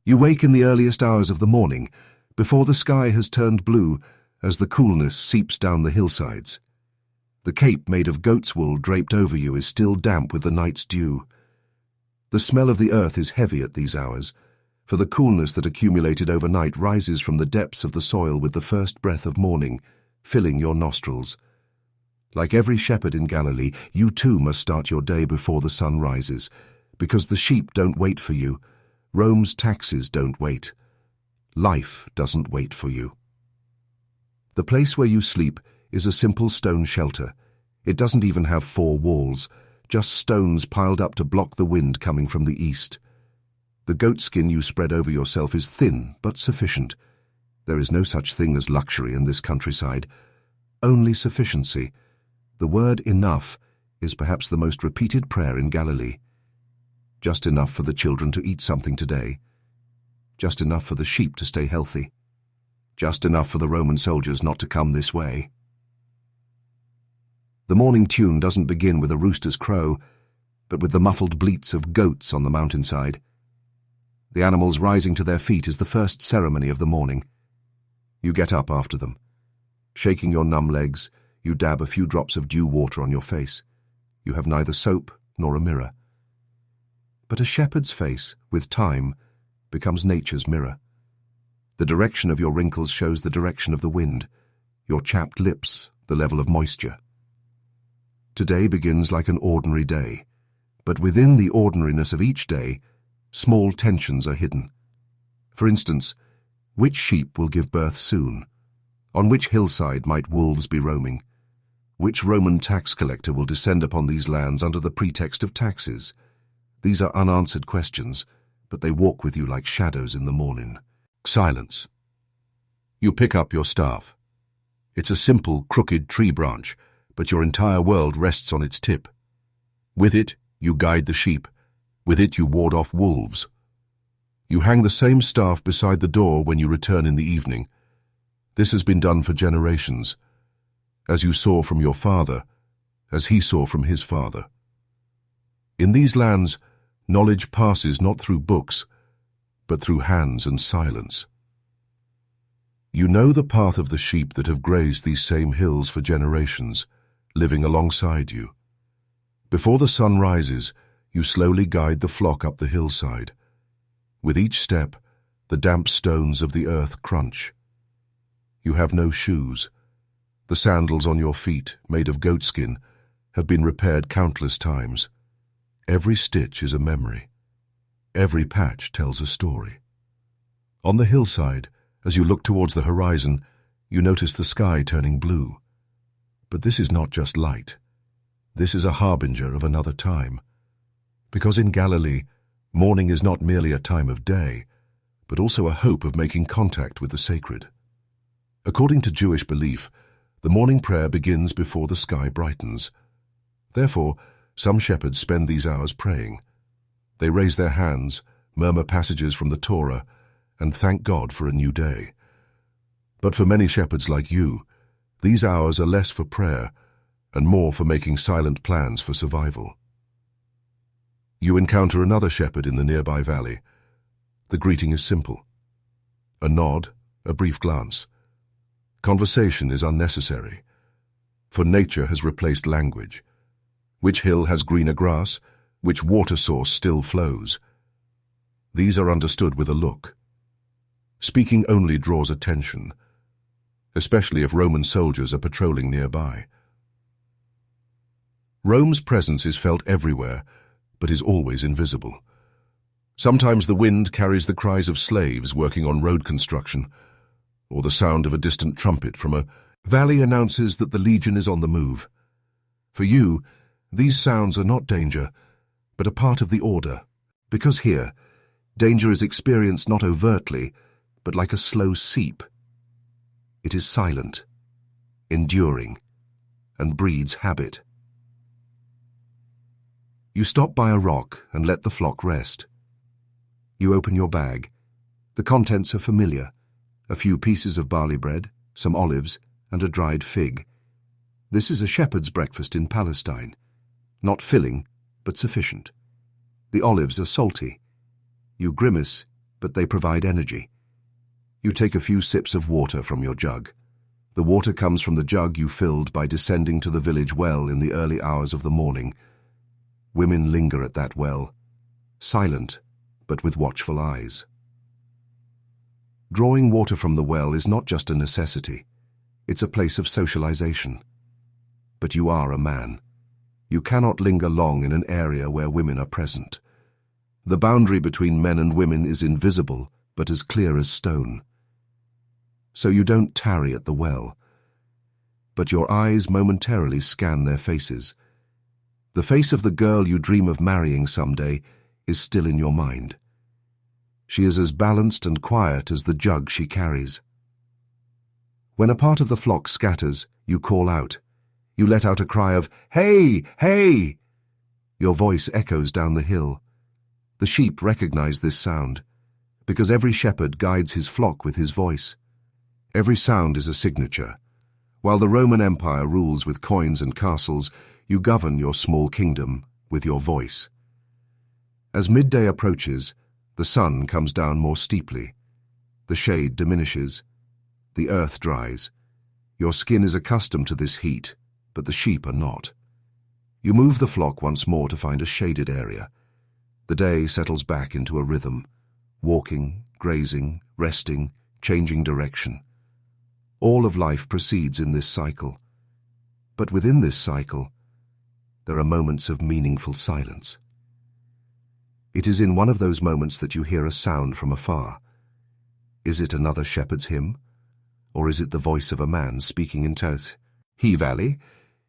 You wake in the earliest hours of the morning, before the sky has turned blue as the coolness seeps down the hillsides. The cape made of goat's wool draped over you is still damp with the night's dew. The smell of the earth is heavy at these hours, for the coolness that accumulated overnight rises from the depths of the soil with the first breath of morning, filling your nostrils. Like every shepherd in Galilee, you too must start your day before the sun rises, because the sheep don't wait for you. Rome's taxes don't wait. Life doesn't wait for you. The place where you sleep is a simple stone shelter. It doesn't even have 4 walls, just stones piled up to block the wind coming from the east. The goatskin you spread over yourself is thin but sufficient. There is no such thing as luxury in this countryside, only sufficiency. The word enough is perhaps the most repeated prayer in Galilee. Just enough for the children to eat something today. Just enough for the sheep to stay healthy. Just enough for the Roman soldiers not to come this way. The morning tune doesn't begin with a rooster's crow, but with the muffled bleats of goats on the mountainside. The animals rising to their feet is the first ceremony of the morning. You get up after them. Shaking your numb legs, you dab a few drops of dew water on your face. You have neither soap nor a mirror. But a shepherd's face, with time, becomes nature's mirror. The direction of your wrinkles shows the direction of the wind, your chapped lips the level of moisture. Today begins like an ordinary day, but within the ordinariness of each day, small tensions are hidden. For instance, which sheep will give birth soon? On which hillside might wolves be roaming? Which Roman tax collector will descend upon these lands under the pretext of taxes? These are unanswered questions, but they walk with you like shadows in the morning. Silence. You pick up your staff. It's a simple, crooked tree branch, but your entire world rests on its tip. With it, you guide the sheep. With it, you ward off wolves. You hang the same staff beside the door when you return in the evening. This has been done for generations, as you saw from your father, as he saw from his father. In these lands, knowledge passes not through books, but through hands and silence. You know the path of the sheep that have grazed these same hills for generations, living alongside you. Before the sun rises, you slowly guide the flock up the hillside. With each step, the damp stones of the earth crunch. You have no shoes. The sandals on your feet, made of goatskin, have been repaired countless times. Every stitch is a memory. Every patch tells a story. On the hillside, as you look towards the horizon, you notice the sky turning blue. But this is not just light. This is a harbinger of another time. Because in Galilee, morning is not merely a time of day, but also a hope of making contact with the sacred. According to Jewish belief, the morning prayer begins before the sky brightens. Therefore, some shepherds spend these hours praying. They raise their hands, murmur passages from the Torah, and thank God for a new day. But for many shepherds like you, these hours are less for prayer and more for making silent plans for survival. You encounter another shepherd in the nearby valley. The greeting is simple. A nod, a brief glance. Conversation is unnecessary, for nature has replaced language. Which hill has greener grass? Which water source still flows? These are understood with a look. Speaking only draws attention, especially if Roman soldiers are patrolling nearby. Rome's presence is felt everywhere, but is always invisible. Sometimes the wind carries the cries of slaves working on road construction, or the sound of a distant trumpet from a valley announces that the legion is on the move. For you, these sounds are not danger, but a part of the order, because here, danger is experienced not overtly, but like a slow seep. It is silent, enduring, and breeds habit. You stop by a rock and let the flock rest. You open your bag. The contents are familiar. A few pieces of barley bread, some olives, and a dried fig. This is a shepherd's breakfast in Palestine. Not filling, but sufficient. The olives are salty. You grimace, but they provide energy. You take a few sips of water from your jug. The water comes from the jug you filled by descending to the village well in the early hours of the morning. Women linger at that well, silent, but with watchful eyes. Drawing water from the well is not just a necessity. It's a place of socialization. But you are a man. You cannot linger long in an area where women are present. The boundary between men and women is invisible, but as clear as stone. So you don't tarry at the well, but your eyes momentarily scan their faces. The face of the girl you dream of marrying someday is still in your mind. She is as balanced and quiet as the jug she carries. When a part of the flock scatters, you call out. You let out a cry of, "Hey! Hey!" Your voice echoes down the hill. The sheep recognize this sound, because every shepherd guides his flock with his voice. Every sound is a signature. While the Roman Empire rules with coins and castles, you govern your small kingdom with your voice. As midday approaches, the sun comes down more steeply. The shade diminishes. The earth dries. Your skin is accustomed to this heat, but the sheep are not. You move the flock once more to find a shaded area. The day settles back into a rhythm, walking, grazing, resting, changing direction. All of life proceeds in this cycle. But within this cycle, there are moments of meaningful silence. It is in one of those moments that you hear a sound from afar. Is it another shepherd's hymn? Or is it the voice of a man speaking in He Valley?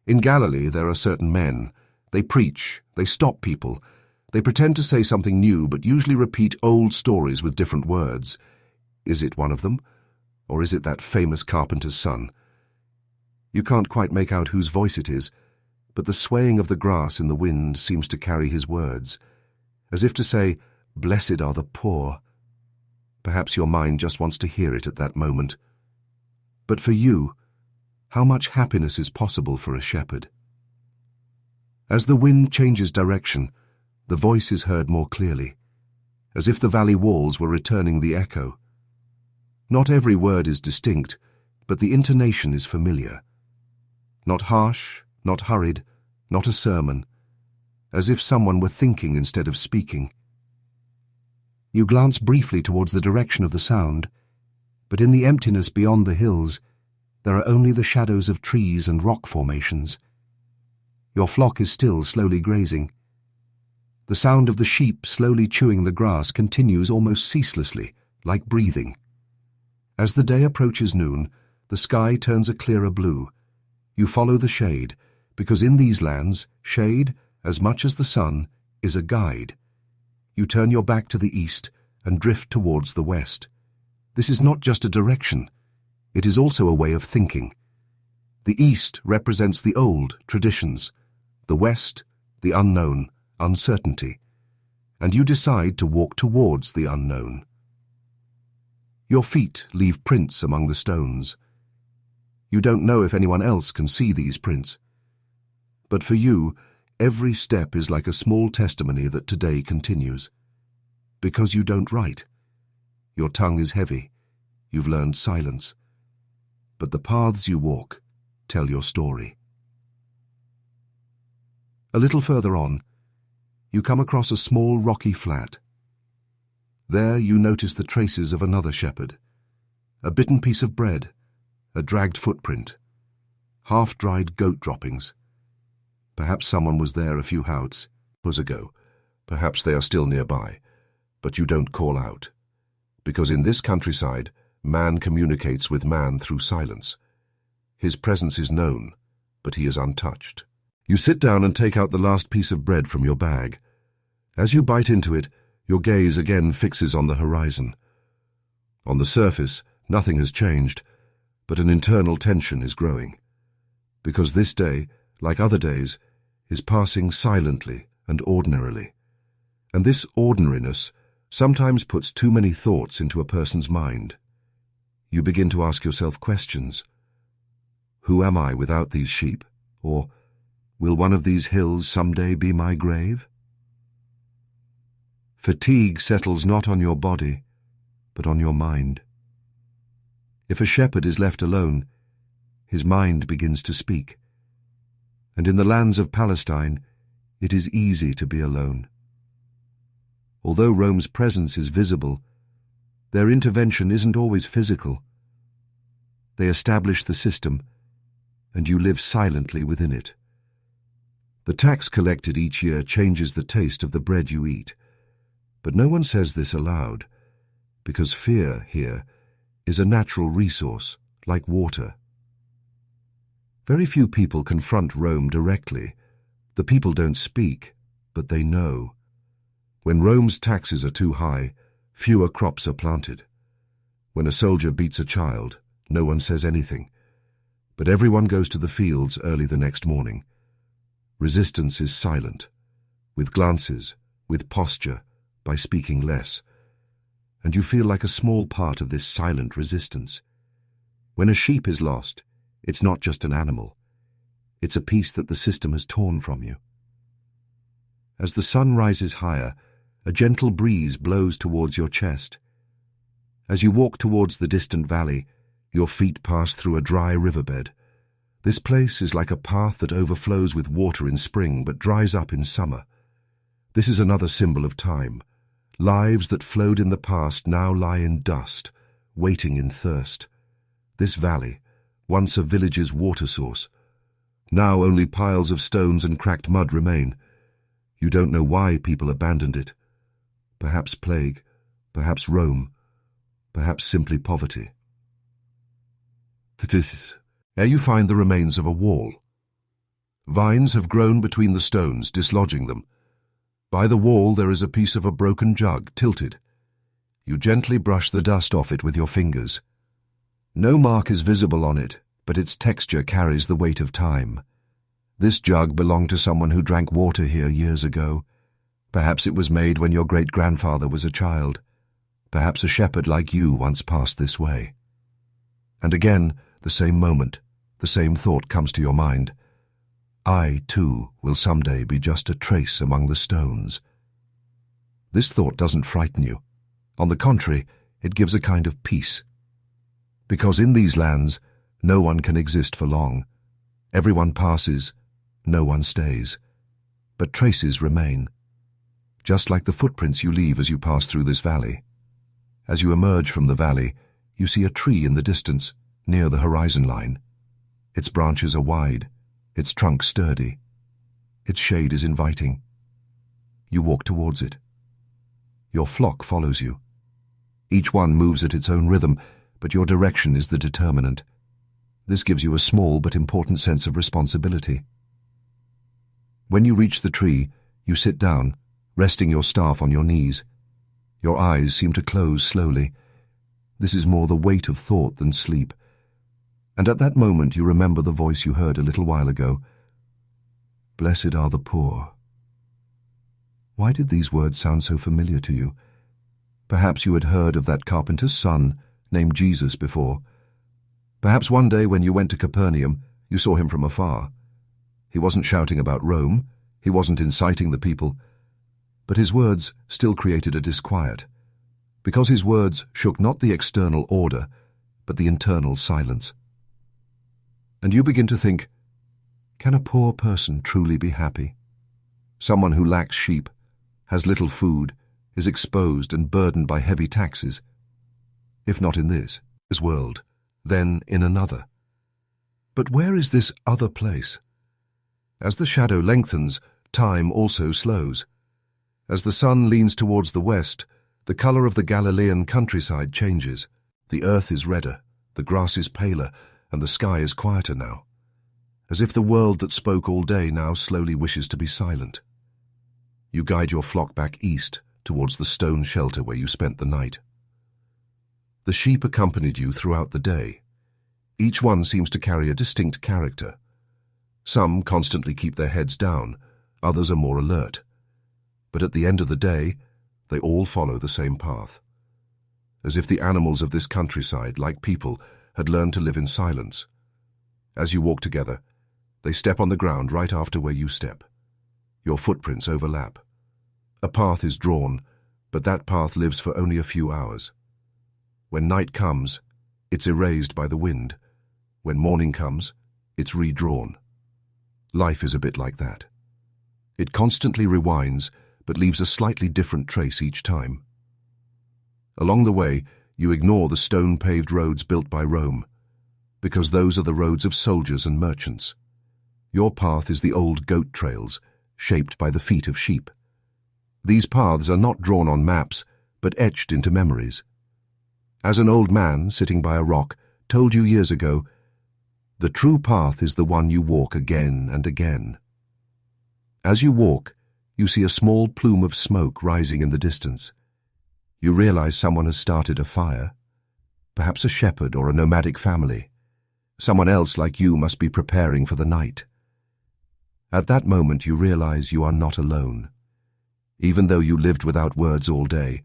In Galilee there are certain men. They preach, they stop people. They pretend to say something new, but usually repeat old stories with different words. Is it one of them? Or is it that famous carpenter's son? You can't quite make out whose voice it is, but the swaying of the grass in the wind seems to carry his words, as if to say, "Blessed are the poor." Perhaps your mind just wants to hear it at that moment. But for you, how much happiness is possible for a shepherd? As the wind changes direction, the voice is heard more clearly, as if the valley walls were returning the echo. Not every word is distinct, but the intonation is familiar. Not harsh, not hurried, not a sermon, as if someone were thinking instead of speaking. You glance briefly towards the direction of the sound, but in the emptiness beyond the hills, there are only the shadows of trees and rock formations. Your flock is still slowly grazing. The sound of the sheep slowly chewing the grass continues almost ceaselessly, like breathing. As the day approaches noon, the sky turns a clearer blue. You follow the shade, because in these lands, shade, as much as the sun, is a guide. You turn your back to the east and drift towards the west. This is not just a direction. It is also a way of thinking. The east represents the old traditions, the west, the unknown, uncertainty, and you decide to walk towards the unknown. Your feet leave prints among the stones. You don't know if anyone else can see these prints. But for you, every step is like a small testimony that today continues. Because you don't write. Your tongue is heavy. You've learned silence. But the paths you walk tell your story. A little further on, you come across a small rocky flat. There you notice the traces of another shepherd. A bitten piece of bread, a dragged footprint, half-dried goat droppings. Perhaps someone was there a few hours ago. Perhaps they are still nearby, but you don't call out. Because in this countryside, man communicates with man through silence. His presence is known, but he is untouched. You sit down and take out the last piece of bread from your bag. As you bite into it, your gaze again fixes on the horizon. On the surface, nothing has changed, but an internal tension is growing. Because this day, like other days, is passing silently and ordinarily. And this ordinariness sometimes puts too many thoughts into a person's mind. You begin to ask yourself questions. Who am I without these sheep? Or, will one of these hills someday be my grave? Fatigue settles not on your body, but on your mind. If a shepherd is left alone, his mind begins to speak. And in the lands of Palestine, it is easy to be alone. Although Rome's presence is visible, their intervention isn't always physical. They establish the system, and you live silently within it. The tax collected each year changes the taste of the bread you eat, but no one says this aloud, because fear here is a natural resource, like water. Very few people confront Rome directly. The people don't speak, but they know. When Rome's taxes are too high, fewer crops are planted. When a soldier beats a child, no one says anything, but everyone goes to the fields early the next morning. Resistance is silent, with glances, with posture, by speaking less, and you feel like a small part of this silent resistance. When a sheep is lost, it's not just an animal. It's a piece that the system has torn from you. As the sun rises higher, a gentle breeze blows towards your chest. As you walk towards the distant valley, your feet pass through a dry riverbed. This place is like a path that overflows with water in spring but dries up in summer. This is another symbol of time. Lives that flowed in the past now lie in dust, waiting in thirst. This valley, once a village's water source, now only piles of stones and cracked mud remain. You don't know why people abandoned it. Perhaps plague, perhaps Rome, perhaps simply poverty. Here you find the remains of a wall. Vines have grown between the stones, dislodging them. By the wall there is a piece of a broken jug, tilted. You gently brush the dust off it with your fingers. No mark is visible on it, but its texture carries the weight of time. This jug belonged to someone who drank water here years ago. Perhaps it was made when your great-grandfather was a child. Perhaps a shepherd like you once passed this way. And again, the same moment, the same thought comes to your mind. I, too, will someday be just a trace among the stones. This thought doesn't frighten you. On the contrary, it gives a kind of peace. Because in these lands, no one can exist for long. Everyone passes, no one stays. But traces remain, just like the footprints you leave as you pass through this valley. As you emerge from the valley, you see a tree in the distance, near the horizon line. Its branches are wide, its trunk sturdy. Its shade is inviting. You walk towards it. Your flock follows you. Each one moves at its own rhythm, but your direction is the determinant. This gives you a small but important sense of responsibility. When you reach the tree, you sit down, resting your staff on your knees. Your eyes seem to close slowly. This is more the weight of thought than sleep. And at that moment you remember the voice you heard a little while ago. Blessed are the poor. Why did these words sound so familiar to you? Perhaps you had heard of that carpenter's son, named Jesus, before. Perhaps one day when you went to Capernaum, you saw him from afar. He wasn't shouting about Rome, he wasn't inciting the people, but his words still created a disquiet, because his words shook not the external order, but the internal silence. And you begin to think, can a poor person truly be happy? Someone who lacks sheep, has little food, is exposed and burdened by heavy taxes. If not in this world, then in another. But where is this other place? As the shadow lengthens, time also slows. As the sun leans towards the west, the color of the Galilean countryside changes. The earth is redder, the grass is paler, and the sky is quieter now, as if the world that spoke all day now slowly wishes to be silent. You guide your flock back east, towards the stone shelter where you spent the night. The sheep accompanied you throughout the day. Each one seems to carry a distinct character. Some constantly keep their heads down, others are more alert. But at the end of the day, they all follow the same path. As if the animals of this countryside, like people, had learned to live in silence. As you walk together, they step on the ground right after where you step. Your footprints overlap. A path is drawn, but that path lives for only a few hours. When night comes, it's erased by the wind. When morning comes, it's redrawn. Life is a bit like that. It constantly rewinds, but leaves a slightly different trace each time. Along the way, you ignore the stone-paved roads built by Rome, because those are the roads of soldiers and merchants. Your path is the old goat trails, shaped by the feet of sheep. These paths are not drawn on maps, but etched into memories. As an old man, sitting by a rock, told you years ago, the true path is the one you walk again and again. As you walk, you see a small plume of smoke rising in the distance. You realize someone has started a fire. Perhaps a shepherd or a nomadic family. Someone else like you must be preparing for the night. At that moment you realize you are not alone. Even though you lived without words all day,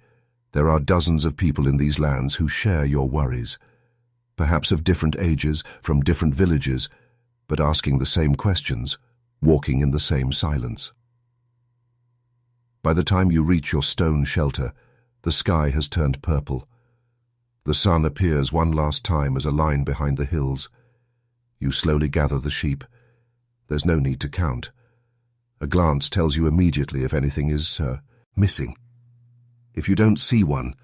there are dozens of people in these lands who share your worries, perhaps of different ages, from different villages, but asking the same questions, walking in the same silence. By the time you reach your stone shelter, the sky has turned purple. The sun appears one last time as a line behind the hills. You slowly gather the sheep. There's no need to count. A glance tells you immediately if anything is missing. If you don't see one,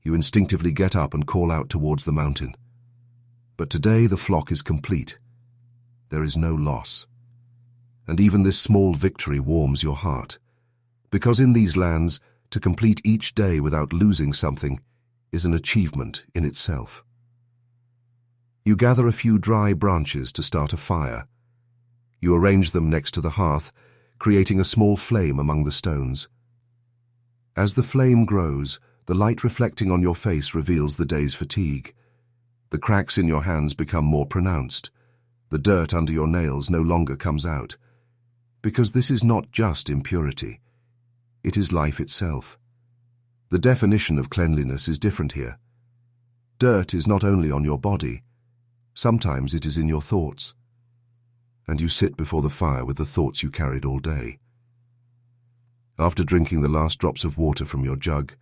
you instinctively get up and call out towards the mountain. But today the flock is complete. There is no loss. And even this small victory warms your heart, because in these lands, to complete each day without losing something is an achievement in itself. You gather a few dry branches to start a fire. You arrange them next to the hearth, creating a small flame among the stones. As the flame grows, the light reflecting on your face reveals the day's fatigue. The cracks in your hands become more pronounced. The dirt under your nails no longer comes out. Because this is not just impurity. It is life itself. The definition of cleanliness is different here. Dirt is not only on your body, sometimes it is in your thoughts. And you sit before the fire with the thoughts you carried all day. After drinking the last drops of water from your jug,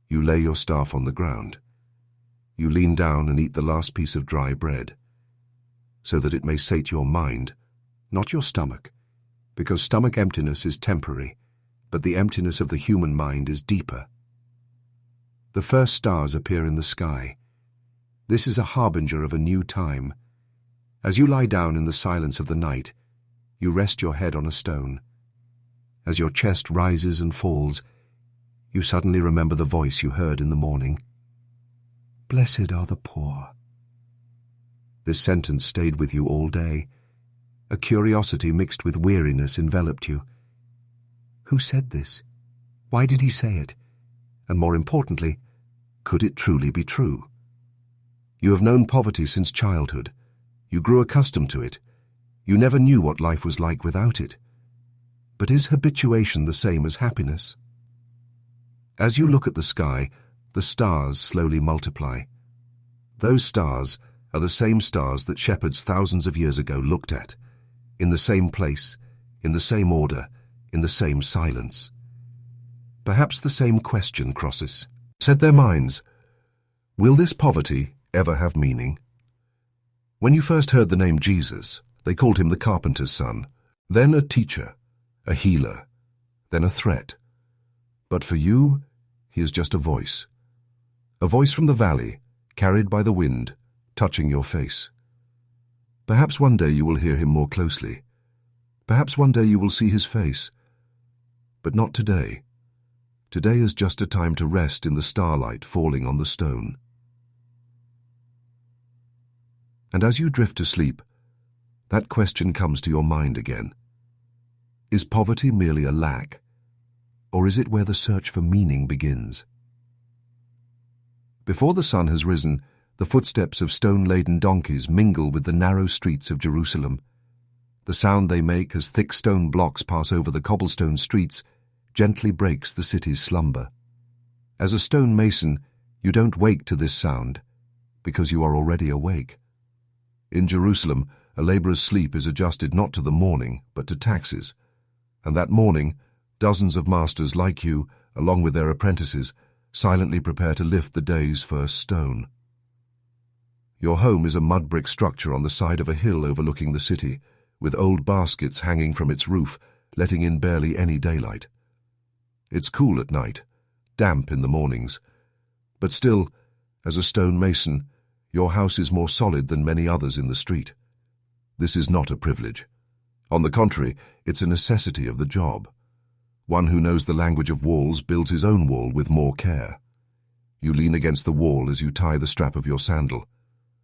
you lay your staff on the ground. You lean down and eat the last piece of dry bread, so that it may sate your mind, not your stomach, because stomach emptiness is temporary, but the emptiness of the human mind is deeper. The first stars appear in the sky. This is a harbinger of a new time. As you lie down in the silence of the night, you rest your head on a stone. As your chest rises and falls, you suddenly remember the voice you heard in the morning. Blessed are the poor. This sentence stayed with you all day. A curiosity mixed with weariness enveloped you. Who said this? Why did he say it? And more importantly, could it truly be true? You have known poverty since childhood. You grew accustomed to it. You never knew what life was like without it. But is habituation the same as happiness? As you look at the sky, the stars slowly multiply. Those stars are the same stars that shepherds thousands of years ago looked at, in the same place, in the same order, in the same silence. Perhaps the same question crosses. Set their minds, will this poverty ever have meaning? When you first heard the name Jesus, they called him the carpenter's son, then a teacher, a healer, then a threat. But for you, he is just a voice from the valley, carried by the wind, touching your face. Perhaps one day you will hear him more closely. Perhaps one day you will see his face. But not today. Today is just a time to rest in the starlight falling on the stone. And as you drift to sleep, that question comes to your mind again. Is poverty merely a lack, or is it where the search for meaning begins? Before the sun has risen, the footsteps of stone-laden donkeys mingle with the narrow streets of Jerusalem. The sound they make as thick stone blocks pass over the cobblestone streets gently breaks the city's slumber. As a stone mason, you don't wake to this sound, because you are already awake. In Jerusalem, a laborer's sleep is adjusted not to the morning, but to taxes. And that morning, dozens of masters like you, along with their apprentices, silently prepare to lift the day's first stone. Your home is a mud brick structure on the side of a hill overlooking the city, with old baskets hanging from its roof, letting in barely any daylight. It's cool at night, damp in the mornings, but still, as a stone mason, your house is more solid than many others in the street. This is not a privilege. On the contrary, it's a necessity of the job. One who knows the language of walls builds his own wall with more care. You lean against the wall as you tie the strap of your sandal.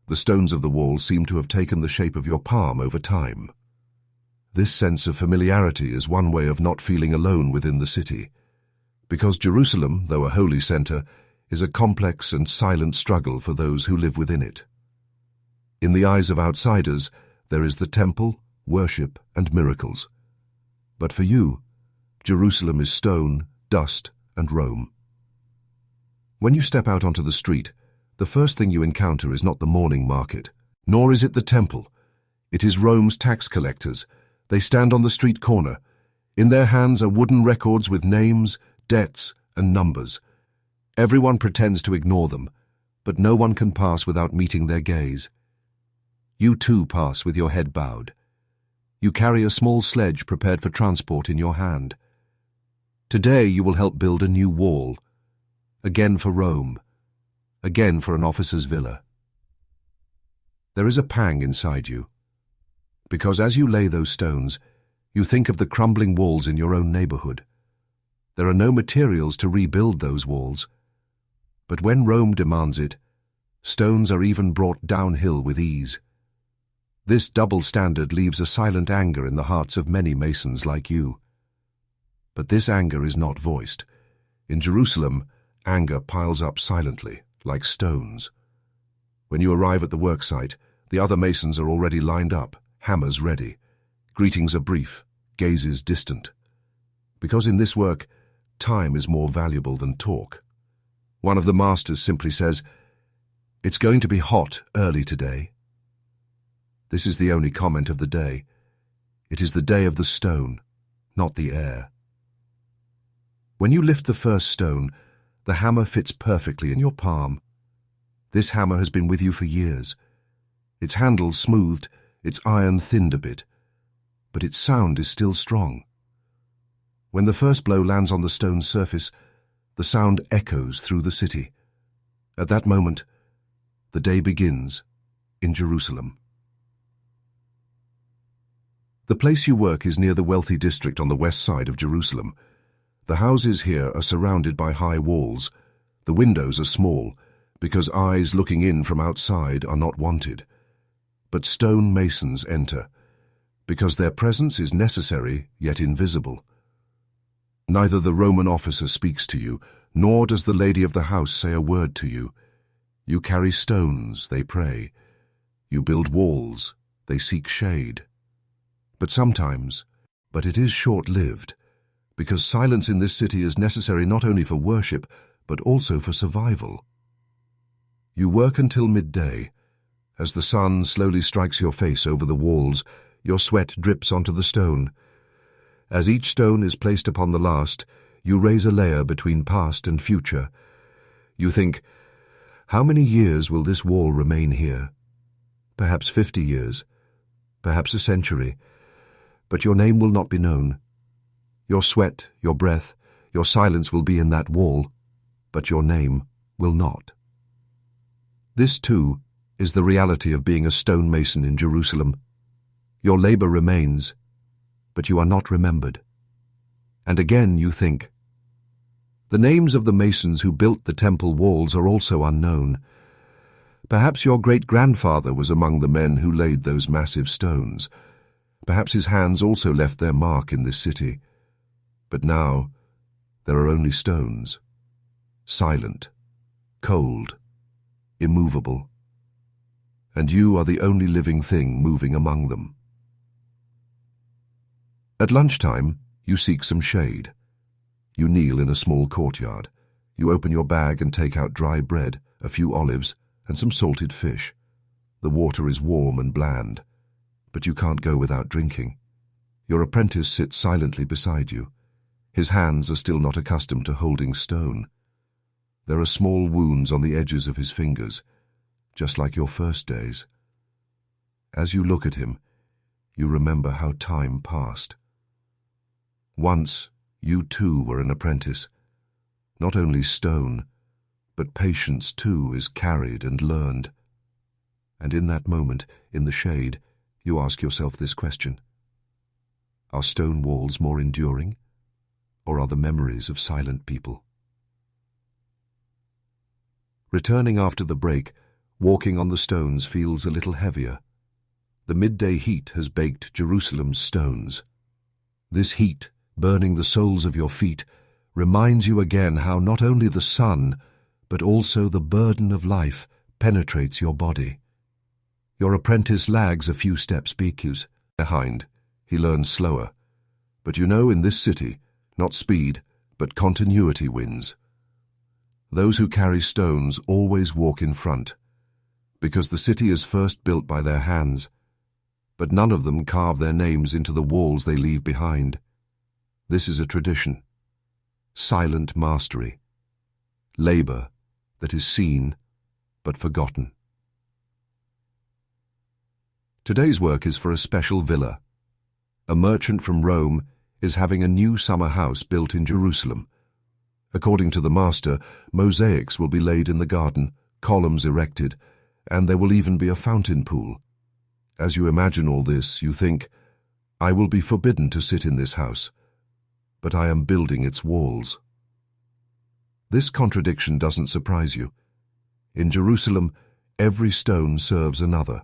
The stones of the wall seem to have taken the shape of your palm over time. This sense of familiarity is one way of not feeling alone within the city, because Jerusalem, though a holy center, is a complex and silent struggle for those who live within it. In the eyes of outsiders, there is the temple, worship, and miracles. But for you, Jerusalem is stone, dust, and Rome. When you step out onto the street, the first thing you encounter is not the morning market, nor is it the temple. It is Rome's tax collectors. They stand on the street corner. In their hands are wooden records with names, debts, and numbers. Everyone pretends to ignore them, but no one can pass without meeting their gaze. You too pass with your head bowed. You carry a small sledge prepared for transport in your hand. Today you will help build a new wall, again for Rome, again for an officer's villa. There is a pang inside you, because as you lay those stones, you think of the crumbling walls in your own neighborhood. There are no materials to rebuild those walls, but when Rome demands it, stones are even brought downhill with ease. This double standard leaves a silent anger in the hearts of many masons like you. But this anger is not voiced. In Jerusalem, anger piles up silently, like stones. When you arrive at the worksite, the other masons are already lined up, hammers ready. Greetings are brief, gazes distant. Because in this work, time is more valuable than talk. One of the masters simply says, "It's going to be hot early today." This is the only comment of the day. It is the day of the stone, not the air. When you lift the first stone, the hammer fits perfectly in your palm. This hammer has been with you for years. Its handle smoothed, its iron thinned a bit, but its sound is still strong. When the first blow lands on the stone's surface, the sound echoes through the city. At that moment, the day begins in Jerusalem. The place you work is near the wealthy district on the west side of Jerusalem. The houses here are surrounded by high walls. The windows are small, because eyes looking in from outside are not wanted. But stone masons enter, because their presence is necessary yet invisible. Neither the Roman officer speaks to you, nor does the lady of the house say a word to you. You carry stones, they pray. You build walls, they seek shade. But it is short-lived, because silence in this city is necessary not only for worship, but also for survival. You work until midday. As the sun slowly strikes your face over the walls, your sweat drips onto the stone. As each stone is placed upon the last, you raise a layer between past and future. You think, how many years will this wall remain here? Perhaps 50 years, perhaps a century, but your name will not be known. Your sweat, your breath, your silence will be in that wall, but your name will not. This, too, is the reality of being a stonemason in Jerusalem. Your labor remains, but you are not remembered. And again you think, the names of the masons who built the temple walls are also unknown. Perhaps your great-grandfather was among the men who laid those massive stones. Perhaps his hands also left their mark in this city. But now, there are only stones. Silent, cold, immovable. And you are the only living thing moving among them. At lunchtime, you seek some shade. You kneel in a small courtyard. You open your bag and take out dry bread, a few olives, and some salted fish. The water is warm and bland, but you can't go without drinking. Your apprentice sits silently beside you. His hands are still not accustomed to holding stone. There are small wounds on the edges of his fingers, just like your first days. As you look at him, you remember how time passed. Once, you too were an apprentice. Not only stone, but patience too is carried and learned. And in that moment, in the shade, you ask yourself this question. Are stone walls more enduring, or are the memories of silent people? Returning after the break, walking on the stones feels a little heavier. The midday heat has baked Jerusalem's stones. This heat, burning the soles of your feet, reminds you again how not only the sun, but also the burden of life penetrates your body. Your apprentice lags a few steps behind. He learns slower. But you know in this city, not speed, but continuity wins. Those who carry stones always walk in front, because the city is first built by their hands, but none of them carve their names into the walls they leave behind. This is a tradition. Silent mastery. Labor that is seen but forgotten. Today's work is for a special villa. A merchant from Rome is having a new summer house built in Jerusalem. According to the master, mosaics will be laid in the garden, columns erected, and there will even be a fountain pool. As you imagine all this, you think, I will be forbidden to sit in this house, but I am building its walls. This contradiction doesn't surprise you. In Jerusalem, every stone serves another.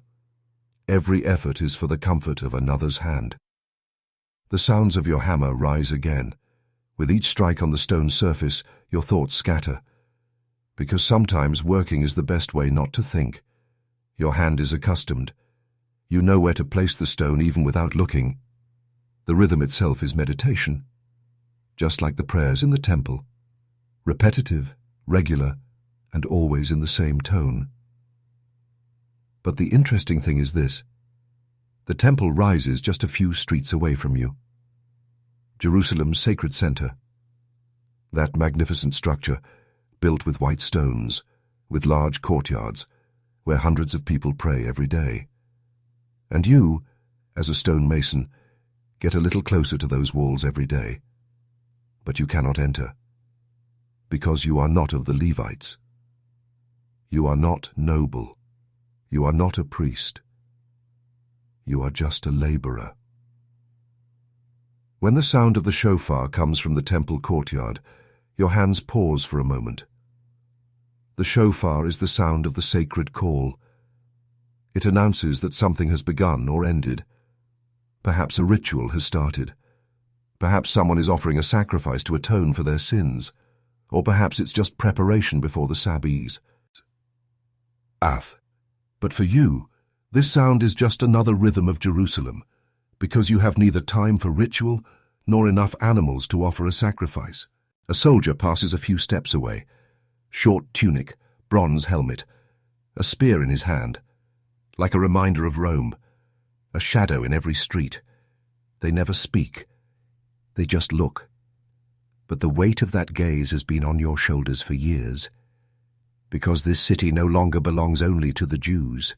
Every effort is for the comfort of another's hand. The sounds of your hammer rise again. With each strike on the stone surface, your thoughts scatter. Because sometimes working is the best way not to think. Your hand is accustomed. You know where to place the stone even without looking. The rhythm itself is meditation, just like the prayers in the temple. Repetitive, regular, and always in the same tone. But the interesting thing is this. The temple rises just a few streets away from you. Jerusalem's sacred center. That magnificent structure, built with white stones, with large courtyards, where hundreds of people pray every day. And you, as a stonemason, get a little closer to those walls every day. But you cannot enter, because you are not of the Levites. You are not noble. You are not a priest. You are just a laborer. When the sound of the shofar comes from the temple courtyard, your hands pause for a moment. The shofar is the sound of the sacred call. It announces that something has begun or ended. Perhaps a ritual has started. Perhaps someone is offering a sacrifice to atone for their sins. Or perhaps it's just preparation before the Sabbath. But for you, this sound is just another rhythm of Jerusalem, because you have neither time for ritual nor enough animals to offer a sacrifice. A soldier passes a few steps away. Short tunic, bronze helmet, a spear in his hand, like a reminder of Rome, a shadow in every street. They never speak. They just look. But the weight of that gaze has been on your shoulders for years, because this city no longer belongs only to the Jews.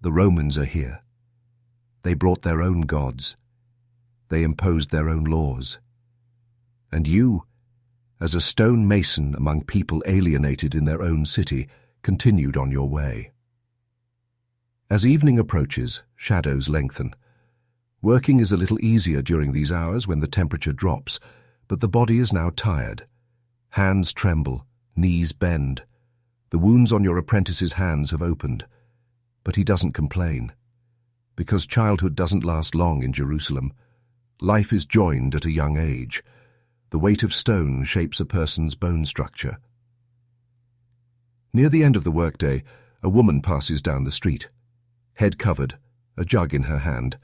The Romans are here. They brought their own gods. They imposed their own laws. And you, as a stone mason among people alienated in their own city, continued on your way. As evening approaches, shadows lengthen. Working is a little easier during these hours when the temperature drops, but the body is now tired. Hands tremble, knees bend. The wounds on your apprentice's hands have opened, but he doesn't complain. Because childhood doesn't last long in Jerusalem. Life is joined at a young age. The weight of stone shapes a person's bone structure. Near the end of the workday, a woman passes down the street. Head covered, a jug in her hand.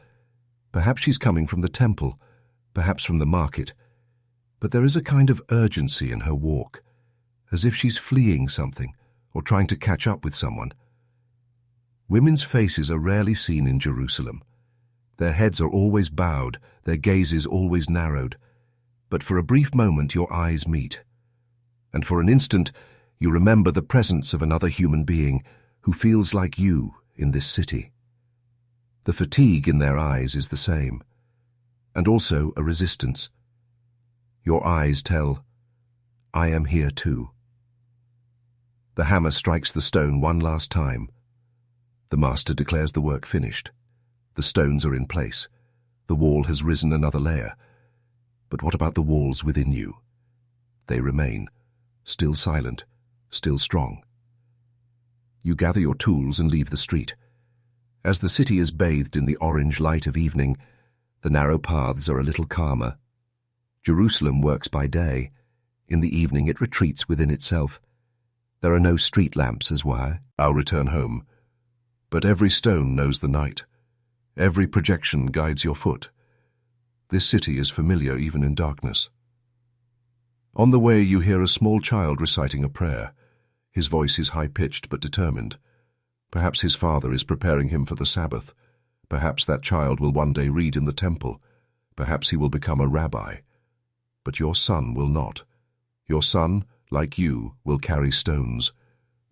Perhaps she's coming from the temple, perhaps from the market. But there is a kind of urgency in her walk, as if she's fleeing something or trying to catch up with someone. Women's faces are rarely seen in Jerusalem. Their heads are always bowed, their gazes always narrowed. But for a brief moment your eyes meet. And for an instant, you remember the presence of another human being who feels like you in this city. The fatigue in their eyes is the same, and also a resistance. Your eyes tell, I am here too. The hammer strikes the stone one last time. The master declares the work finished. The stones are in place. The wall has risen another layer. But what about the walls within you? They remain, still silent, still strong. You gather your tools and leave the street. As the city is bathed in the orange light of evening, the narrow paths are a little calmer. Jerusalem works by day. In the evening it retreats within itself. There are no street lamps as why I'll return home. But every stone knows the night. Every projection guides your foot. This city is familiar even in darkness. On the way you hear a small child reciting a prayer. His voice is high-pitched but determined. Perhaps his father is preparing him for the Sabbath. Perhaps that child will one day read in the temple. Perhaps he will become a rabbi. But your son will not. Your son, like you, will carry stones,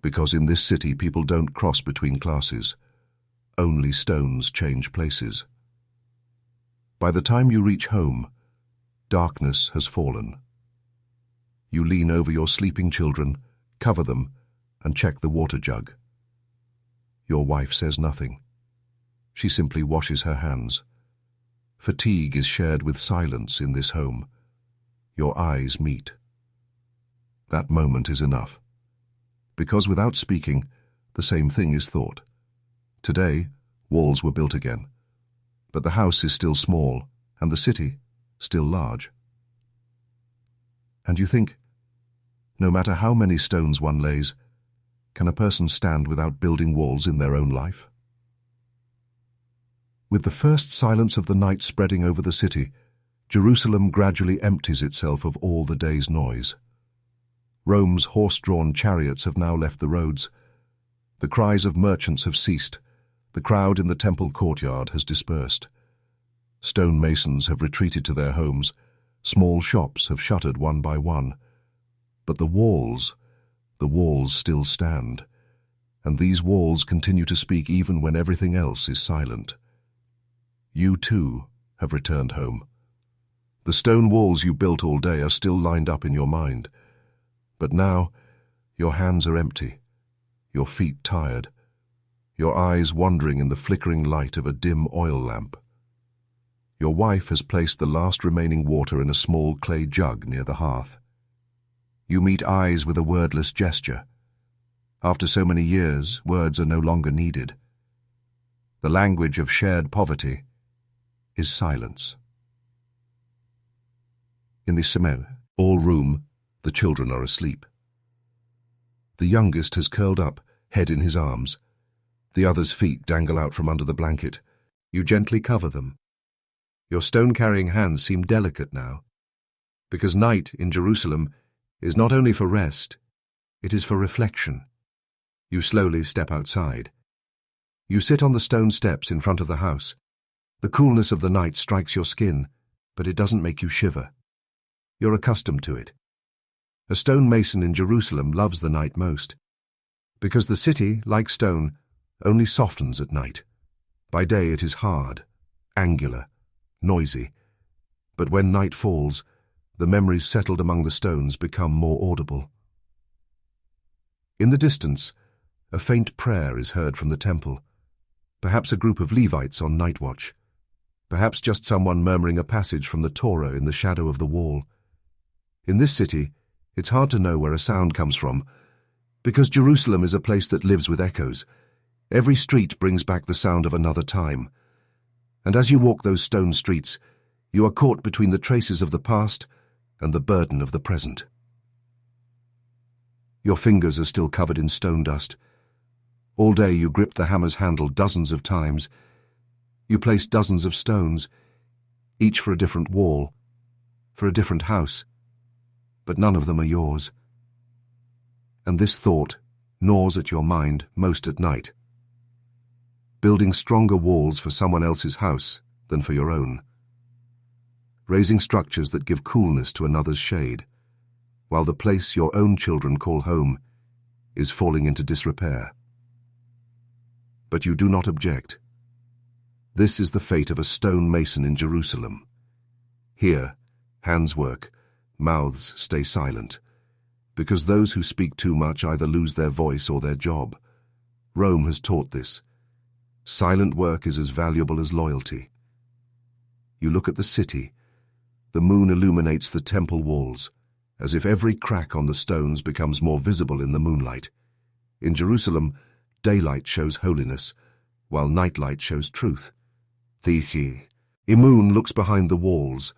because in this city people don't cross between classes. Only stones change places. By the time you reach home, darkness has fallen. You lean over your sleeping children, cover them, and check the water jug. Your wife says nothing. She simply washes her hands. Fatigue is shared with silence in this home. Your eyes meet. That moment is enough, because without speaking, the same thing is thought. Today, walls were built again, but the house is still small, and the city still large. And you think, no matter how many stones one lays, can a person stand without building walls in their own life? With the first silence of the night spreading over the city, Jerusalem gradually empties itself of all the day's noise. Rome's horse-drawn chariots have now left the roads. The cries of merchants have ceased. The crowd in the temple courtyard has dispersed. Stonemasons have retreated to their homes. Small shops have shuttered one by one. But the walls still stand. And these walls continue to speak even when everything else is silent. You, too, have returned home. The stone walls you built all day are still lined up in your mind. But now, your hands are empty, your feet tired, your eyes wandering in the flickering light of a dim oil lamp. Your wife has placed the last remaining water in a small clay jug near the hearth. You meet eyes with a wordless gesture. After so many years, words are no longer needed. The language of shared poverty is silence. In the small room, the children are asleep. The youngest has curled up, head in his arms. The other's feet dangle out from under the blanket. You gently cover them. Your stone-carrying hands seem delicate now, because night in Jerusalem is not only for rest, it is for reflection. You slowly step outside. You sit on the stone steps in front of the house. The coolness of the night strikes your skin, but it doesn't make you shiver. You're accustomed to it. A stonemason in Jerusalem loves the night most, because the city, like stone, only softens at night. By day it is hard, angular, noisy, but when night falls, the memories settled among the stones become more audible. In the distance, a faint prayer is heard from the temple, perhaps a group of Levites on night watch, perhaps just someone murmuring a passage from the Torah in the shadow of the wall. In this city, it's hard to know where a sound comes from, because Jerusalem is a place that lives with echoes. Every street brings back the sound of another time. And as you walk those stone streets, you are caught between the traces of the past and the burden of the present. Your fingers are still covered in stone dust. All day you gripped the hammer's handle dozens of times. You placed dozens of stones, each for a different wall, for a different house. But none of them are yours. And this thought gnaws at your mind most at night. Building stronger walls for someone else's house than for your own. Raising structures that give coolness to another's shade, while the place your own children call home is falling into disrepair. But you do not object. This is the fate of a stone mason in Jerusalem. Here, hands work, mouths stay silent, because those who speak too much either lose their voice or their job. Rome has taught this. Silent work is as valuable as loyalty. You look at the city. The moon illuminates the temple walls, as if every crack on the stones becomes more visible in the moonlight. In Jerusalem, daylight shows holiness, while nightlight shows truth. Thesi. Moon looks behind the walls.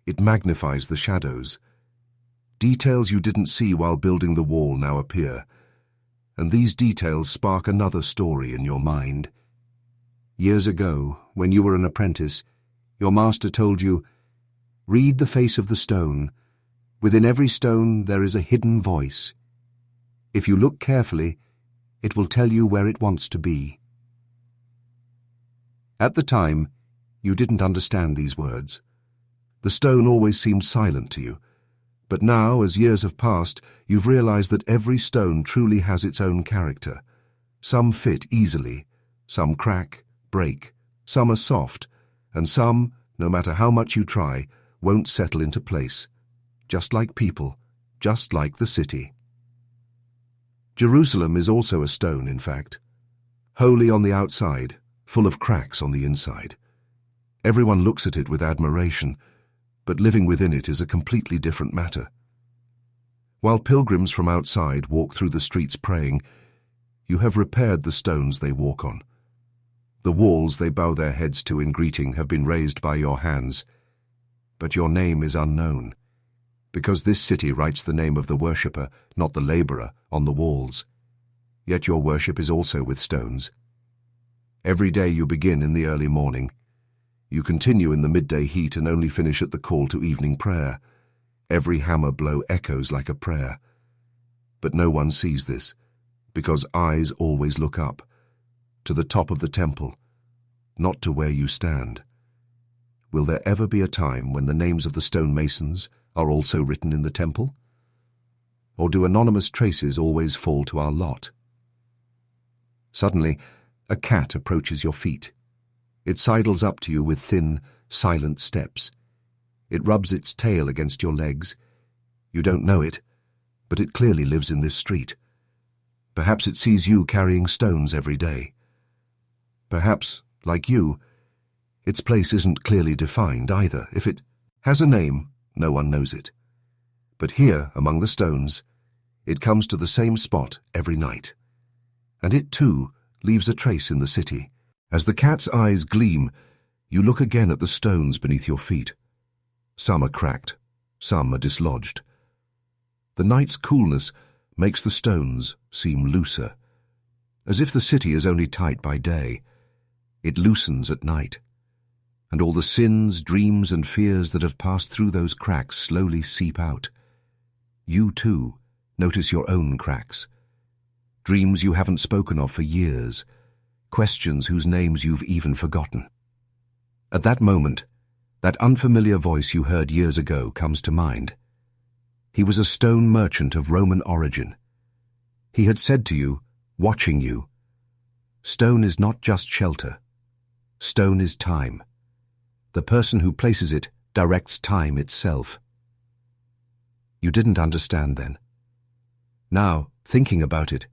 It magnifies the shadows. Details you didn't see while building the wall now appear, and these details spark another story in your mind. Years ago, when you were an apprentice, your master told you, "Read the face of the stone. Within every stone there is a hidden voice. If you look carefully, it will tell you where it wants to be." At the time, you didn't understand these words. The stone always seemed silent to you. But now, as years have passed, you've realized that every stone truly has its own character. Some fit easily, some crack, break, some are soft, and some, no matter how much you try, won't settle into place. Just like people, just like the city. Jerusalem is also a stone, in fact. Holy on the outside, full of cracks on the inside. Everyone looks at it with admiration, but living within it is a completely different matter. While pilgrims from outside walk through the streets praying, you have repaired the stones they walk on. The walls they bow their heads to in greeting have been raised by your hands, but your name is unknown, because this city writes the name of the worshipper, not the laborer, on the walls. Yet your worship is also with stones. Every day you begin in the early morning. You continue in the midday heat and only finish at the call to evening prayer. Every hammer blow echoes like a prayer. But no one sees this, because eyes always look up, to the top of the temple, not to where you stand. Will there ever be a time when the names of the stonemasons are also written in the temple? Or do anonymous traces always fall to our lot? Suddenly, a cat approaches your feet. It sidles up to you with thin, silent steps. It rubs its tail against your legs. You don't know it, but it clearly lives in this street. Perhaps it sees you carrying stones every day. Perhaps, like you, its place isn't clearly defined either. If it has a name, no one knows it. But here, among the stones, it comes to the same spot every night. And it, too, leaves a trace in the city. As the cat's eyes gleam, you look again at the stones beneath your feet. Some are cracked, some are dislodged. The night's coolness makes the stones seem looser, as if the city is only tight by day. It loosens at night, and all the sins, dreams, and fears that have passed through those cracks slowly seep out. You, too, notice your own cracks. Dreams you haven't spoken of for years, questions whose names you've even forgotten. At that moment, that unfamiliar voice you heard years ago comes to mind. He was a stone merchant of Roman origin. He had said to you, watching you, "Stone is not just shelter. Stone is time. The person who places it directs time itself." You didn't understand then. Now, thinking about it,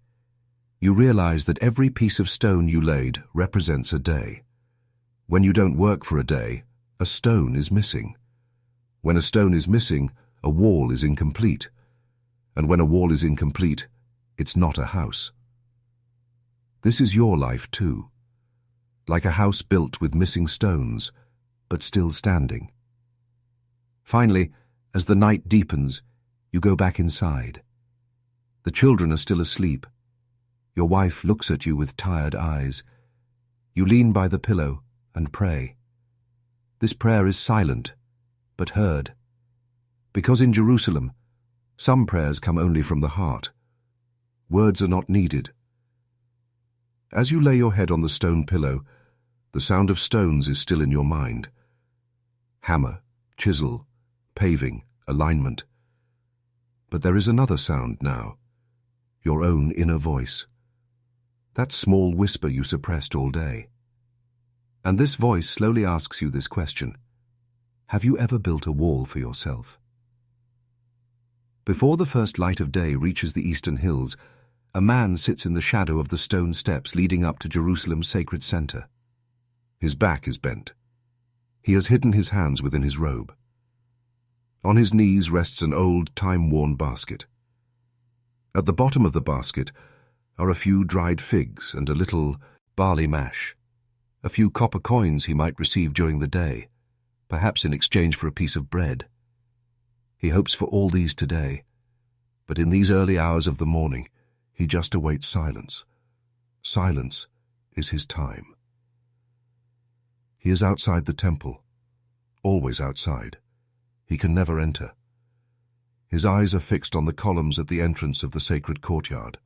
you realize that every piece of stone you laid represents a day. When you don't work for a day, a stone is missing. When a stone is missing, a wall is incomplete. And when a wall is incomplete, it's not a house. This is your life too, like a house built with missing stones, but still standing. Finally, as the night deepens, you go back inside. The children are still asleep. Your wife looks at you with tired eyes. You lean by the pillow and pray. This prayer is silent, but heard. Because in Jerusalem, some prayers come only from the heart. Words are not needed. As you lay your head on the stone pillow, the sound of stones is still in your mind. Hammer, chisel, paving, alignment. But there is another sound now. your own inner voice. That small whisper you suppressed all day. And this voice slowly asks you this question: have you ever built a wall for yourself? Before the first light of day reaches the eastern hills, a man sits in the shadow of the stone steps leading up to Jerusalem's sacred center. His back is bent. He has hidden his hands within his robe. On his knees rests an old, time-worn basket. At the bottom of the basket are a few dried figs and a little barley mash, a few copper coins he might receive during the day, perhaps in exchange for a piece of bread. He hopes for all these today, but in these early hours of the morning, he just awaits silence. Silence is his time. He is outside the temple, always outside. He can never enter. His eyes are fixed on the columns at the entrance of the sacred courtyard.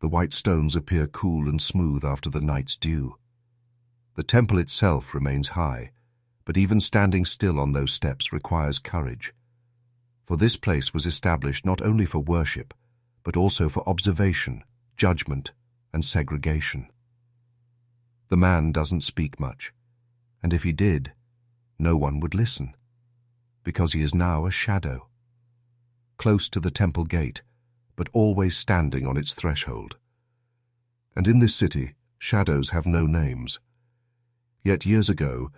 The white stones appear cool and smooth after the night's dew. The temple itself remains high, but even standing still on those steps requires courage. For this place was established not only for worship, but also for observation, judgment, and segregation. The man doesn't speak much, and if he did, no one would listen, because he is now a shadow, close to the temple gate, but always standing on its threshold. And in this city, shadows have no names. Yet years ago,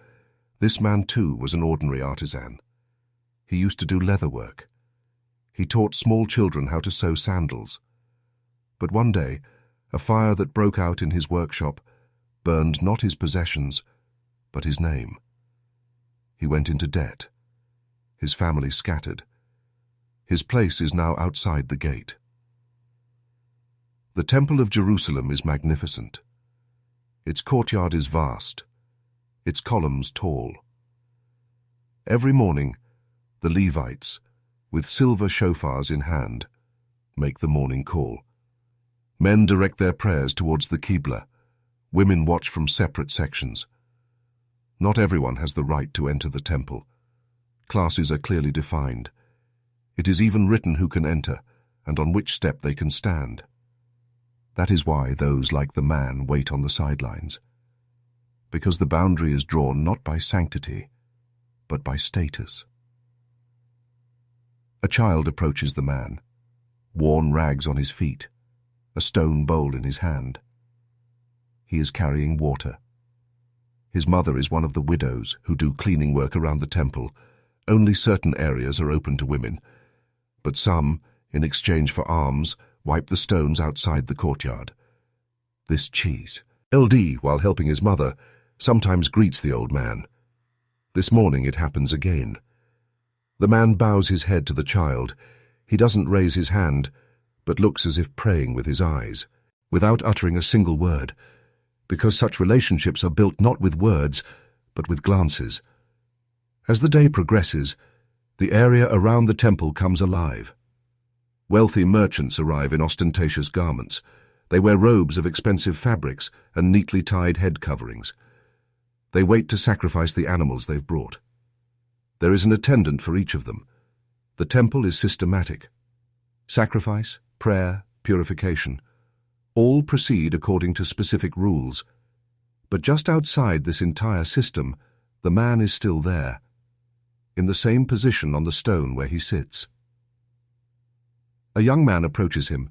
this man too was an ordinary artisan. He used to do leather work. He taught small children how to sew sandals. But one day, a fire that broke out in his workshop burned not his possessions, but his name. He went into debt. His family scattered. His place is now outside the gate. The Temple of Jerusalem is magnificent. Its courtyard is vast, its columns tall. Every morning, the Levites, with silver shofars in hand, make the morning call. Men direct their prayers towards the Qibla. Women watch from separate sections. Not everyone has the right to enter the temple. Classes are clearly defined. It is even written who can enter and on which step they can stand. That is why those like the man wait on the sidelines. Because the boundary is drawn not by sanctity, but by status. A child approaches the man, worn rags on his feet, a stone bowl in his hand. He is carrying water. His mother is one of the widows who do cleaning work around the temple. Only certain areas are open to women, but some, in exchange for alms, wipe the stones outside the courtyard. This cheese, LD, while helping his mother, sometimes greets the old man. This morning it happens again. The man bows his head to the child. He doesn't raise his hand, but looks as if praying with his eyes, without uttering a single word, because such relationships are built not with words, but with glances. As the day progresses, the area around the temple comes alive. Wealthy merchants arrive in ostentatious garments. They wear robes of expensive fabrics and neatly tied head coverings. They wait to sacrifice the animals they've brought. There is an attendant for each of them. The temple is systematic. Sacrifice, prayer, purification, all proceed according to specific rules. But just outside this entire system, the man is still there, in the same position on the stone where he sits. A young man approaches him.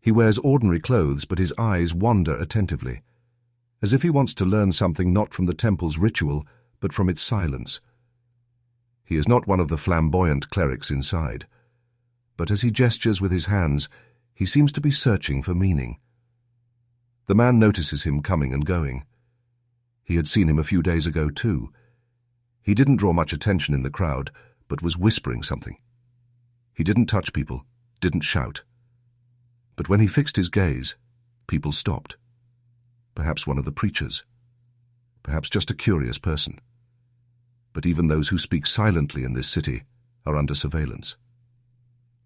He wears ordinary clothes, but his eyes wander attentively, as if he wants to learn something not from the temple's ritual, but from its silence. He is not one of the flamboyant clerics inside, but as he gestures with his hands, he seems to be searching for meaning. The man notices him coming and going. He had seen him a few days ago too. He didn't draw much attention in the crowd, but was whispering something. He didn't touch people, didn't shout. But when he fixed his gaze, people stopped. Perhaps one of the preachers. Perhaps just a curious person. But even those who speak silently in this city are under surveillance.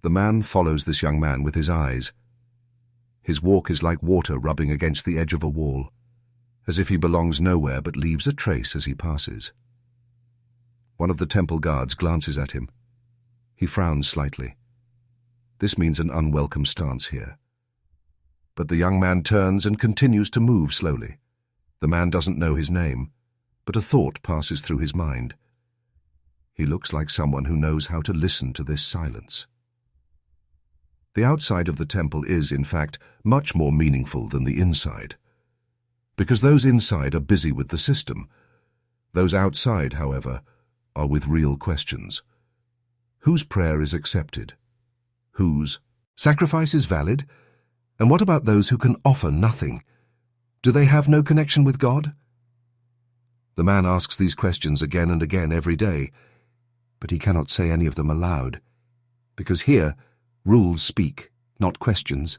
The man follows this young man with his eyes. His walk is like water rubbing against the edge of a wall, as if he belongs nowhere but leaves a trace as he passes. One of the temple guards glances at him. He frowns slightly. This means an unwelcome stance here. But the young man turns and continues to move slowly. The man doesn't know his name, but a thought passes through his mind. He looks like someone who knows how to listen to this silence. The outside of the temple is, in fact, much more meaningful than the inside, because those inside are busy with the system. Those outside, however, are with real questions. Whose prayer is accepted? Whose sacrifice is valid? And what about those who can offer nothing? Do they have no connection with God? The man asks these questions again and again every day, but he cannot say any of them aloud, because here rules speak, not questions.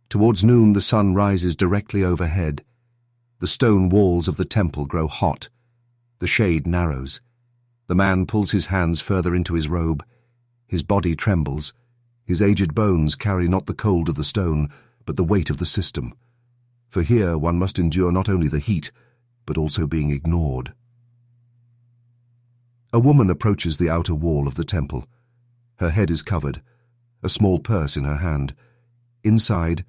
Towards noon the sun rises directly overhead. The stone walls of the temple grow hot. The shade narrows. The man pulls his hands further into his robe. His body trembles. His aged bones carry not the cold of the stone, but the weight of the system. For here one must endure not only the heat, but also being ignored. A woman approaches the outer wall of the temple. Her head is covered, a small purse in her hand. Inside,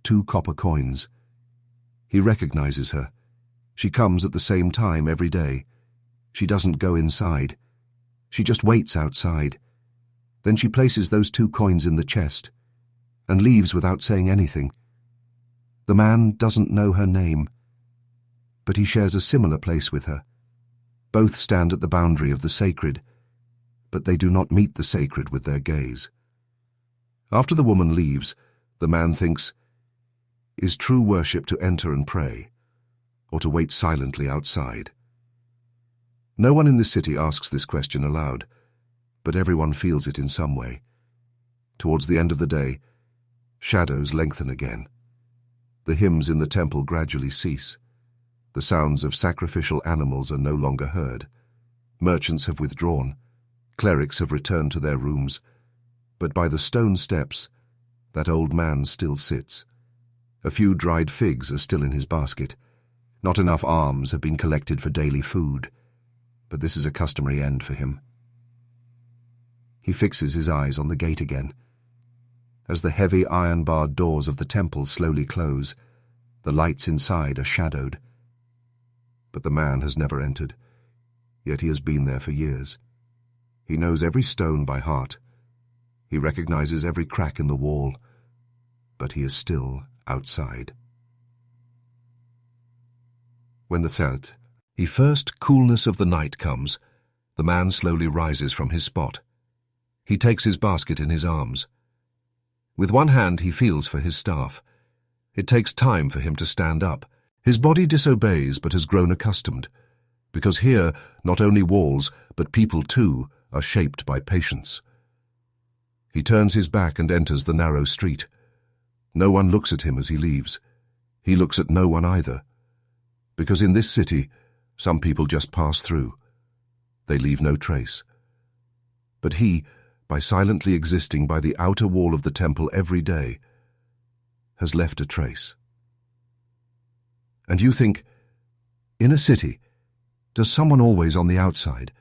2 copper coins. He recognizes her. She comes at the same time every day. She doesn't go inside. She just waits outside. Then she places those 2 coins in the chest and leaves without saying anything. The man doesn't know her name, but he shares a similar place with her. Both stand at the boundary of the sacred, but they do not meet the sacred with their gaze. After the woman leaves, the man thinks, is true worship to enter and pray, or to wait silently outside? No one in the city asks this question aloud, but everyone feels it in some way. Towards the end of the day, shadows lengthen again. The hymns in the temple gradually cease. The sounds of sacrificial animals are no longer heard. Merchants have withdrawn. Clerics have returned to their rooms. But by the stone steps, that old man still sits. A few dried figs are still in his basket. Not enough alms have been collected for daily food, but this is a customary end for him. He fixes his eyes on the gate again. As the heavy iron-barred doors of the temple slowly close, the lights inside are shadowed. But the man has never entered, yet he has been there for years. He knows every stone by heart. He recognizes every crack in the wall, but he is still outside. When the first coolness of the night comes, the man slowly rises from his spot. He takes his basket in his arms. With one hand he feels for his staff. It takes time for him to stand up. His body disobeys but has grown accustomed, because here not only walls, but people too, are shaped by patience. He turns his back and enters the narrow street. No one looks at him as he leaves. He looks at no one either, because in this city, some people just pass through. They leave no trace. But he, by silently existing by the outer wall of the temple every day, has left a trace. And you think, in a city, does someone always on the outside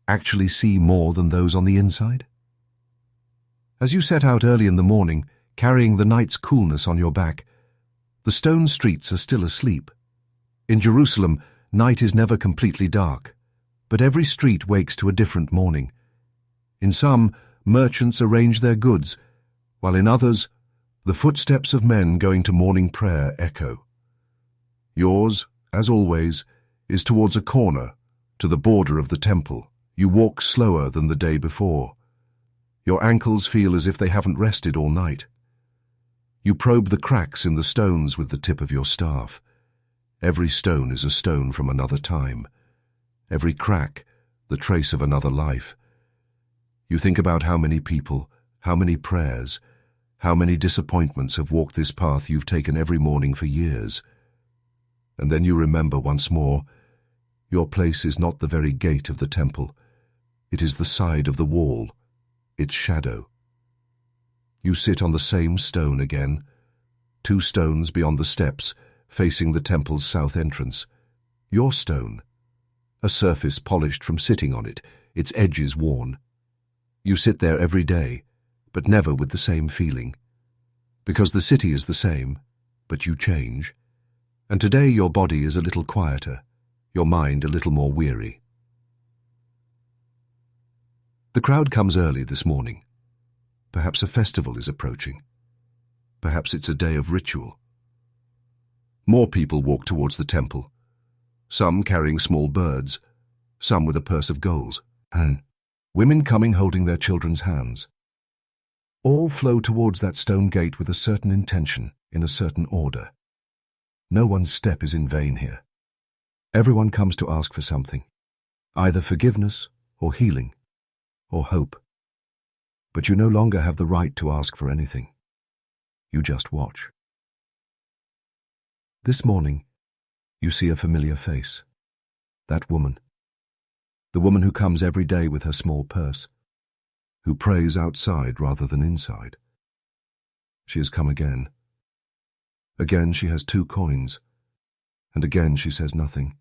actually see more than those on the inside? As you set out early in the morning, carrying the night's coolness on your back, the stone streets are still asleep. In Jerusalem, night is never completely dark, but every street wakes to a different morning. In some, merchants arrange their goods, while in others, the footsteps of men going to morning prayer echo. Yours, as always, is towards a corner, to the border of the temple. You walk slower than the day before. Your ankles feel as if they haven't rested all night. You probe the cracks in the stones with the tip of your staff. Every stone is a stone from another time. Every crack, the trace of another life. You think about how many people, how many prayers, how many disappointments have walked this path you've taken every morning for years. And then you remember once more, your place is not the very gate of the temple. It is the side of the wall, its shadow. You sit on the same stone again, 2 stones beyond the steps, facing the temple's south entrance. Your stone, a surface polished from sitting on it, its edges worn. You sit there every day, but never with the same feeling. Because the city is the same, but you change, and today your body is a little quieter, your mind a little more weary. The crowd comes early this morning. Perhaps a festival is approaching. Perhaps it's a day of ritual. More people walk towards the temple, some carrying small birds, some with a purse of gold, and women coming holding their children's hands. All flow towards that stone gate with a certain intention, in a certain order. No one's step is in vain here. Everyone comes to ask for something, either forgiveness or healing or hope. But you no longer have the right to ask for anything. You just watch. This morning, you see a familiar face. That woman. The woman who comes every day with her small purse, who prays outside rather than inside. She has come again. Again she has 2 coins, and again she says nothing.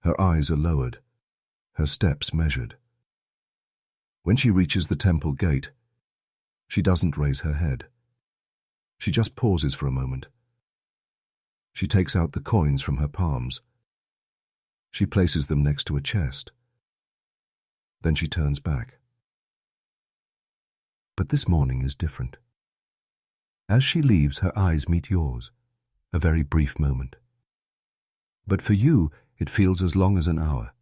Her eyes are lowered, her steps measured. When she reaches the temple gate, she doesn't raise her head. She just pauses for a moment. She takes out the coins from her palms. She places them next to a chest. Then she turns back. But this morning is different. As she leaves, her eyes meet yours, a very brief moment. But for you, it feels as long as an hour,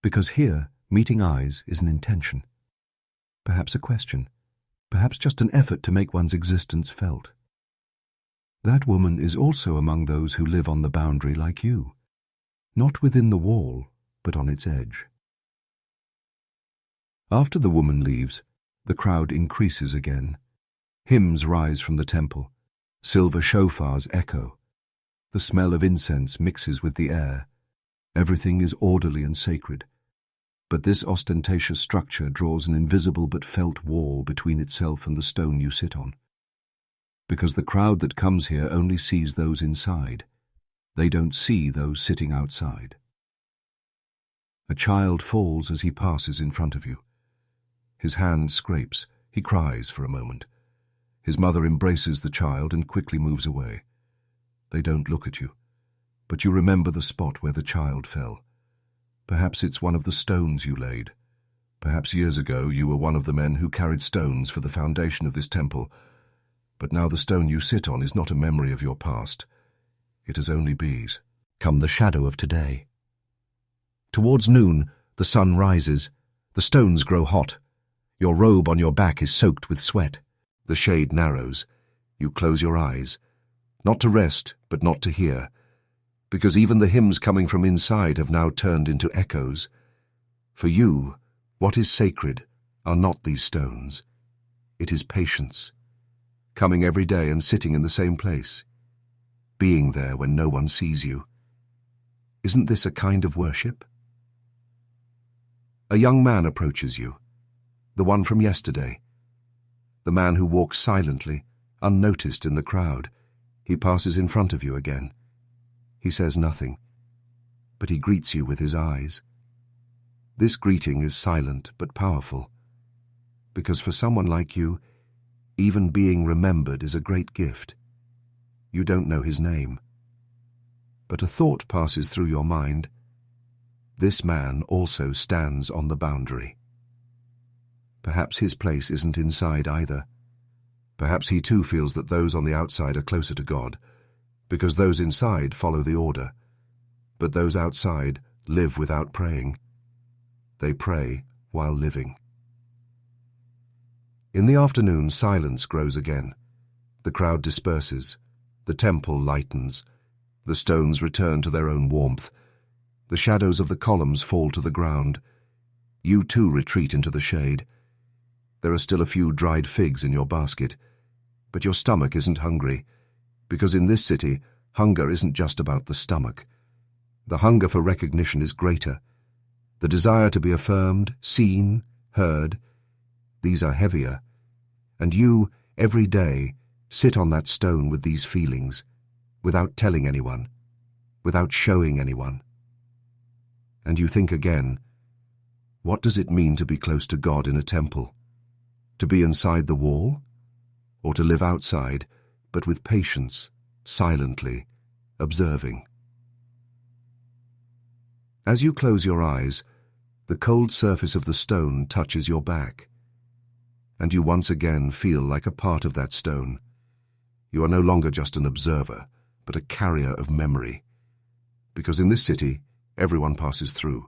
because here, meeting eyes is an intention, perhaps a question, perhaps just an effort to make one's existence felt. That woman is also among those who live on the boundary like you, not within the wall, but on its edge. After the woman leaves, the crowd increases again. Hymns rise from the temple, silver shofars echo. The smell of incense mixes with the air. Everything is orderly and sacred. But this ostentatious structure draws an invisible but felt wall between itself and the stone you sit on. Because the crowd that comes here only sees those inside. They don't see those sitting outside. A child falls as he passes in front of you. His hand scrapes. He cries for a moment. His mother embraces the child and quickly moves away. They don't look at you, but you remember the spot where the child fell. Perhaps it's one of the stones you laid. Perhaps years ago you were one of the men who carried stones for the foundation of this temple, but now the stone you sit on is not a memory of your past. It has only become the shadow of today. Towards noon, the sun rises. The stones grow hot. Your robe on your back is soaked with sweat. The shade narrows. You close your eyes, not to rest, but not to hear, because even the hymns coming from inside have now turned into echoes. For you, what is sacred are not these stones. It is patience, coming every day and sitting in the same place, being there when no one sees you. Isn't this a kind of worship? A young man approaches you, the one from yesterday, the man who walks silently, unnoticed in the crowd. He passes in front of you again. He says nothing, but he greets you with his eyes. This greeting is silent but powerful, because for someone like you, even being remembered is a great gift. You don't know his name, but a thought passes through your mind. This man also stands on the boundary. Perhaps his place isn't inside either. Perhaps he too feels that those on the outside are closer to God, because those inside follow the order, but those outside live without praying. They pray while living. In the afternoon, silence grows again. The crowd disperses. The temple lightens. The stones return to their own warmth. The shadows of the columns fall to the ground. You too retreat into the shade. There are still a few dried figs in your basket, but your stomach isn't hungry, because in this city, hunger isn't just about the stomach. The hunger for recognition is greater. The desire to be affirmed, seen, heard, these are heavier. And you, every day, sit on that stone with these feelings, without telling anyone, without showing anyone. And you think again, what does it mean to be close to God in a temple? To be inside the wall? or to live outside, but with patience, silently, observing. As you close your eyes, the cold surface of the stone touches your back, and you once again feel like a part of that stone. You are no longer just an observer, but a carrier of memory. Because in this city, everyone passes through.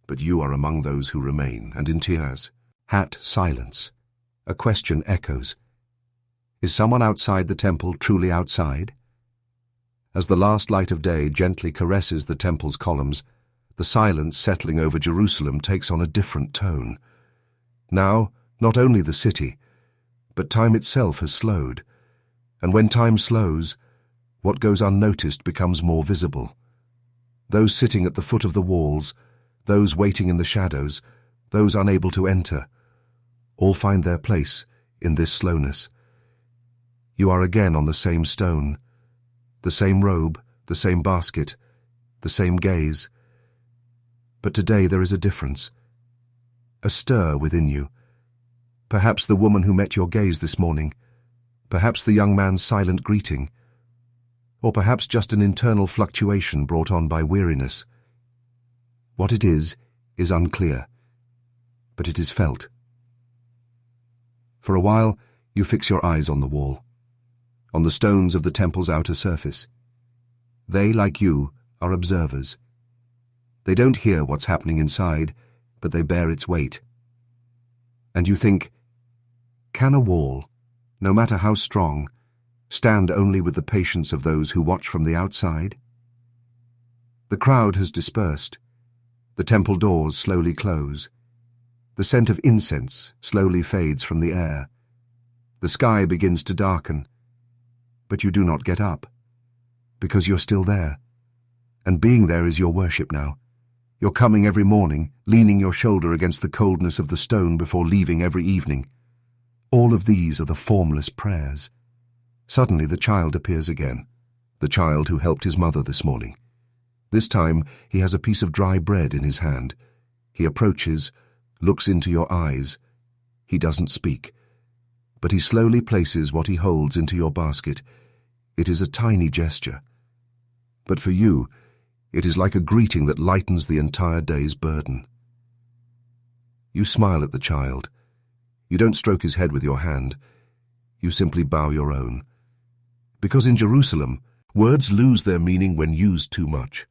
But you are among those who remain, and in tears. Hat silence. A question echoes. Is someone outside the temple truly outside? As the last light of day gently caresses the temple's columns, the silence settling over Jerusalem takes on a different tone. Now, not only the city, but time itself has slowed. And when time slows, what goes unnoticed becomes more visible. Those sitting at the foot of the walls, those waiting in the shadows, those unable to enter, all find their place in this slowness. You are again on the same stone, the same robe, the same basket, the same gaze. But today there is a difference, a stir within you. Perhaps the woman who met your gaze this morning, perhaps the young man's silent greeting, or perhaps just an internal fluctuation brought on by weariness. What it is unclear, but it is felt. For a while, you fix your eyes on the wall, on the stones of the temple's outer surface. They, like you, are observers. They don't hear what's happening inside, but they bear its weight. And you think, can a wall, no matter how strong, stand only with the patience of those who watch from the outside? The crowd has dispersed. The temple doors slowly close. The scent of incense slowly fades from the air. The sky begins to darken. But you do not get up, because you're still there. And being there is your worship now. You're coming every morning, leaning your shoulder against the coldness of the stone before leaving every evening. All of these are the formless prayers. Suddenly the child appears again, the child who helped his mother this morning. This time he has a piece of dry bread in his hand. He approaches, looks into your eyes. He doesn't speak, but he slowly places what he holds into your basket. It is a tiny gesture, but for you, it is like a greeting that lightens the entire day's burden. You smile at the child. You don't stroke his head with your hand. You simply bow your own. Because in Jerusalem, words lose their meaning when used too much.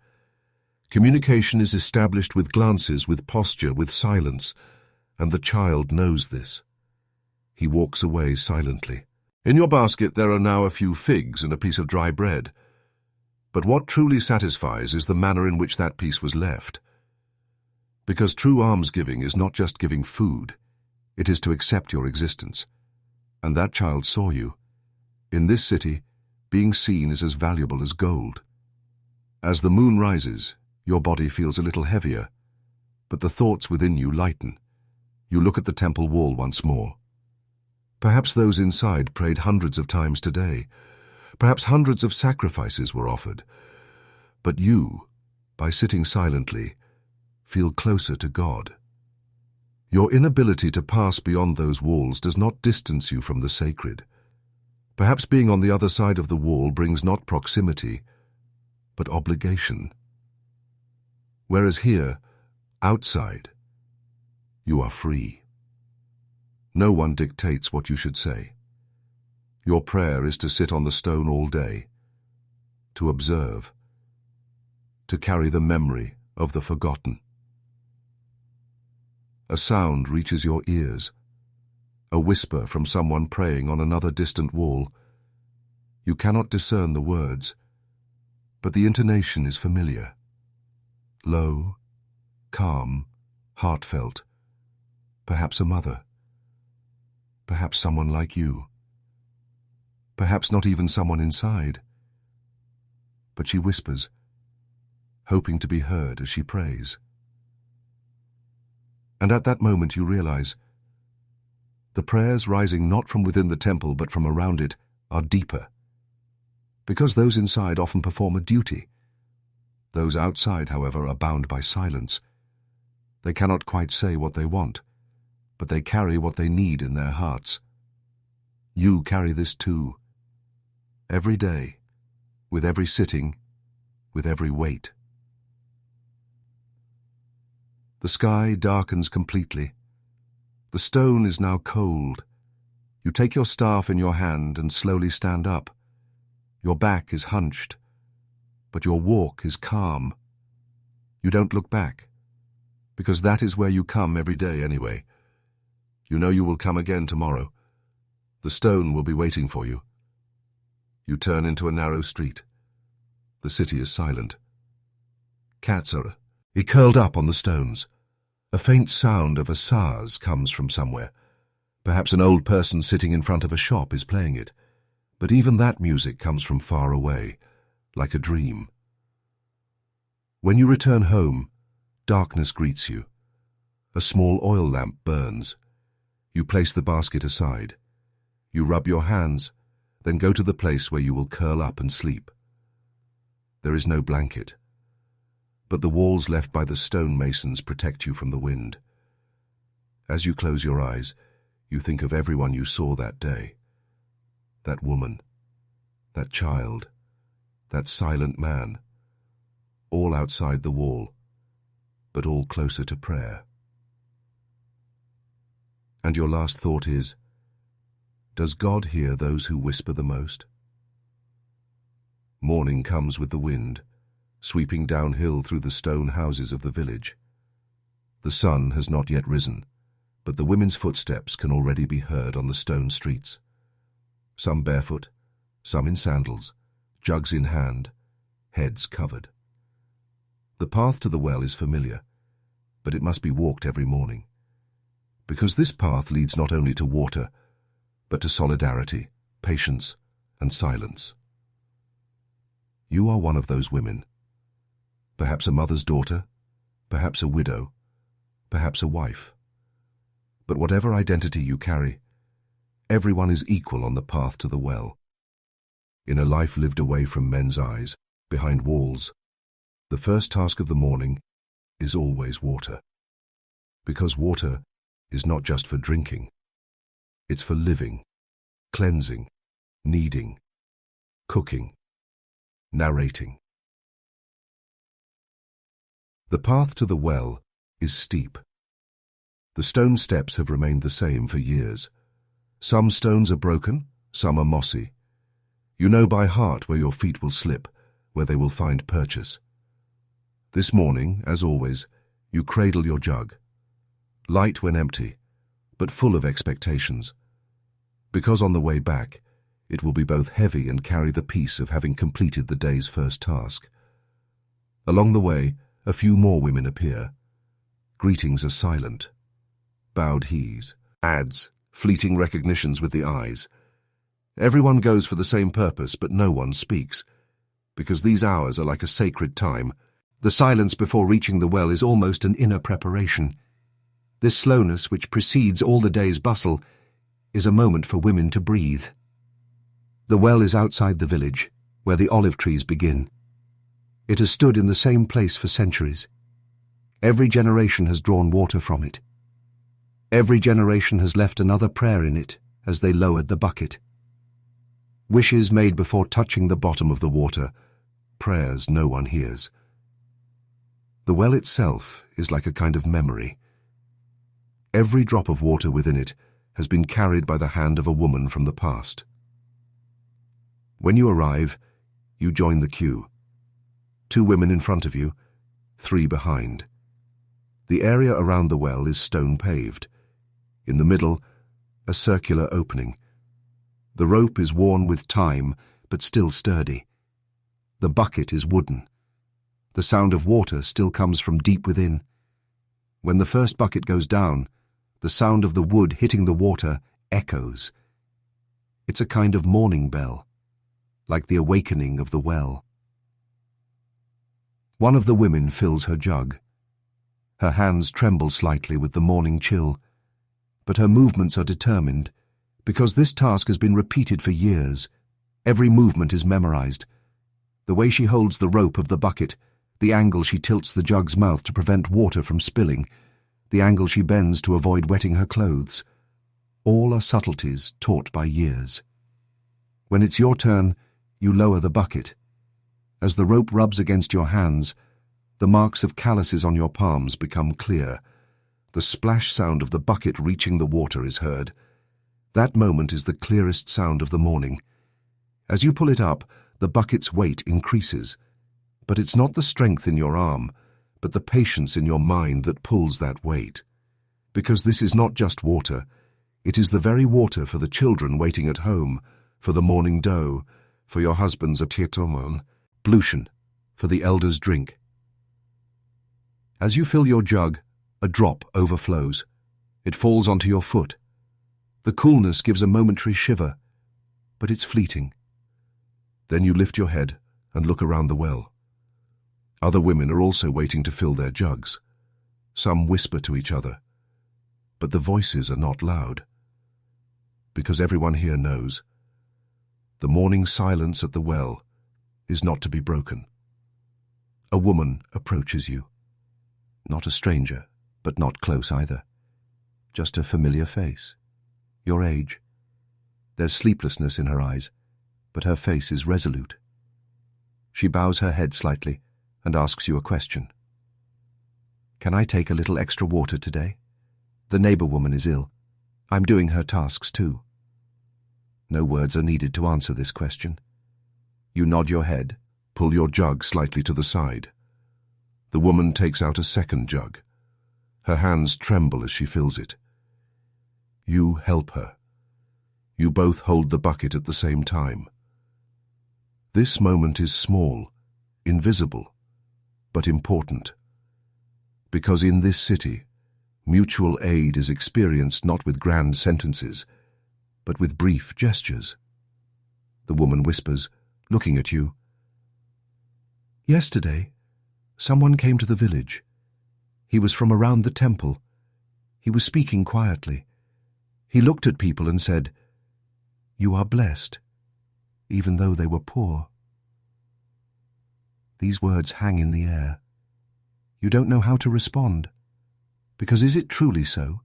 Communication is established with glances, with posture, with silence, and the child knows this. He walks away silently. In your basket there are now a few figs and a piece of dry bread. But what truly satisfies is the manner in which that piece was left. Because true almsgiving is not just giving food, it is to accept your existence. And that child saw you. In this city, being seen is as valuable as gold. As the moon rises, your body feels a little heavier, but the thoughts within you lighten. You look at the temple wall once more. Perhaps those inside prayed hundreds of times today. Perhaps hundreds of sacrifices were offered. But you, by sitting silently, feel closer to God. Your inability to pass beyond those walls does not distance you from the sacred. Perhaps being on the other side of the wall brings not proximity, but obligation. Whereas here, outside, you are free. No one dictates what you should say. Your prayer is to sit on the stone all day, to observe, to carry the memory of the forgotten. A sound reaches your ears, a whisper from someone praying on another distant wall. You cannot discern the words, but the intonation is familiar. Low, calm, heartfelt, perhaps a mother, perhaps someone like you. Perhaps not even someone inside. But she whispers, hoping to be heard as she prays. And at that moment you realize the prayers rising not from within the temple but from around it are deeper. Because those inside often perform a duty. Those outside, however, are bound by silence. They cannot quite say what they want, but they carry what they need in their hearts. You carry this too. Every day, with every sitting, with every wait. The sky darkens completely. The stone is now cold. You take your staff in your hand and slowly stand up. Your back is hunched, but your walk is calm. You don't look back, because that is where you come every day anyway. You know you will come again tomorrow. The stone will be waiting for you. You turn into a narrow street. The city is silent. Cats are curled up on the stones. A faint sound of a saz comes from somewhere. Perhaps an old person sitting in front of a shop is playing it. But even that music comes from far away, like a dream. When you return home, darkness greets you. A small oil lamp burns. You place the basket aside. You rub your hands, then go to the place where you will curl up and sleep. There is no blanket, but the walls left by the stonemasons protect you from the wind. As you close your eyes, you think of everyone you saw that day. That woman, that child, that silent man, all outside the wall, but all closer to prayer. And your last thought is, does God hear those who whisper the most? Morning comes with the wind, sweeping downhill through the stone houses of the village. The sun has not yet risen, but the women's footsteps can already be heard on the stone streets. Some barefoot, some in sandals, jugs in hand, heads covered. The path to the well is familiar, but it must be walked every morning, because this path leads not only to water, but to solidarity, patience, and silence. You are one of those women, perhaps a mother's daughter, perhaps a widow, perhaps a wife. But whatever identity you carry, everyone is equal on the path to the well. In a life lived away from men's eyes, behind walls, the first task of the morning is always water. Because water is not just for drinking. It's for living, cleansing, kneading, cooking, narrating. The path to the well is steep. The stone steps have remained the same for years. Some stones are broken, some are mossy. You know by heart where your feet will slip, where they will find purchase. This morning, as always, you cradle your jug, light when empty, but full of expectations, because on the way back, it will be both heavy and carry the peace of having completed the day's first task. Along the way, a few more women appear. Greetings are silent. Bowed he's, ads, fleeting recognitions with the eyes. Everyone goes for the same purpose, but no one speaks, because these hours are like a sacred time. The silence before reaching the well is almost an inner preparation. This slowness, which precedes all the day's bustle, is a moment for women to breathe. The well is outside the village, where the olive trees begin. It has stood in the same place for centuries. Every generation has drawn water from it. Every generation has left another prayer in it as they lowered the bucket. Wishes made before touching the bottom of the water, prayers no one hears. The well itself is like a kind of memory. Every drop of water within it has been carried by the hand of a woman from the past. When you arrive, you join the queue. 2 women in front of you, 3 behind. The area around the well is stone paved. In the middle, a circular opening. The rope is worn with time, but still sturdy. The bucket is wooden. The sound of water still comes from deep within. When the first bucket goes down, the sound of the wood hitting the water echoes. It's a kind of morning bell, like the awakening of the well. One of the women fills her jug. Her hands tremble slightly with the morning chill, but her movements are determined, because this task has been repeated for years. Every movement is memorized. The way she holds the rope of the bucket, the angle she tilts the jug's mouth to prevent water from spilling, the angle she bends to avoid wetting her clothes. All are subtleties taught by years. When it's your turn, you lower the bucket. As the rope rubs against your hands, the marks of calluses on your palms become clear. The splash sound of the bucket reaching the water is heard. That moment is the clearest sound of the morning. As you pull it up, the bucket's weight increases. But it's not the strength in your arm, but the patience in your mind that pulls that weight. Because this is not just water, it is the very water for the children waiting at home, for the morning dough, for your husband's ablution, for the elders' drink. As you fill your jug, a drop overflows. It falls onto your foot. The coolness gives a momentary shiver, but it's fleeting. Then you lift your head and look around the well. Other women are also waiting to fill their jugs. Some whisper to each other, but the voices are not loud. Because everyone here knows, the morning silence at the well is not to be broken. A woman approaches you. Not a stranger, but not close either. Just a familiar face. Your age. There's sleeplessness in her eyes, but her face is resolute. She bows her head slightly and asks you a question. Can I take a little extra water today? The neighbor woman is ill. I'm doing her tasks too. No words are needed to answer this question. You nod your head, pull your jug slightly to the side. The woman takes out a second jug. Her hands tremble as she fills it. You help her. You both hold the bucket at the same time. This moment is small, invisible, but important. Because in this city, mutual aid is experienced not with grand sentences, but with brief gestures. The woman whispers, looking at you. Yesterday, someone came to the village. He was from around the temple. He was speaking quietly. He looked at people and said, "You are blessed," even though they were poor. These words hang in the air. You don't know how to respond, because is it truly so?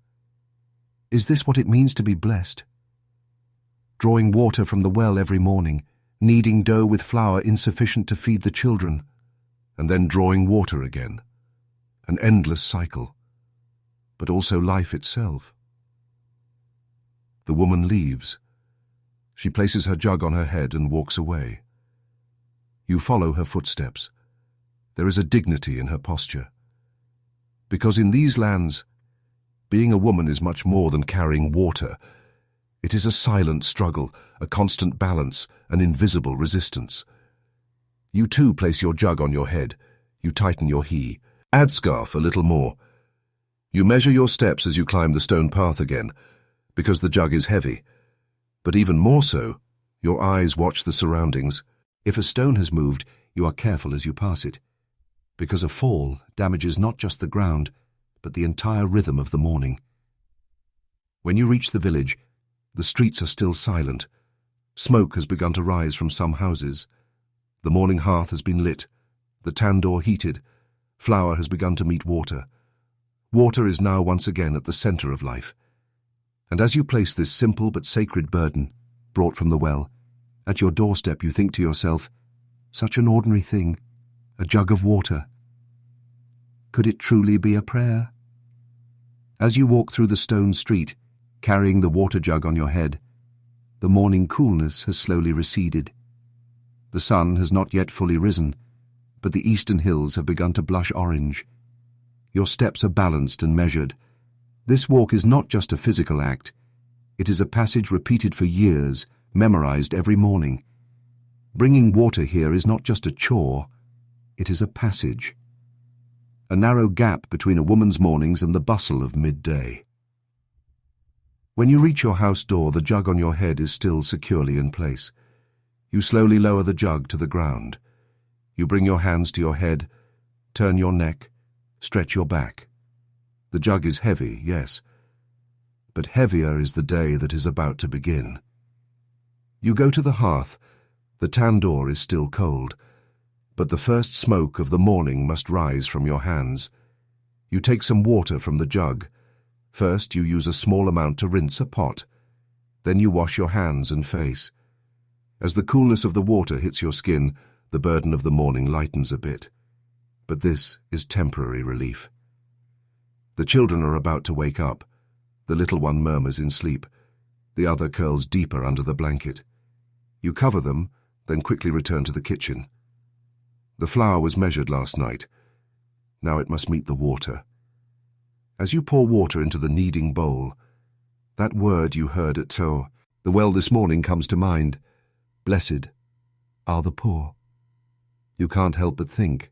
Is this what it means to be blessed? Drawing water from the well every morning, kneading dough with flour insufficient to feed the children, and then drawing water again. An endless cycle, but also life itself. The woman leaves. She places her jug on her head and walks away. You follow her footsteps. There is a dignity in her posture. Because in these lands, being a woman is much more than carrying water. It is a silent struggle, a constant balance, an invisible resistance. You too place your jug on your head. You tighten your he. Add scarf a little more. You measure your steps as you climb the stone path again, because the jug is heavy. But even more so, your eyes watch the surroundings. If a stone has moved, you are careful as you pass it, because a fall damages not just the ground, but the entire rhythm of the morning. When you reach the village, the streets are still silent. Smoke has begun to rise from some houses. The morning hearth has been lit, the tandoor heated, flour has begun to meet water. Water is now once again at the center of life. And as you place this simple but sacred burden, brought from the well, at your doorstep you think to yourself, such an ordinary thing, a jug of water. Could it truly be a prayer? As you walk through the stone street, carrying the water jug on your head, the morning coolness has slowly receded. The sun has not yet fully risen, but the eastern hills have begun to blush orange. Your steps are balanced and measured. This walk is not just a physical act. It is a passage repeated for years, memorized every morning. Bringing water here is not just a chore, it is a passage. A narrow gap between a woman's mornings and the bustle of midday. When you reach your house door, the jug on your head is still securely in place. You slowly lower the jug to the ground. You bring your hands to your head, turn your neck, stretch your back. The jug is heavy, yes, but heavier is the day that is about to begin. You go to the hearth. The tandoor is still cold, but the first smoke of the morning must rise from your hands. You take some water from the jug. First, you use a small amount to rinse a pot. Then you wash your hands and face. As the coolness of the water hits your skin, the burden of the morning lightens a bit. But this is temporary relief. The children are about to wake up. The little one murmurs in sleep. The other curls deeper under the blanket. You cover them, then quickly return to the kitchen. The flour was measured last night. Now it must meet the water. As you pour water into the kneading bowl, that word you heard at the well this morning comes to mind. Blessed are the poor. You can't help but think.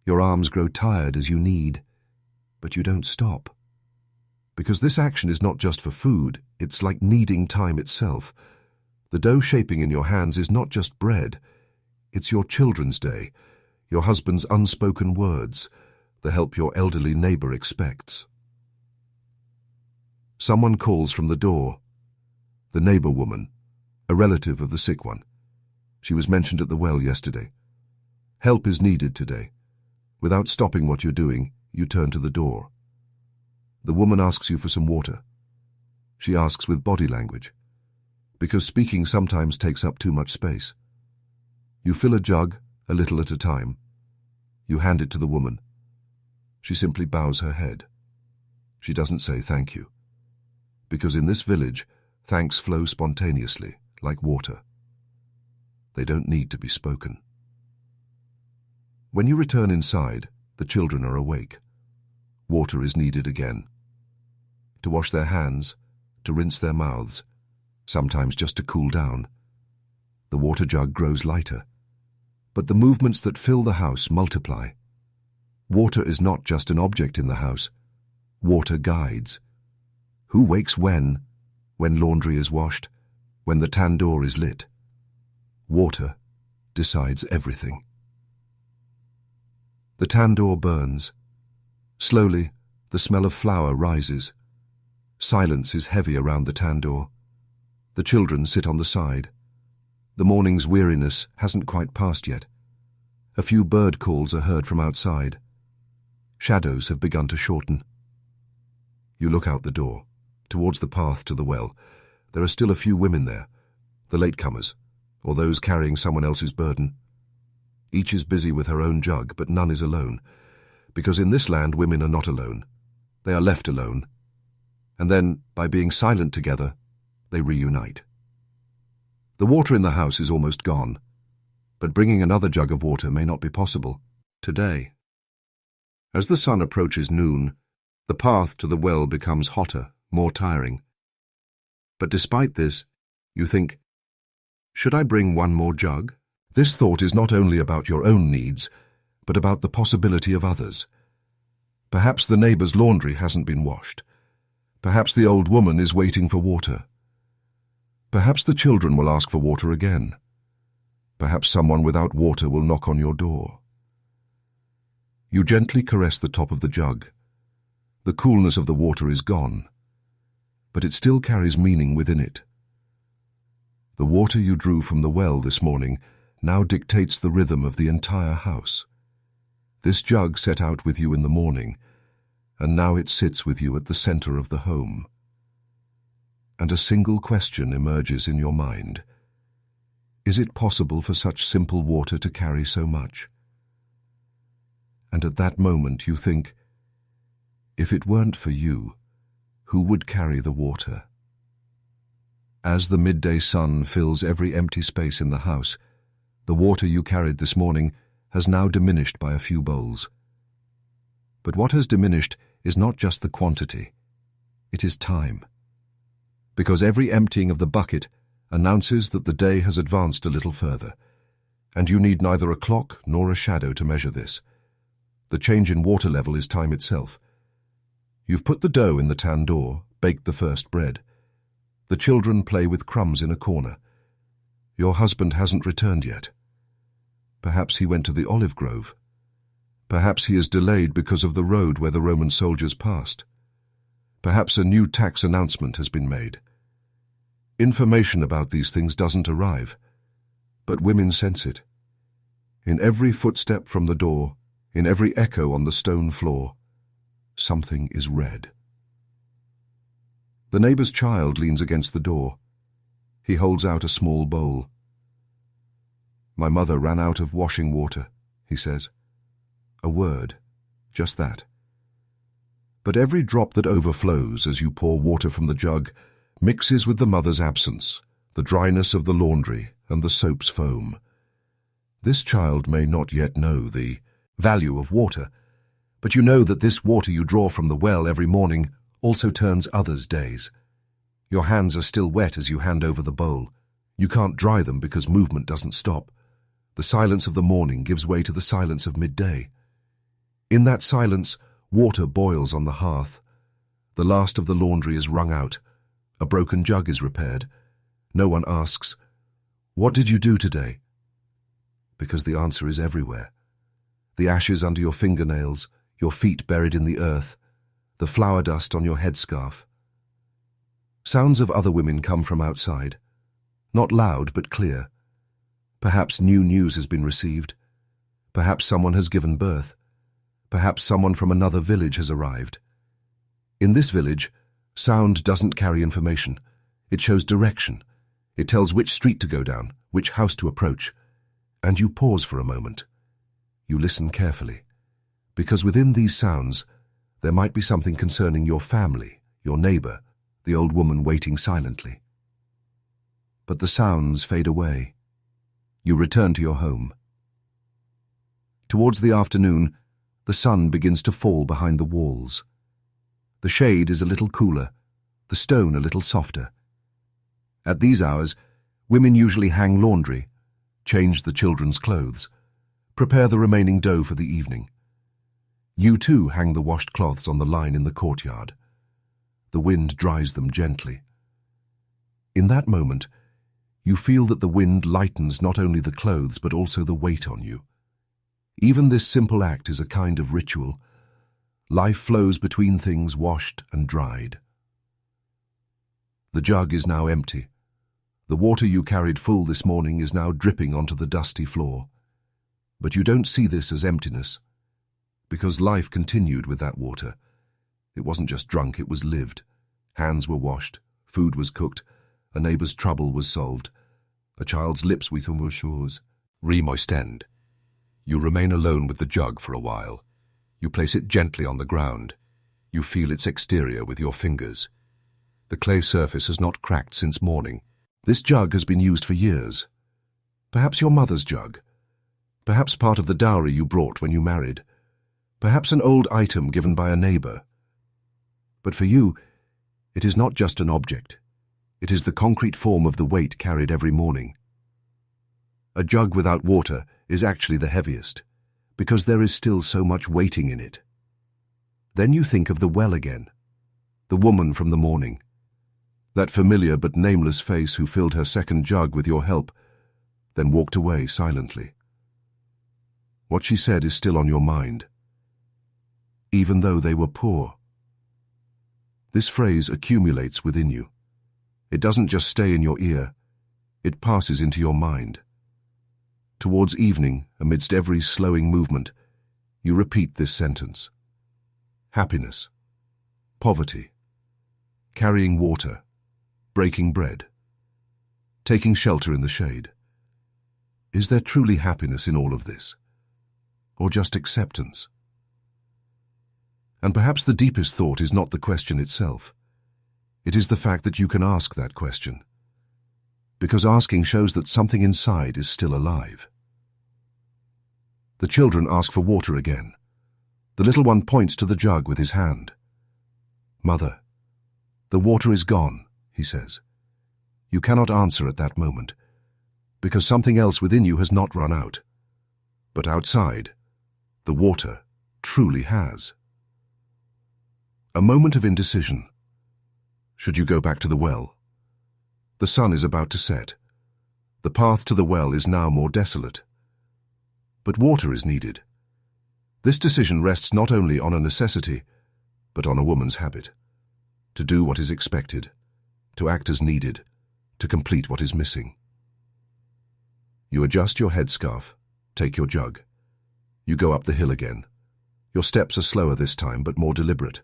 Your arms grow tired as you knead, but you don't stop. Because this action is not just for food, it's like kneading time itself. The dough shaping in your hands is not just bread. It's your children's day, your husband's unspoken words, the help your elderly neighbor expects. Someone calls from the door. The neighbor woman, a relative of the sick one. She was mentioned at the well yesterday. Help is needed today. Without stopping what you're doing, you turn to the door. The woman asks you for some water. She asks with body language, because speaking sometimes takes up too much space. You fill a jug, a little at a time. You hand it to the woman. She simply bows her head. She doesn't say thank you. Because in this village, thanks flow spontaneously, like water. They don't need to be spoken. When you return inside, the children are awake. Water is needed again. To wash their hands, to rinse their mouths, sometimes just to cool down. The water jug grows lighter. But the movements that fill the house multiply. Water is not just an object in the house. Water guides. Who wakes when laundry is washed, when the tandoor is lit? Water decides everything. The tandoor burns. Slowly, the smell of flour rises. Silence is heavy around the tandoor. The children sit on the side. The morning's weariness hasn't quite passed yet. A few bird calls are heard from outside. Shadows have begun to shorten. You look out the door, towards the path to the well. There are still a few women there, the latecomers, or those carrying someone else's burden. Each is busy with her own jug, but none is alone, because in this land women are not alone. They are left alone, and then, by being silent together, they reunite. The water in the house is almost gone, but bringing another jug of water may not be possible today. As the sun approaches noon, the path to the well becomes hotter, more tiring. But despite this, you think, should I bring one more jug? This thought is not only about your own needs, but about the possibility of others. Perhaps the neighbor's laundry hasn't been washed. Perhaps the old woman is waiting for water. Perhaps the children will ask for water again. Perhaps someone without water will knock on your door. You gently caress the top of the jug. The coolness of the water is gone, but it still carries meaning within it. The water you drew from the well this morning now dictates the rhythm of the entire house. This jug set out with you in the morning, and now it sits with you at the center of the home. And a single question emerges in your mind. Is it possible for such simple water to carry so much? And at that moment you think, if it weren't for you, who would carry the water? As the midday sun fills every empty space in the house, the water you carried this morning has now diminished by a few bowls. But what has diminished is not just the quantity, it is time. Because every emptying of the bucket announces that the day has advanced a little further, and you need neither a clock nor a shadow to measure this. The change in water level is time itself. You've put the dough in the tandoor, baked the first bread. The children play with crumbs in a corner. Your husband hasn't returned yet. Perhaps he went to the olive grove. Perhaps he is delayed because of the road where the Roman soldiers passed. Perhaps a new tax announcement has been made. Information about these things doesn't arrive, but women sense it. In every footstep from the door, in every echo on the stone floor, something is read. The neighbor's child leans against the door. He holds out a small bowl. "My mother ran out of washing water," he says. A word, just that. But every drop that overflows as you pour water from the jug mixes with the mother's absence, the dryness of the laundry and the soap's foam. This child may not yet know the value of water, but you know that this water you draw from the well every morning also turns others' days. Your hands are still wet as you hand over the bowl. You can't dry them because movement doesn't stop. The silence of the morning gives way to the silence of midday. In that silence, water boils on the hearth. The last of the laundry is wrung out. A broken jug is repaired. No one asks, "What did you do today?" Because the answer is everywhere. The ashes under your fingernails, your feet buried in the earth, the flour dust on your headscarf. Sounds of other women come from outside. Not loud, but clear. Perhaps new news has been received. Perhaps someone has given birth. Perhaps someone from another village has arrived. In this village, sound doesn't carry information. It shows direction. It tells which street to go down, which house to approach. And you pause for a moment. You listen carefully, because within these sounds, there might be something concerning your family, your neighbor, the old woman waiting silently. But the sounds fade away. You return to your home. Towards the afternoon, the sun begins to fall behind the walls. The shade is a little cooler, the stone a little softer. At these hours, women usually hang laundry, change the children's clothes, prepare the remaining dough for the evening. You too hang the washed cloths on the line in the courtyard. The wind dries them gently. In that moment, you feel that the wind lightens not only the clothes but also the weight on you. Even this simple act is a kind of ritual. Life flows between things washed and dried. The jug is now empty. The water you carried full this morning is now dripping onto the dusty floor. But you don't see this as emptiness, because life continued with that water. It wasn't just drunk, it was lived. Hands were washed, food was cooked, a neighbor's trouble was solved, a child's lips with was re-moistened. You remain alone with the jug for a while. You place it gently on the ground. You feel its exterior with your fingers. The clay surface has not cracked since morning. This jug has been used for years. Perhaps your mother's jug. Perhaps part of the dowry you brought when you married. Perhaps an old item given by a neighbor. But for you, it is not just an object. It is the concrete form of the weight carried every morning. A jug without water is actually the heaviest, because there is still so much waiting in it. Then you think of the well again, the woman from the morning, that familiar but nameless face who filled her second jug with your help, then walked away silently. What she said is still on your mind. Even though they were poor. This phrase accumulates within you. It doesn't just stay in your ear, it passes into your mind. Towards evening, amidst every slowing movement, you repeat this sentence. Happiness, poverty, carrying water, breaking bread, taking shelter in the shade. Is there truly happiness in all of this? Or just acceptance? And perhaps the deepest thought is not the question itself. It is the fact that you can ask that question. Because asking shows that something inside is still alive. The children ask for water again. The little one points to the jug with his hand. "Mother, the water is gone," he says. You cannot answer at that moment, because something else within you has not run out. But outside, the water truly has. A moment of indecision. Should you go back to the well? The sun is about to set. The path to the well is now more desolate. But water is needed. This decision rests not only on a necessity, but on a woman's habit. To do what is expected, to act as needed, to complete what is missing. You adjust your headscarf, take your jug. You go up the hill again. Your steps are slower this time, but more deliberate.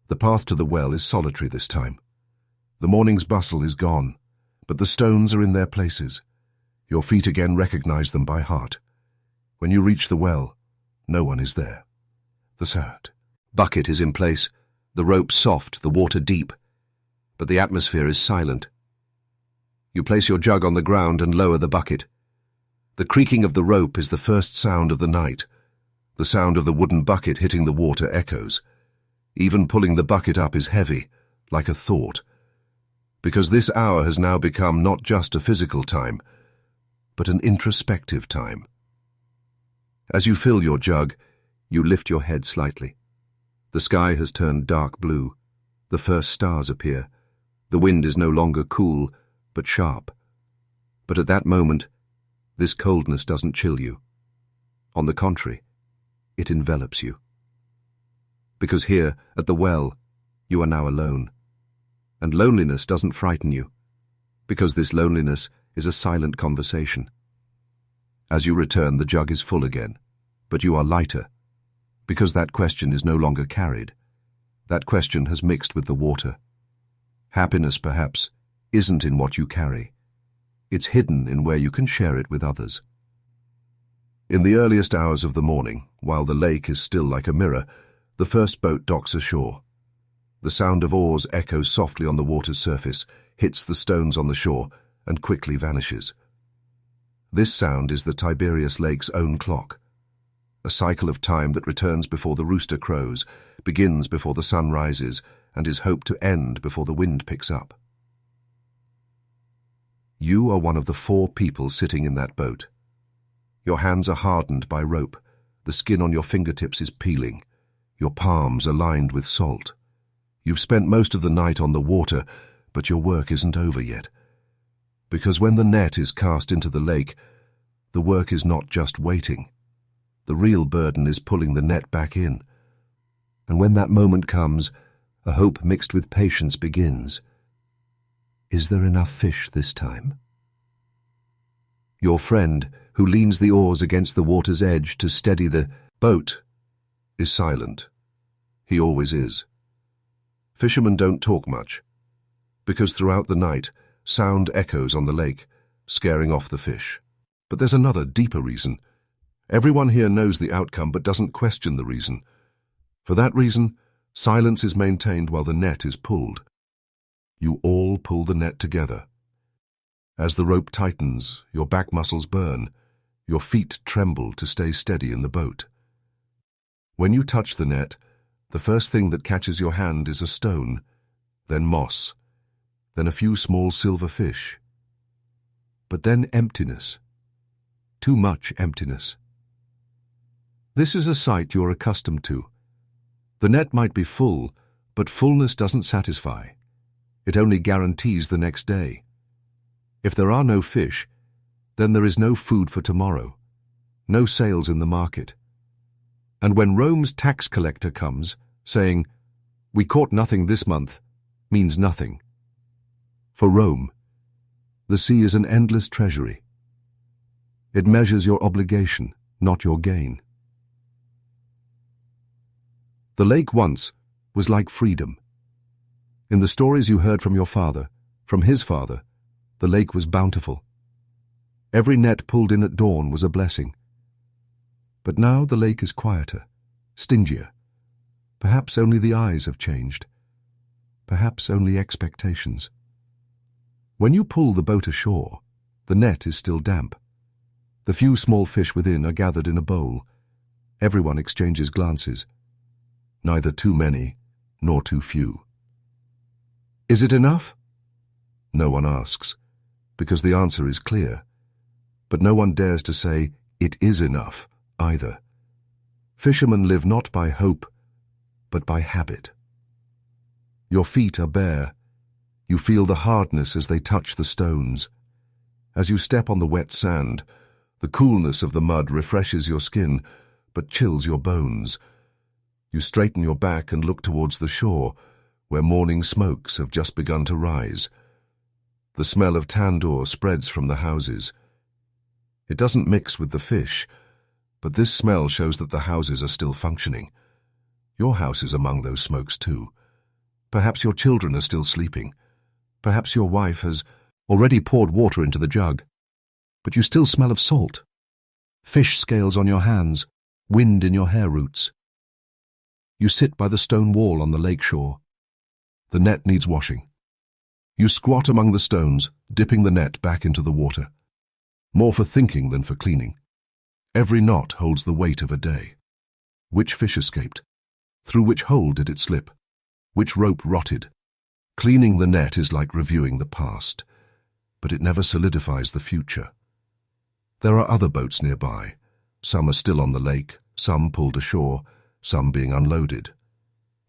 The path to the well is solitary this time. The morning's bustle is gone, But the stones are in their places. Your feet again recognize them by heart. When you reach the well, no one is there. The bucket is in place, the rope soft, the water deep, but the atmosphere is silent. You place your jug on the ground and lower the bucket. The creaking of the rope is the first sound of the night. The sound of the wooden bucket hitting the water echoes. Even pulling the bucket up is heavy, like a thought, because this hour has now become not just a physical time, but an introspective time. As you fill your jug, you lift your head slightly. The sky has turned dark blue. The first stars appear. The wind is no longer cool, but sharp. But at that moment, this coldness doesn't chill you. On the contrary, it envelops you. Because here, at the well, you are now alone. And loneliness doesn't frighten you, because this loneliness is a silent conversation. As you return, the jug is full again, but you are lighter, because that question is no longer carried. That question has mixed with the water. Happiness, perhaps, isn't in what you carry. It's hidden in where you can share it with others. In the earliest hours of the morning, while the lake is still like a mirror, the first boat docks ashore. The sound of oars echoes softly on the water's surface, hits the stones on the shore, and quickly vanishes. This sound is the Tiberias Lake's own clock, a cycle of time that returns before the rooster crows, begins before the sun rises, and is hoped to end before the wind picks up. You are one of the 4 people sitting in that boat. Your hands are hardened by rope, the skin on your fingertips is peeling, your palms are lined with salt. You've spent most of the night on the water, but your work isn't over yet. Because when the net is cast into the lake, the work is not just waiting. The real burden is pulling the net back in. And when that moment comes, a hope mixed with patience begins. Is there enough fish this time? Your friend, who leans the oars against the water's edge to steady the boat, is silent. He always is. Fishermen don't talk much, because throughout the night, sound echoes on the lake, scaring off the fish. But there's another, deeper reason. Everyone here knows the outcome but doesn't question the reason. For that reason, silence is maintained while the net is pulled. You all pull the net together. As the rope tightens, your back muscles burn, your feet tremble to stay steady in the boat. When you touch the net, the first thing that catches your hand is a stone, then moss, then a few small silver fish. But then emptiness. Too much emptiness. This is a sight you're accustomed to. The net might be full, but fullness doesn't satisfy. It only guarantees the next day. If there are no fish, then there is no food for tomorrow, no sales in the market. And when Rome's tax collector comes, saying, "We caught nothing this month," means nothing. For Rome, the sea is an endless treasury. It measures your obligation, not your gain. The lake once was like freedom. In the stories you heard from your father, from his father, the lake was bountiful. Every net pulled in at dawn was a blessing. But now the lake is quieter, stingier. Perhaps only the eyes have changed. Perhaps only expectations. When you pull the boat ashore, the net is still damp. The few small fish within are gathered in a bowl. Everyone exchanges glances. Neither too many, nor too few. Is it enough? No one asks, because the answer is clear. But no one dares to say, it is enough, either. Fishermen live not by hope, but by habit. Your feet are bare. You feel the hardness as they touch the stones. As you step on the wet sand, the coolness of the mud refreshes your skin, but chills your bones. You straighten your back and look towards the shore, where morning smokes have just begun to rise. The smell of tandoor spreads from the houses. It doesn't mix with the fish, but this smell shows that the houses are still functioning. Your house is among those smokes too. Perhaps your children are still sleeping. Perhaps your wife has, already poured water into the jug, but you still smell of salt. Fish scales on your hands, wind in your hair roots. You sit by the stone wall on the lake shore. The net needs washing. You squat among the stones, dipping the net back into the water. More for thinking than for cleaning. Every knot holds the weight of a day. Which fish escaped? Through which hole did it slip? Which rope rotted? Cleaning the net is like reviewing the past, but it never solidifies the future. There are other boats nearby. Some are still on the lake, some pulled ashore, some being unloaded.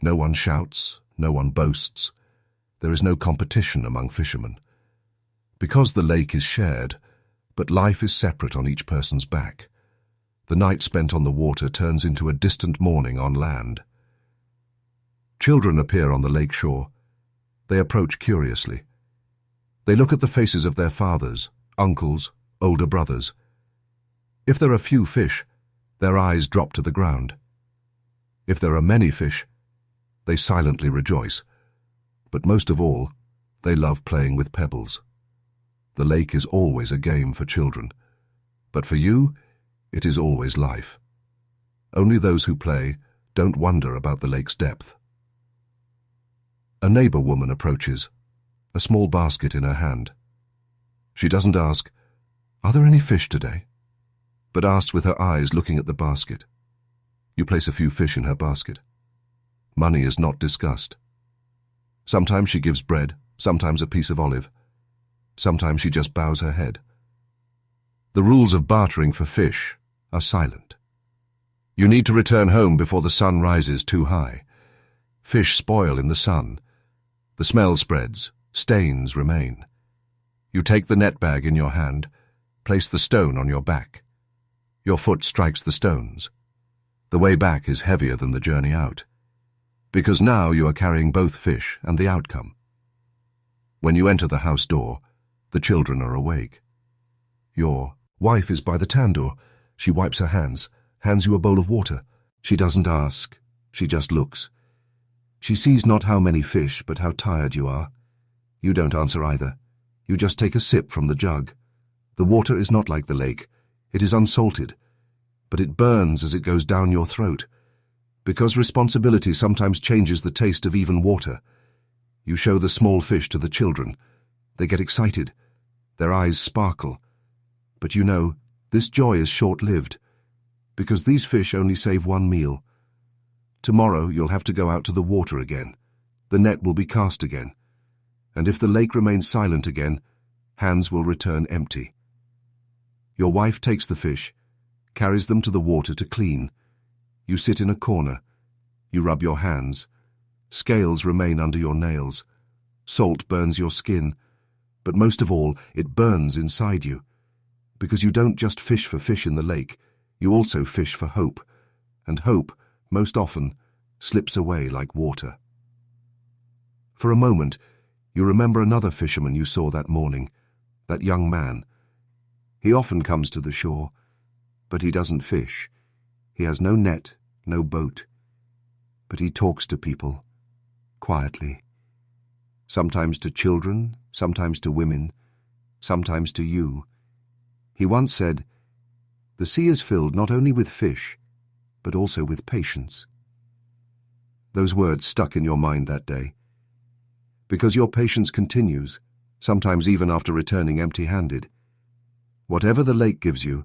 No one shouts, no one boasts. There is no competition among fishermen. Because the lake is shared, but life is separate on each person's back. The night spent on the water turns into a distant morning on land. Children appear on the lake shore. They approach curiously. They look at the faces of their fathers, uncles, older brothers. If there are few fish, their eyes drop to the ground. If there are many fish, they silently rejoice. But most of all, they love playing with pebbles. The lake is always a game for children, but for you, it is always life. Only those who play don't wonder about the lake's depth. A neighbor woman approaches, a small basket in her hand. She doesn't ask, "Are there any fish today?" but asks with her eyes looking at the basket. You place a few fish in her basket. Money is not discussed. Sometimes she gives bread, sometimes a piece of olive. Sometimes she just bows her head. The rules of bartering for fish are silent. You need to return home before the sun rises too high. Fish spoil in the sun. The smell spreads, stains remain. You take the net bag in your hand, place the stone on your back. Your foot strikes the stones. The way back is heavier than the journey out, because now you are carrying both fish and the outcome. When you enter the house door, the children are awake. Your wife is by the tandoor. She wipes her hands, hands you a bowl of water. She doesn't ask, she just looks. She sees not how many fish, but how tired you are. You don't answer either. You just take a sip from the jug. The water is not like the lake. It is unsalted, but it burns as it goes down your throat. Because responsibility sometimes changes the taste of even water. You show the small fish to the children. They get excited. Their eyes sparkle. But you know, this joy is short-lived, because these fish only save one meal. Tomorrow you'll have to go out to the water again. The net will be cast again. And if the lake remains silent again, hands will return empty. Your wife takes the fish, carries them to the water to clean. You sit in a corner. You rub your hands. Scales remain under your nails. Salt burns your skin. But most of all, it burns inside you. Because you don't just fish for fish in the lake, you also fish for hope. And hope, most often, slips away like water. For a moment, you remember another fisherman you saw that morning, that young man. He often comes to the shore, but he doesn't fish. He has no net, no boat. But he talks to people, quietly. Sometimes to children, sometimes to women, sometimes to you. He once said, "The sea is filled not only with fish, but also with patience." Those words stuck in your mind that day. Because your patience continues, sometimes even after returning empty-handed. Whatever the lake gives you,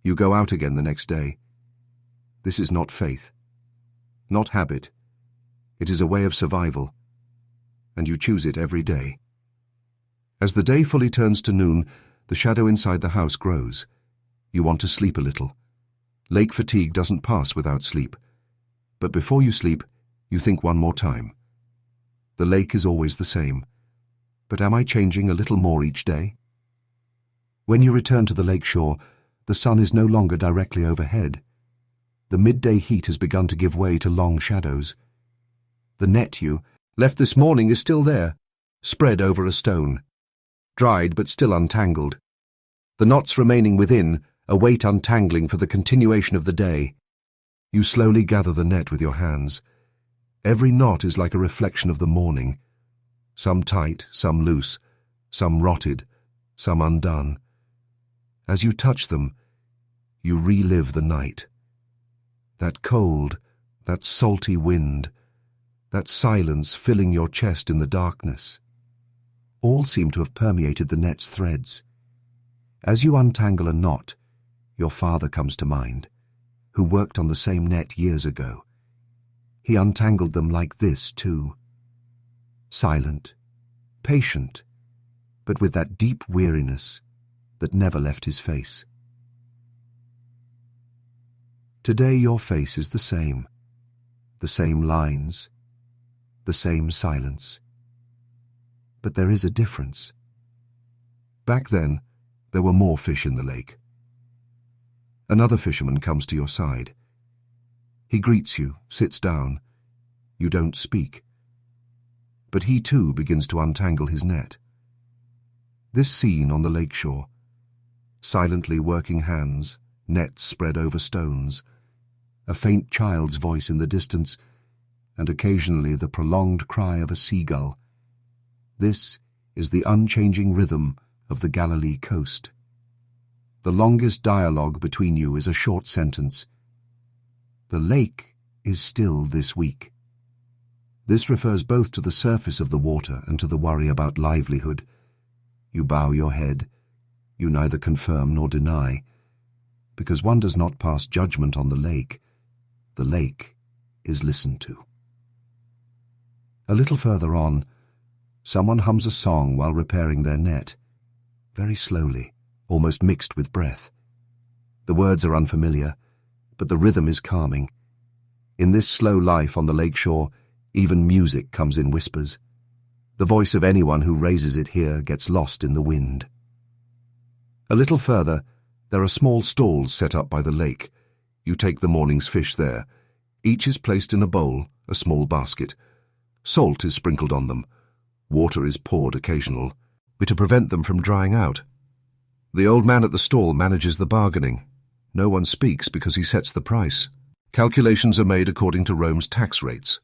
you go out again the next day. This is not faith, not habit. It is a way of survival, and you choose it every day. As the day fully turns to noon, the shadow inside the house grows. You want to sleep a little. Lake fatigue doesn't pass without sleep. But before you sleep, you think one more time. The lake is always the same. But am I changing a little more each day? When you return to the lake shore, the sun is no longer directly overhead. The midday heat has begun to give way to long shadows. The net you left this morning is still there, spread over a stone. Dried but still untangled. The knots remaining within await untangling for the continuation of the day. You slowly gather the net with your hands. Every knot is like a reflection of the morning. Some tight, some loose, some rotted, some undone. As you touch them, you relive the night. That cold, that salty wind, that silence filling your chest in the darkness. All seem to have permeated the net's threads. As you untangle a knot, your father comes to mind, who worked on the same net years ago. He untangled them like this, too. Silent, patient, but with that deep weariness that never left his face. Today your face is the same lines, the same silence. But there is a difference. Back then, there were more fish in the lake. Another fisherman comes to your side. He greets you, sits down. You don't speak. But he too begins to untangle his net. This scene on the lake shore, silently working hands, nets spread over stones, a faint child's voice in the distance, and occasionally the prolonged cry of a seagull. This is the unchanging rhythm of the Galilee coast. The longest dialogue between you is a short sentence. The lake is still this week. This refers both to the surface of the water and to the worry about livelihood. You bow your head. You neither confirm nor deny, because one does not pass judgment on the lake. The lake is listened to. A little further on, someone hums a song while repairing their net, very slowly, almost mixed with breath. The words are unfamiliar, but the rhythm is calming. In this slow life on the lakeshore, even music comes in whispers. The voice of anyone who raises it here gets lost in the wind. A little further, there are small stalls set up by the lake. You take the morning's fish there. Each is placed in a bowl, a small basket. Salt is sprinkled on them. Water is poured occasionally, to prevent them from drying out. The old man at the stall manages the bargaining. No one speaks because he sets the price. Calculations are made according to Rome's tax rates.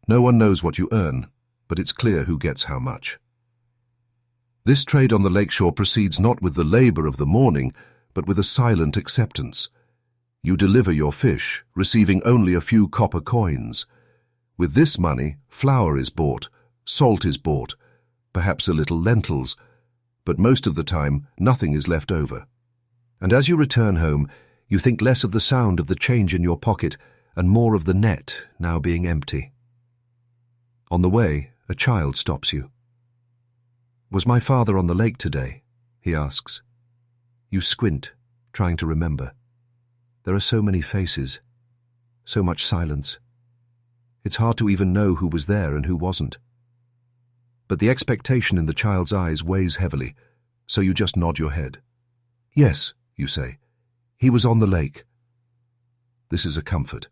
No one knows what you earn, but it's clear who gets how much. This trade on the lakeshore proceeds not with the labor of the morning, but with a silent acceptance. You deliver your fish, receiving only a few copper coins. With this money, flour is bought, salt is bought, perhaps a little lentils, but most of the time nothing is left over. And as you return home, you think less of the sound of the change in your pocket and more of the net now being empty. On the way, a child stops you. "Was my father on the lake today?" he asks. You squint, trying to remember. There are so many faces, so much silence. It's hard to even know who was there and who wasn't. But the expectation in the child's eyes weighs heavily, so you just nod your head. "Yes," you say, "he was on the lake." This is a comfort,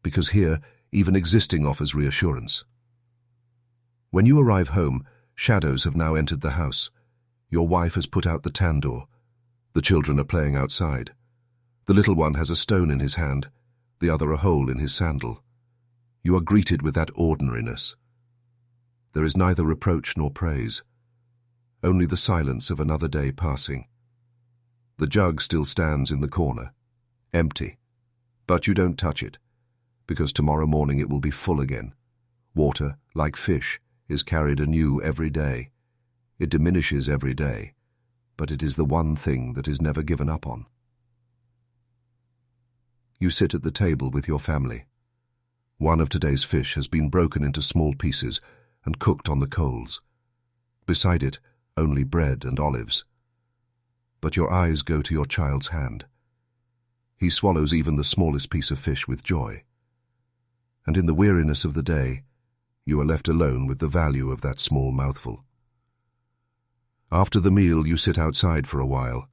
because here even existing offers reassurance. When you arrive home, shadows have now entered the house. Your wife has put out the tandoor. The children are playing outside. The little one has a stone in his hand, the other a hole in his sandal. You are greeted with that ordinariness. There is neither reproach nor praise, only the silence of another day passing. The jug still stands in the corner, empty, but you don't touch it, because tomorrow morning it will be full again. Water, like fish, is carried anew every day. It diminishes every day, but it is the one thing that is never given up on. You sit at the table with your family. One of today's fish has been broken into small pieces and cooked on the coals. Beside it, only bread and olives. But your eyes go to your child's hand. He swallows even the smallest piece of fish with joy. And in the weariness of the day, you are left alone with the value of that small mouthful. After the meal, you sit outside for a while.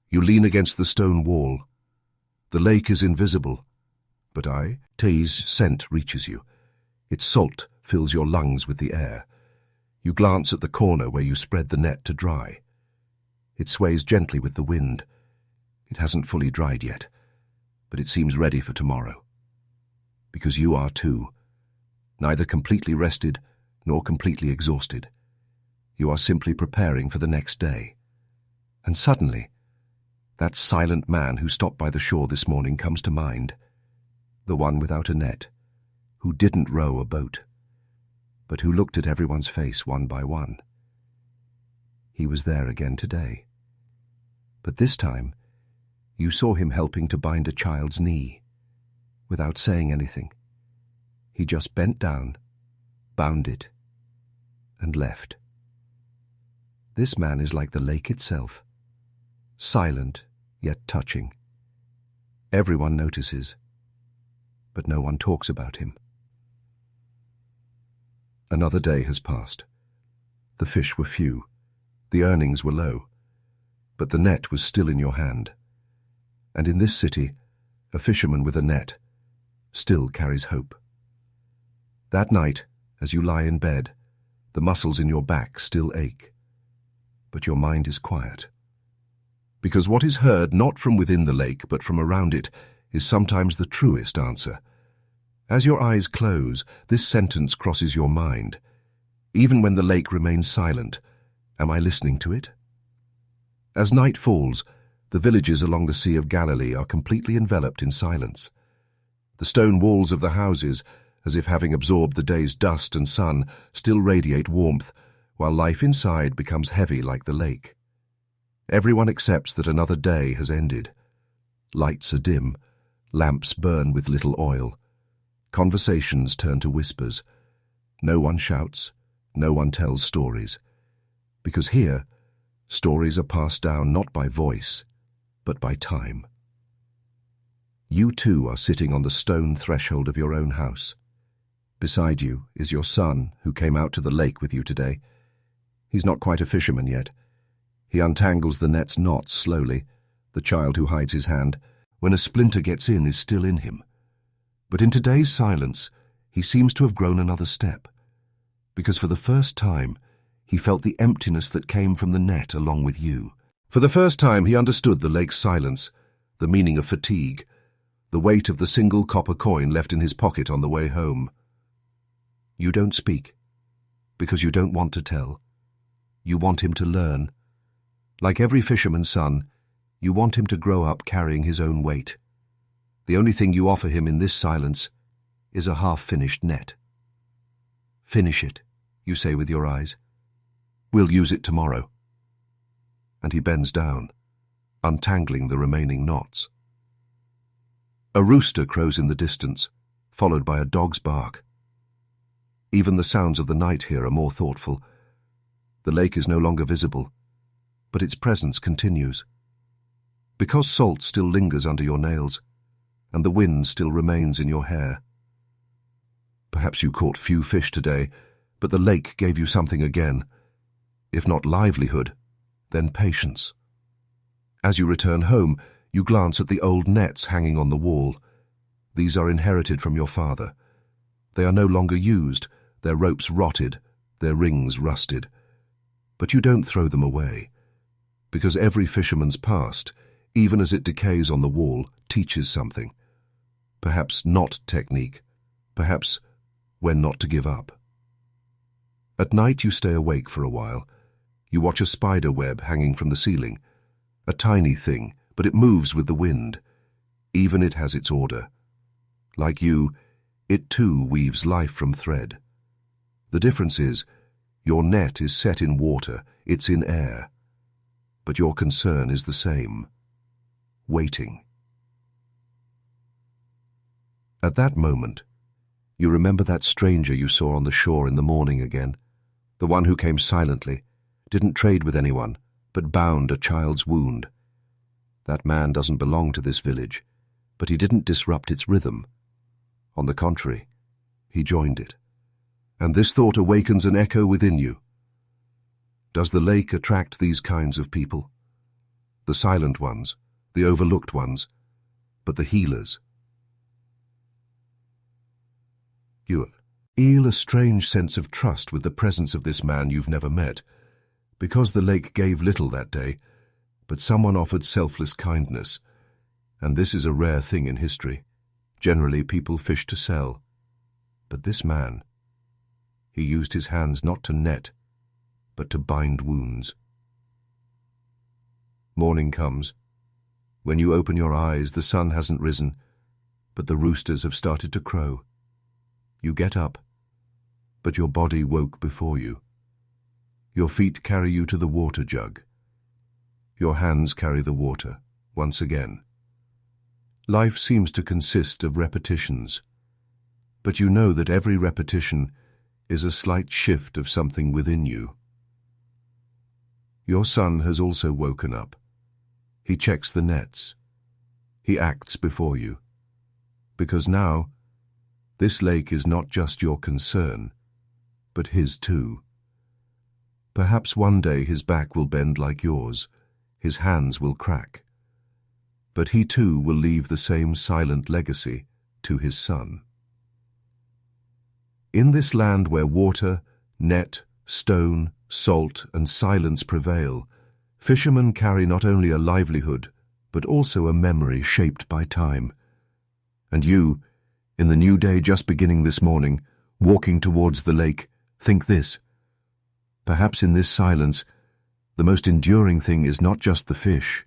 You lean against the stone wall. The lake is invisible, but tea's scent reaches you. Its salt fills your lungs with the air. You glance at the corner where you spread the net to dry. It sways gently with the wind. It hasn't fully dried yet, but it seems ready for tomorrow. Because you are too, neither completely rested nor completely exhausted. You are simply preparing for the next day. And suddenly, that silent man who stopped by the shore this morning comes to mind. The one without a net, who didn't row a boat, but who looked at everyone's face one by one. He was there again today. But this time, you saw him helping to bind a child's knee. Without saying anything, he just bent down, bound it, and left. This man is like the lake itself, silent yet touching. Everyone notices, but no one talks about him. Another day has passed. The fish were few, the earnings were low, but the net was still in your hand. And in this city, a fisherman with a net still carries hope. That night, as you lie in bed, the muscles in your back still ache, but your mind is quiet. Because what is heard not from within the lake but from around it is sometimes the truest answer. As your eyes close, this sentence crosses your mind. Even when the lake remains silent, am I listening to it? As night falls, the villages along the Sea of Galilee are completely enveloped in silence. The stone walls of the houses, as if having absorbed the day's dust and sun, still radiate warmth, while life inside becomes heavy like the lake. Everyone accepts that another day has ended. Lights are dim, lamps burn with little oil. Conversations turn to whispers. No one shouts, no one tells stories. Because here, stories are passed down not by voice, but by time. You too are sitting on the stone threshold of your own house. Beside you is your son, who came out to the lake with you today. He's not quite a fisherman yet. He untangles the net's knots slowly. The child who hides his hand, when a splinter gets in, is still in him. But in today's silence, he seems to have grown another step, because for the first time, he felt the emptiness that came from the net along with you. For the first time, he understood the lake's silence, the meaning of fatigue, the weight of the single copper coin left in his pocket on the way home. You don't speak, because you don't want to tell. You want him to learn. Like every fisherman's son, you want him to grow up carrying his own weight. The only thing you offer him in this silence is a half-finished net. Finish it, you say with your eyes. We'll use it tomorrow. And he bends down, untangling the remaining knots. A rooster crows in the distance, followed by a dog's bark. Even the sounds of the night here are more thoughtful. The lake is no longer visible, but its presence continues. Because salt still lingers under your nails, and the wind still remains in your hair. Perhaps you caught few fish today, but the lake gave you something again. If not livelihood, then patience. As you return home, you glance at the old nets hanging on the wall. These are inherited from your father. They are no longer used, their ropes rotted, their rings rusted. But you don't throw them away, because every fisherman's past, even as it decays on the wall, teaches something. Perhaps not technique, perhaps when not to give up. At night you stay awake for a while. You watch a spider web hanging from the ceiling. A tiny thing, but it moves with the wind. Even it has its order. Like you, it too weaves life from thread. The difference is, your net is set in water, it's in air. But your concern is the same. Waiting. At that moment, you remember that stranger you saw on the shore in the morning again, the one who came silently, didn't trade with anyone, but bound a child's wound. That man doesn't belong to this village, but he didn't disrupt its rhythm. On the contrary, he joined it. And this thought awakens an echo within you. Does the lake attract these kinds of people? The silent ones, the overlooked ones, but the healers. You feel a strange sense of trust with the presence of this man you've never met, because the lake gave little that day, but someone offered selfless kindness, and this is a rare thing in history. Generally, people fish to sell, but this man, he used his hands not to net, but to bind wounds. Morning comes. When you open your eyes, the sun hasn't risen, but the roosters have started to crow. You get up, but your body woke before you. Your feet carry you to the water jug. Your hands carry the water, once again. Life seems to consist of repetitions, but you know that every repetition is a slight shift of something within you. Your son has also woken up. He checks the nets. He acts before you. Because now, this lake is not just your concern, but his too. Perhaps one day his back will bend like yours, his hands will crack. But he too will leave the same silent legacy to his son. In this land where water, net, stone, salt, and silence prevail, fishermen carry not only a livelihood, but also a memory shaped by time. And you, in the new day just beginning this morning, walking towards the lake, think this. Perhaps in this silence, the most enduring thing is not just the fish,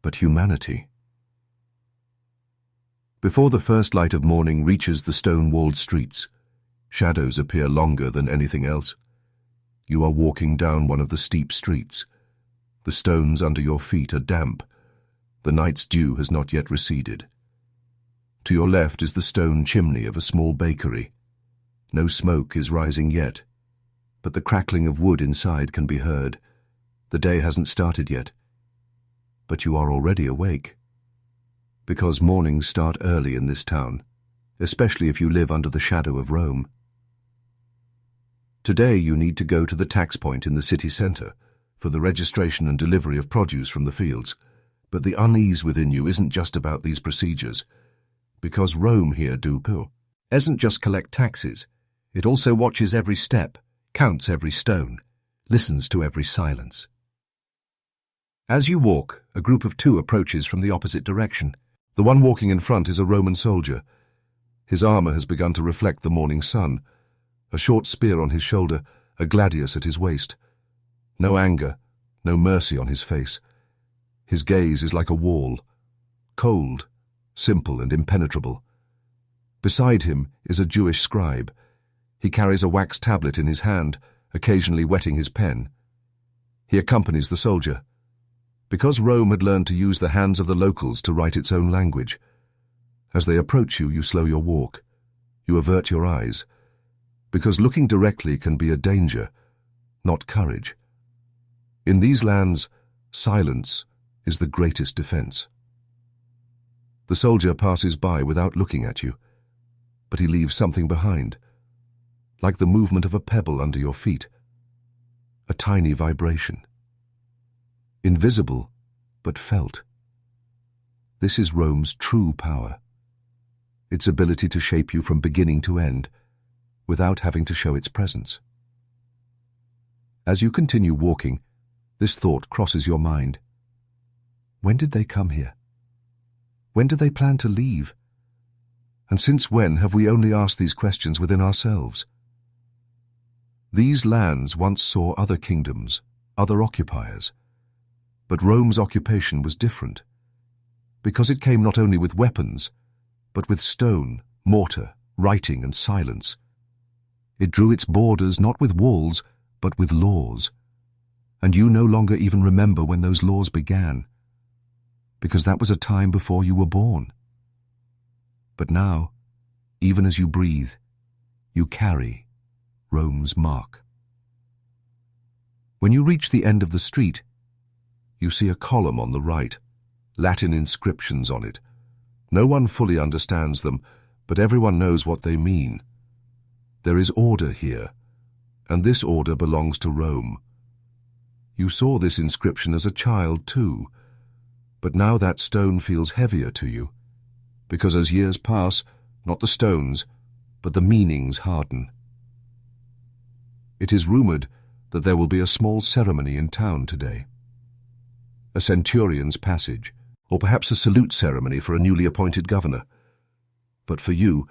but humanity. Before the first light of morning reaches the stone-walled streets, shadows appear longer than anything else. You are walking down one of the steep streets. The stones under your feet are damp. The night's dew has not yet receded. To your left is the stone chimney of a small bakery. No smoke is rising yet, but the crackling of wood inside can be heard. The day hasn't started yet, but you are already awake. Because mornings start early in this town, especially if you live under the shadow of Rome. Today you need to go to the tax point in the city centre for the registration and delivery of produce from the fields, but the unease within you isn't just about these procedures, because Rome here doesn't just collect taxes, it also watches every step, counts every stone, listens to every silence. As you walk, a group of two approaches from the opposite direction. The one walking in front is a Roman soldier. His armour has begun to reflect the morning sun. A short spear on his shoulder, a gladius at his waist. No anger, no mercy on his face. His gaze is like a wall, cold, simple and impenetrable. Beside him is a Jewish scribe. He carries a wax tablet in his hand, occasionally wetting his pen. He accompanies the soldier. Because Rome had learned to use the hands of the locals to write its own language. As they approach you, you slow your walk. You avert your eyes. Because looking directly can be a danger, not courage. In these lands, silence is the greatest defense. The soldier passes by without looking at you, but he leaves something behind, like the movement of a pebble under your feet, a tiny vibration. Invisible, but felt. This is Rome's true power, its ability to shape you from beginning to end, without having to show its presence. As you continue walking, this thought crosses your mind. When did they come here? When do they plan to leave? And since when have we only asked these questions within ourselves? These lands once saw other kingdoms, other occupiers. But Rome's occupation was different, because it came not only with weapons, but with stone, mortar, writing and silence. It drew its borders not with walls, but with laws. And you no longer even remember when those laws began, because that was a time before you were born. But now, even as you breathe, you carry Rome's mark. When you reach the end of the street, you see a column on the right, Latin inscriptions on it. No one fully understands them, but everyone knows what they mean. There is order here, and this order belongs to Rome. You saw this inscription as a child too, but now that stone feels heavier to you, because as years pass, not the stones, but the meanings harden. It is rumored that there will be a small ceremony in town today. A centurion's passage, or perhaps a salute ceremony for a newly appointed governor. But for you,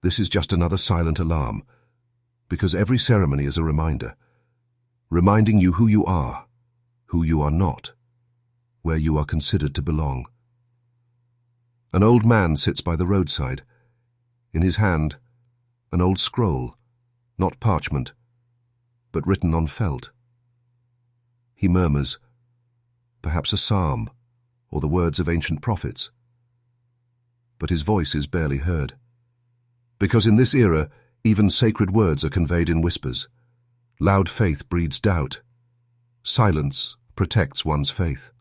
this is just another silent alarm, because every ceremony is a reminder. reminding you who you are not, where you are considered to belong. An old man sits by the roadside. In his hand, an old scroll, not parchment, but written on felt. He murmurs, perhaps a psalm, or the words of ancient prophets. But his voice is barely heard. Because in this era, even sacred words are conveyed in whispers. Loud faith breeds doubt. Silence protects one's faith.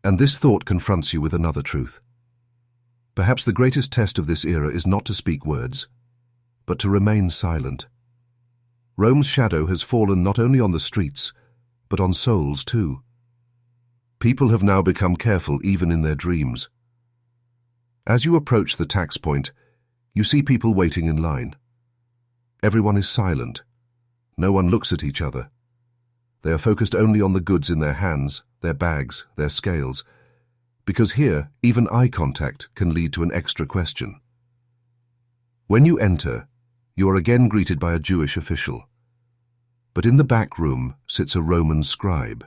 And this thought confronts you with another truth. Perhaps the greatest test of this era is not to speak words, but to remain silent. Rome's shadow has fallen not only on the streets, but on souls too. People have now become careful even in their dreams. As you approach the tax point, you see people waiting in line. Everyone is silent. No one looks at each other. They are focused only on the goods in their hands, their bags, their scales, because here even eye contact can lead to an extra question. When you enter, you are again greeted by a Jewish official. But in the back room sits a Roman scribe.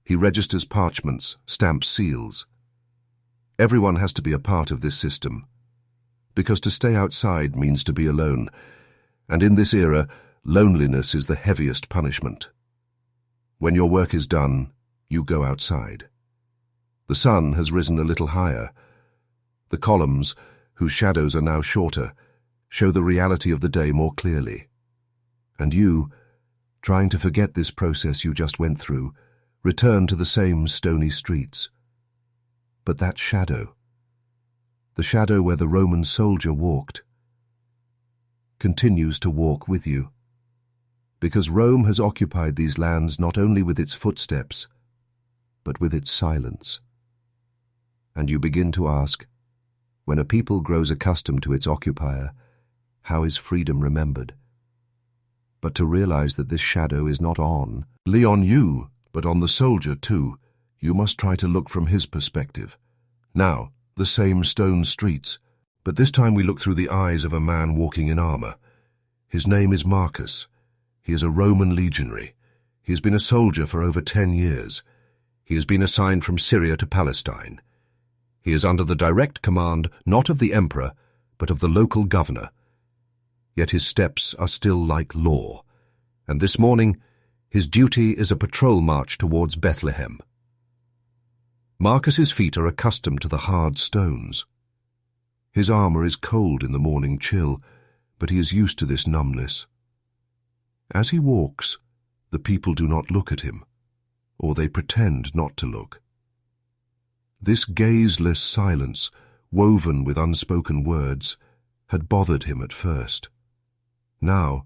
He registers parchments, stamps seals. Everyone has to be a part of this system, because to stay outside means to be alone, and in this era, loneliness is the heaviest punishment. When your work is done, you go outside. The sun has risen a little higher. The columns, whose shadows are now shorter, show the reality of the day more clearly. And you, trying to forget this process you just went through, return to the same stony streets. But that shadow, the shadow where the Roman soldier walked, continues to walk with you. Because Rome has occupied these lands not only with its footsteps, but with its silence. And you begin to ask, when a people grows accustomed to its occupier, how is freedom remembered? But to realize that this shadow is not only on you, but on the soldier too, you must try to look from his perspective. Now, the same stone streets, but this time we look through the eyes of a man walking in armor. His name is Marcus. He is a Roman legionary. He has been a soldier for over 10 years. He has been assigned from Syria to Palestine. He is under the direct command not of the emperor, but of the local governor. Yet his steps are still like law, and this morning his duty is a patrol march towards Bethlehem. Marcus's feet are accustomed to the hard stones. His armor is cold in the morning chill, but he is used to this numbness. As he walks, the people do not look at him, or they pretend not to look. This gazeless silence, woven with unspoken words, had bothered him at first. Now,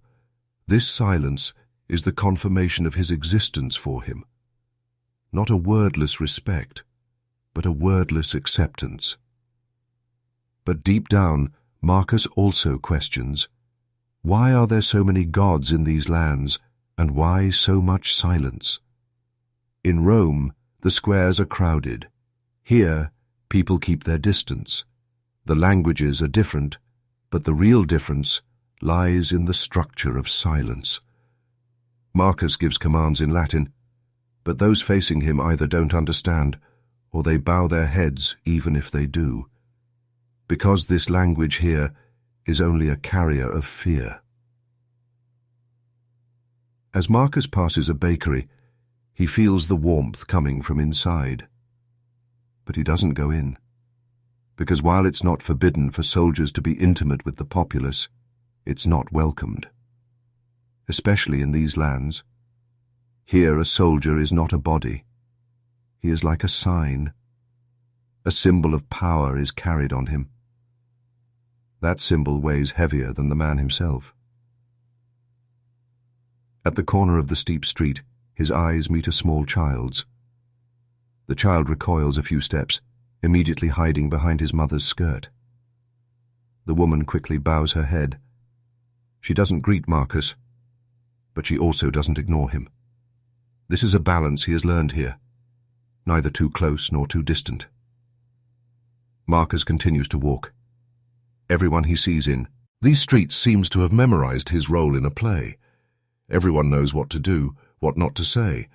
this silence is the confirmation of his existence for him. Not a wordless respect, but a wordless acceptance. But deep down, Marcus also questions, why are there so many gods in these lands, and why so much silence? In Rome, the squares are crowded. Here, people keep their distance. The languages are different, but the real difference lies in the structure of silence. Marcus gives commands in Latin, but those facing him either don't understand, or they bow their heads even if they do, because this language here is only a carrier of fear. As Marcus passes a bakery, he feels the warmth coming from inside. But he doesn't go in, because while it's not forbidden for soldiers to be intimate with the populace, it's not welcomed. Especially in these lands. Here a soldier is not a body. He is like a sign. A symbol of power is carried on him. That symbol weighs heavier than the man himself. At the corner of the steep street, his eyes meet a small child's. The child recoils a few steps, immediately hiding behind his mother's skirt. The woman quickly bows her head. She doesn't greet Marcus, but she also doesn't ignore him. This is a balance he has learned here, neither too close nor too distant. Marcus continues to walk. Everyone he sees in these streets seems to have memorized his role in a play. Everyone knows what to do, what not to say,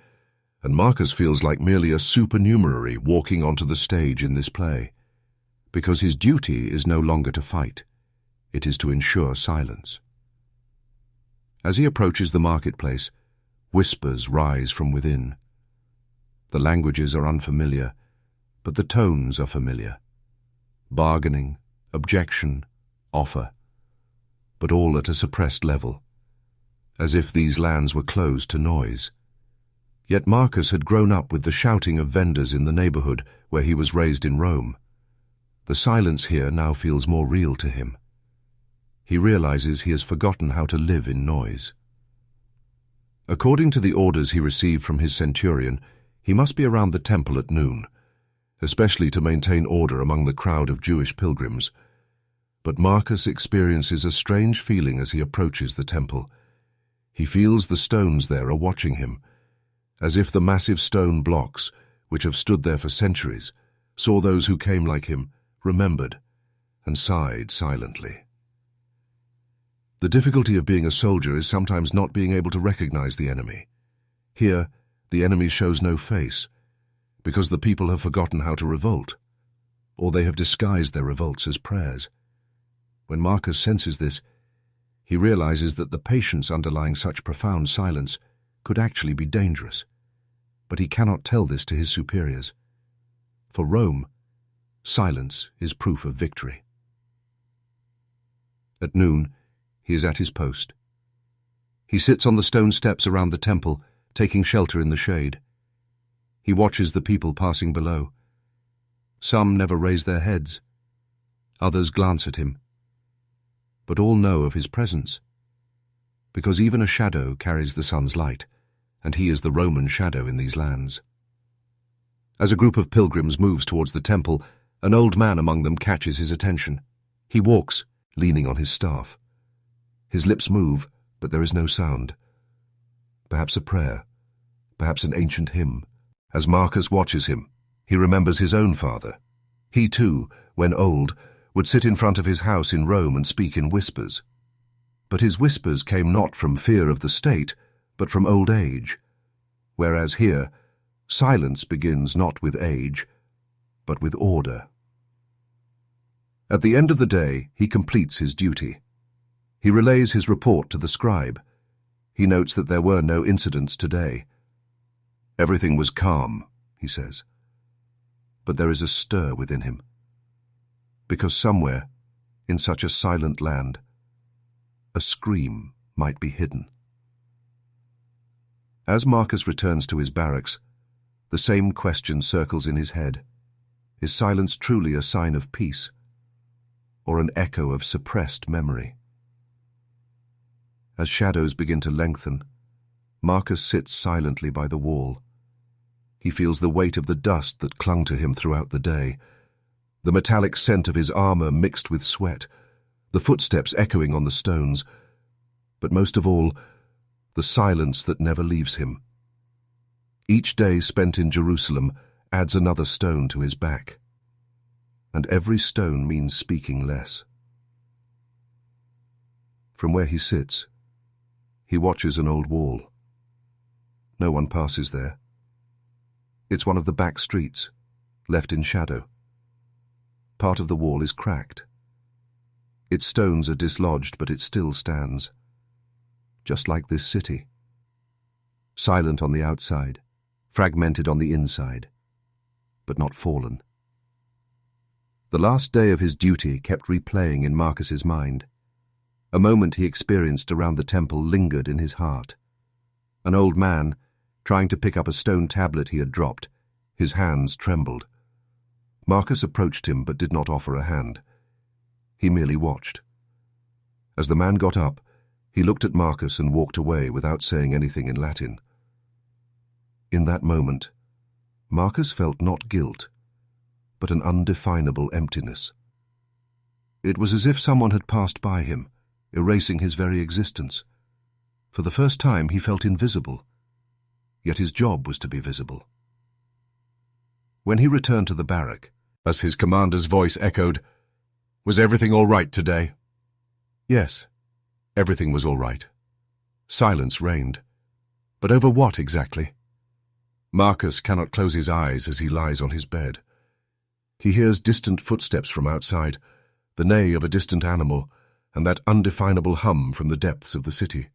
and Marcus feels like merely a supernumerary walking onto the stage in this play, because his duty is no longer to fight. It is to ensure silence. As he approaches the marketplace, whispers rise from within. The languages are unfamiliar, but the tones are familiar. Bargaining, objection, offer, but all at a suppressed level, as if these lands were closed to noise. Yet Marcus had grown up with the shouting of vendors in the neighborhood where he was raised in Rome. The silence here now feels more real to him. He realizes he has forgotten how to live in noise. According to the orders he received from his centurion, he must be around the temple at noon, especially to maintain order among the crowd of Jewish pilgrims. But Marcus experiences a strange feeling as he approaches the temple. He feels the stones there are watching him, as if the massive stone blocks, which have stood there for centuries, saw those who came like him, remembered, and sighed silently. The difficulty of being a soldier is sometimes not being able to recognize the enemy. Here, the enemy shows no face, because the people have forgotten how to revolt, or they have disguised their revolts as prayers. When Marcus senses this, he realizes that the patience underlying such profound silence could actually be dangerous, but he cannot tell this to his superiors. For Rome, silence is proof of victory. At noon, he is at his post. He sits on the stone steps around the temple, taking shelter in the shade. He watches the people passing below. Some never raise their heads. Others glance at him. But all know of his presence, because even a shadow carries the sun's light, and he is the Roman shadow in these lands. As a group of pilgrims moves towards the temple, an old man among them catches his attention. He walks, leaning on his staff. His lips move, but there is no sound. Perhaps a prayer, perhaps an ancient hymn. As Marcus watches him, he remembers his own father. He too, when old, would sit in front of his house in Rome and speak in whispers. But his whispers came not from fear of the state, but from old age, whereas here, silence begins not with age, but with order. At the end of the day, he completes his duty. He relays his report to the scribe. He notes that there were no incidents today. Everything was calm, he says. But there is a stir within him. Because somewhere, in such a silent land, a scream might be hidden. As Marcus returns to his barracks, the same question circles in his head. Is silence truly a sign of peace, or an echo of suppressed memory? As shadows begin to lengthen, Marcus sits silently by the wall. He feels the weight of the dust that clung to him throughout the day, the metallic scent of his armor mixed with sweat, the footsteps echoing on the stones, but most of all, the silence that never leaves him. Each day spent in Jerusalem adds another stone to his back, and every stone means speaking less. From where he sits, he watches an old wall. No one passes there. It's one of the back streets, left in shadow. Part of the wall is cracked. Its stones are dislodged, but it still stands. Just like this city. Silent on the outside, fragmented on the inside, but not fallen. The last day of his duty kept replaying in Marcus's mind. A moment he experienced around the temple lingered in his heart. An old man, trying to pick up a stone tablet he had dropped, his hands trembled. Marcus approached him but did not offer a hand. He merely watched. As the man got up, he looked at Marcus and walked away without saying anything in Latin. In that moment, Marcus felt not guilt, but an undefinable emptiness. It was as if someone had passed by him, erasing his very existence. For the first time he felt invisible, yet his job was to be visible. When he returned to the barrack, as his commander's voice echoed, "Was everything all right today?" Yes, everything was all right. Silence reigned. But over what exactly? Marcus cannot close his eyes as he lies on his bed. He hears distant footsteps from outside, the neigh of a distant animal, and that undefinable hum from the depths of the city.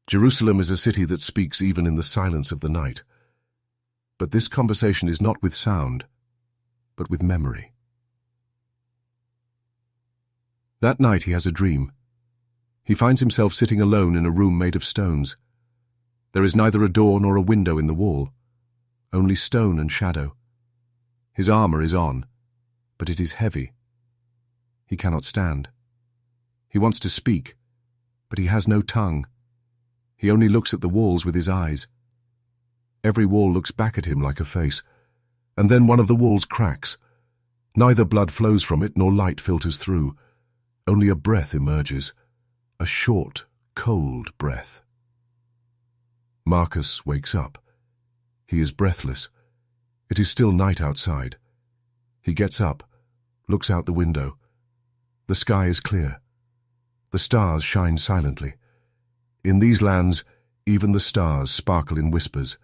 Jerusalem is a city that speaks even in the silence of the night. But this conversation is not with sound, but with memory. That night he has a dream. He finds himself sitting alone in a room made of stones. There is neither a door nor a window in the wall, only stone and shadow. His armor is on, but it is heavy. He cannot stand. He wants to speak, but he has no tongue. He only looks at the walls with his eyes. Every wall looks back at him like a face, and then one of the walls cracks. Neither blood flows from it nor light filters through. Only a breath emerges, a short, cold breath. Marcus wakes up. He is breathless. It is still night outside. He gets up, looks out the window. The sky is clear. The stars shine silently. In these lands, even the stars sparkle in whispers,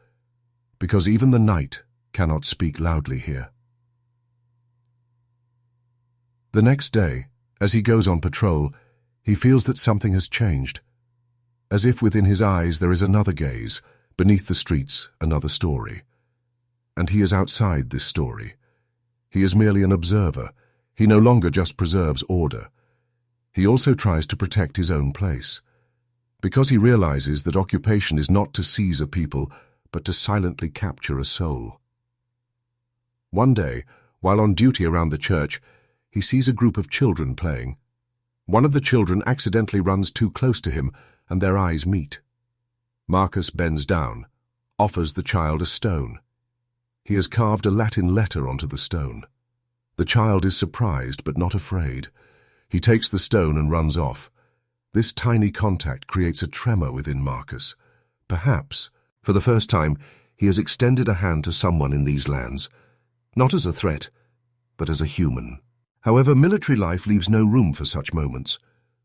because even the night cannot speak loudly here. The next day, as he goes on patrol, he feels that something has changed. As if within his eyes there is another gaze, beneath the streets another story. And he is outside this story. He is merely an observer. He no longer just preserves order. He also tries to protect his own place, because he realizes that occupation is not to seize a people, but to silently capture a soul. One day, while on duty around the church, he sees a group of children playing. One of the children accidentally runs too close to him, and their eyes meet. Marcus bends down, offers the child a stone. He has carved a Latin letter onto the stone. The child is surprised but not afraid. He takes the stone and runs off. This tiny contact creates a tremor within Marcus. Perhaps, for the first time, he has extended a hand to someone in these lands, not as a threat, but as a human. However, military life leaves no room for such moments.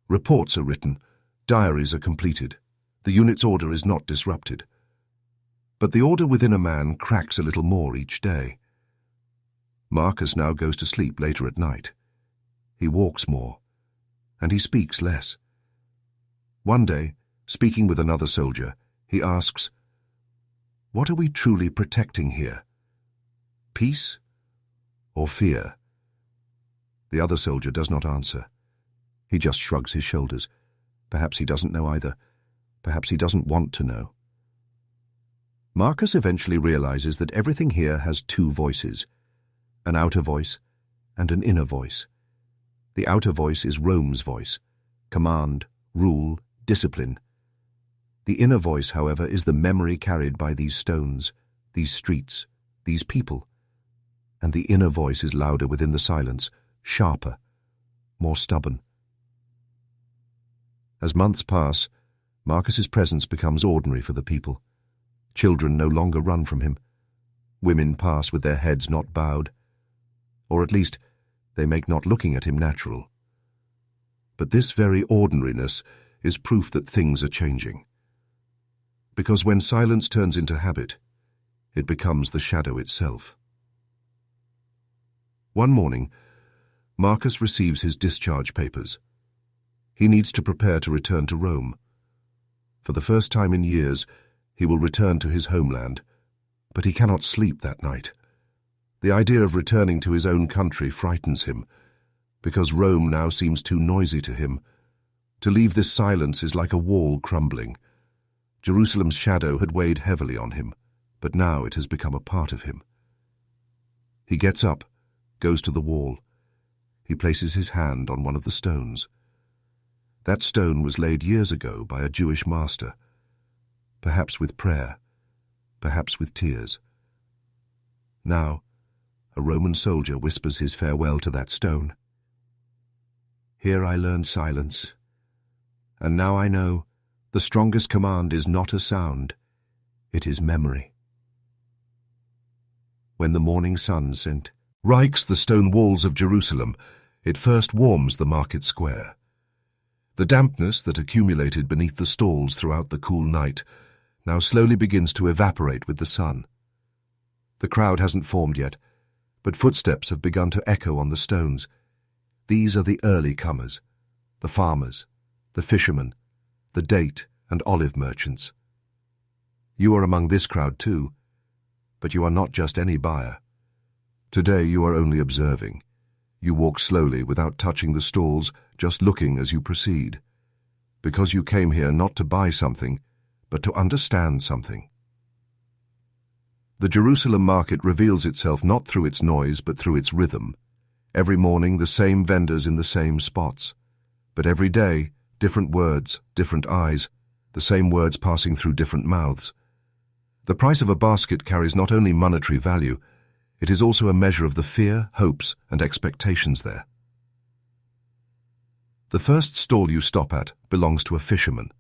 Reports are written, diaries are completed. The unit's order is not disrupted. But the order within a man cracks a little more each day. Marcus now goes to sleep later at night. He walks more, and he speaks less. One day, speaking with another soldier, he asks, "What are we truly protecting here? Peace or fear?" The other soldier does not answer. He just shrugs his shoulders. Perhaps he doesn't know either. Perhaps he doesn't want to know. Marcus eventually realizes that everything here has two voices, an outer voice and an inner voice. The outer voice is Rome's voice, command, rule, discipline. The inner voice, however, is the memory carried by these stones, these streets, these people. And the inner voice is louder within the silence, sharper, more stubborn. As months pass, Marcus's presence becomes ordinary for the people. Children no longer run from him. Women pass with their heads not bowed, or at least they make not looking at him natural. But this very ordinariness is proof that things are changing. Because when silence turns into habit, it becomes the shadow itself. One morning, Marcus receives his discharge papers. He needs to prepare to return to Rome. For the first time in years, he will return to his homeland, but he cannot sleep that night. The idea of returning to his own country frightens him, because Rome now seems too noisy to him. To leave this silence is like a wall crumbling. Jerusalem's shadow had weighed heavily on him, but now it has become a part of him. He gets up, goes to the wall. He places his hand on one of the stones. That stone was laid years ago by a Jewish master, perhaps with prayer, perhaps with tears. Now, a Roman soldier whispers his farewell to that stone. Here I learned silence, and now I know the strongest command is not a sound, it is memory. When the morning sun rikes the stone walls of Jerusalem, it first warms the market square. The dampness that accumulated beneath the stalls throughout the cool night now slowly begins to evaporate with the sun. The crowd hasn't formed yet, but footsteps have begun to echo on the stones. These are the early comers, the farmers, the fishermen, the date and olive merchants. You are among this crowd too, but you are not just any buyer. Today you are only observing. You walk slowly without touching the stalls, just looking as you proceed, because you came here not to buy something, but to understand something. The Jerusalem market reveals itself not through its noise but through its rhythm. Every morning the same vendors in the same spots, but every day different words, different eyes, the same words passing through different mouths. The price of a basket carries not only monetary value, it is also a measure of the fear, hopes, and expectations there. The first stall you stop at belongs to a fisherman.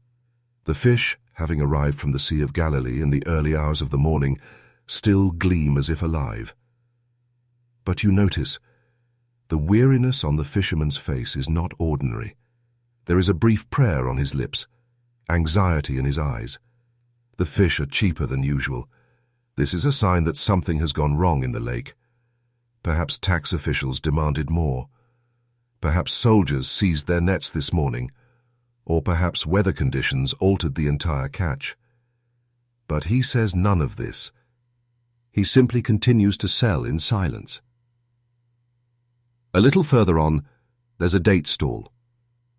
The fish, having arrived from the Sea of Galilee in the early hours of the morning, still gleam as if alive. But you notice, the weariness on the fisherman's face is not ordinary. There is a brief prayer on his lips, anxiety in his eyes. The fish are cheaper than usual. This is a sign that something has gone wrong in the lake. Perhaps tax officials demanded more. Perhaps soldiers seized their nets this morning, or perhaps weather conditions altered the entire catch. But he says none of this. He simply continues to sell in silence. A little further on, there's a date stall.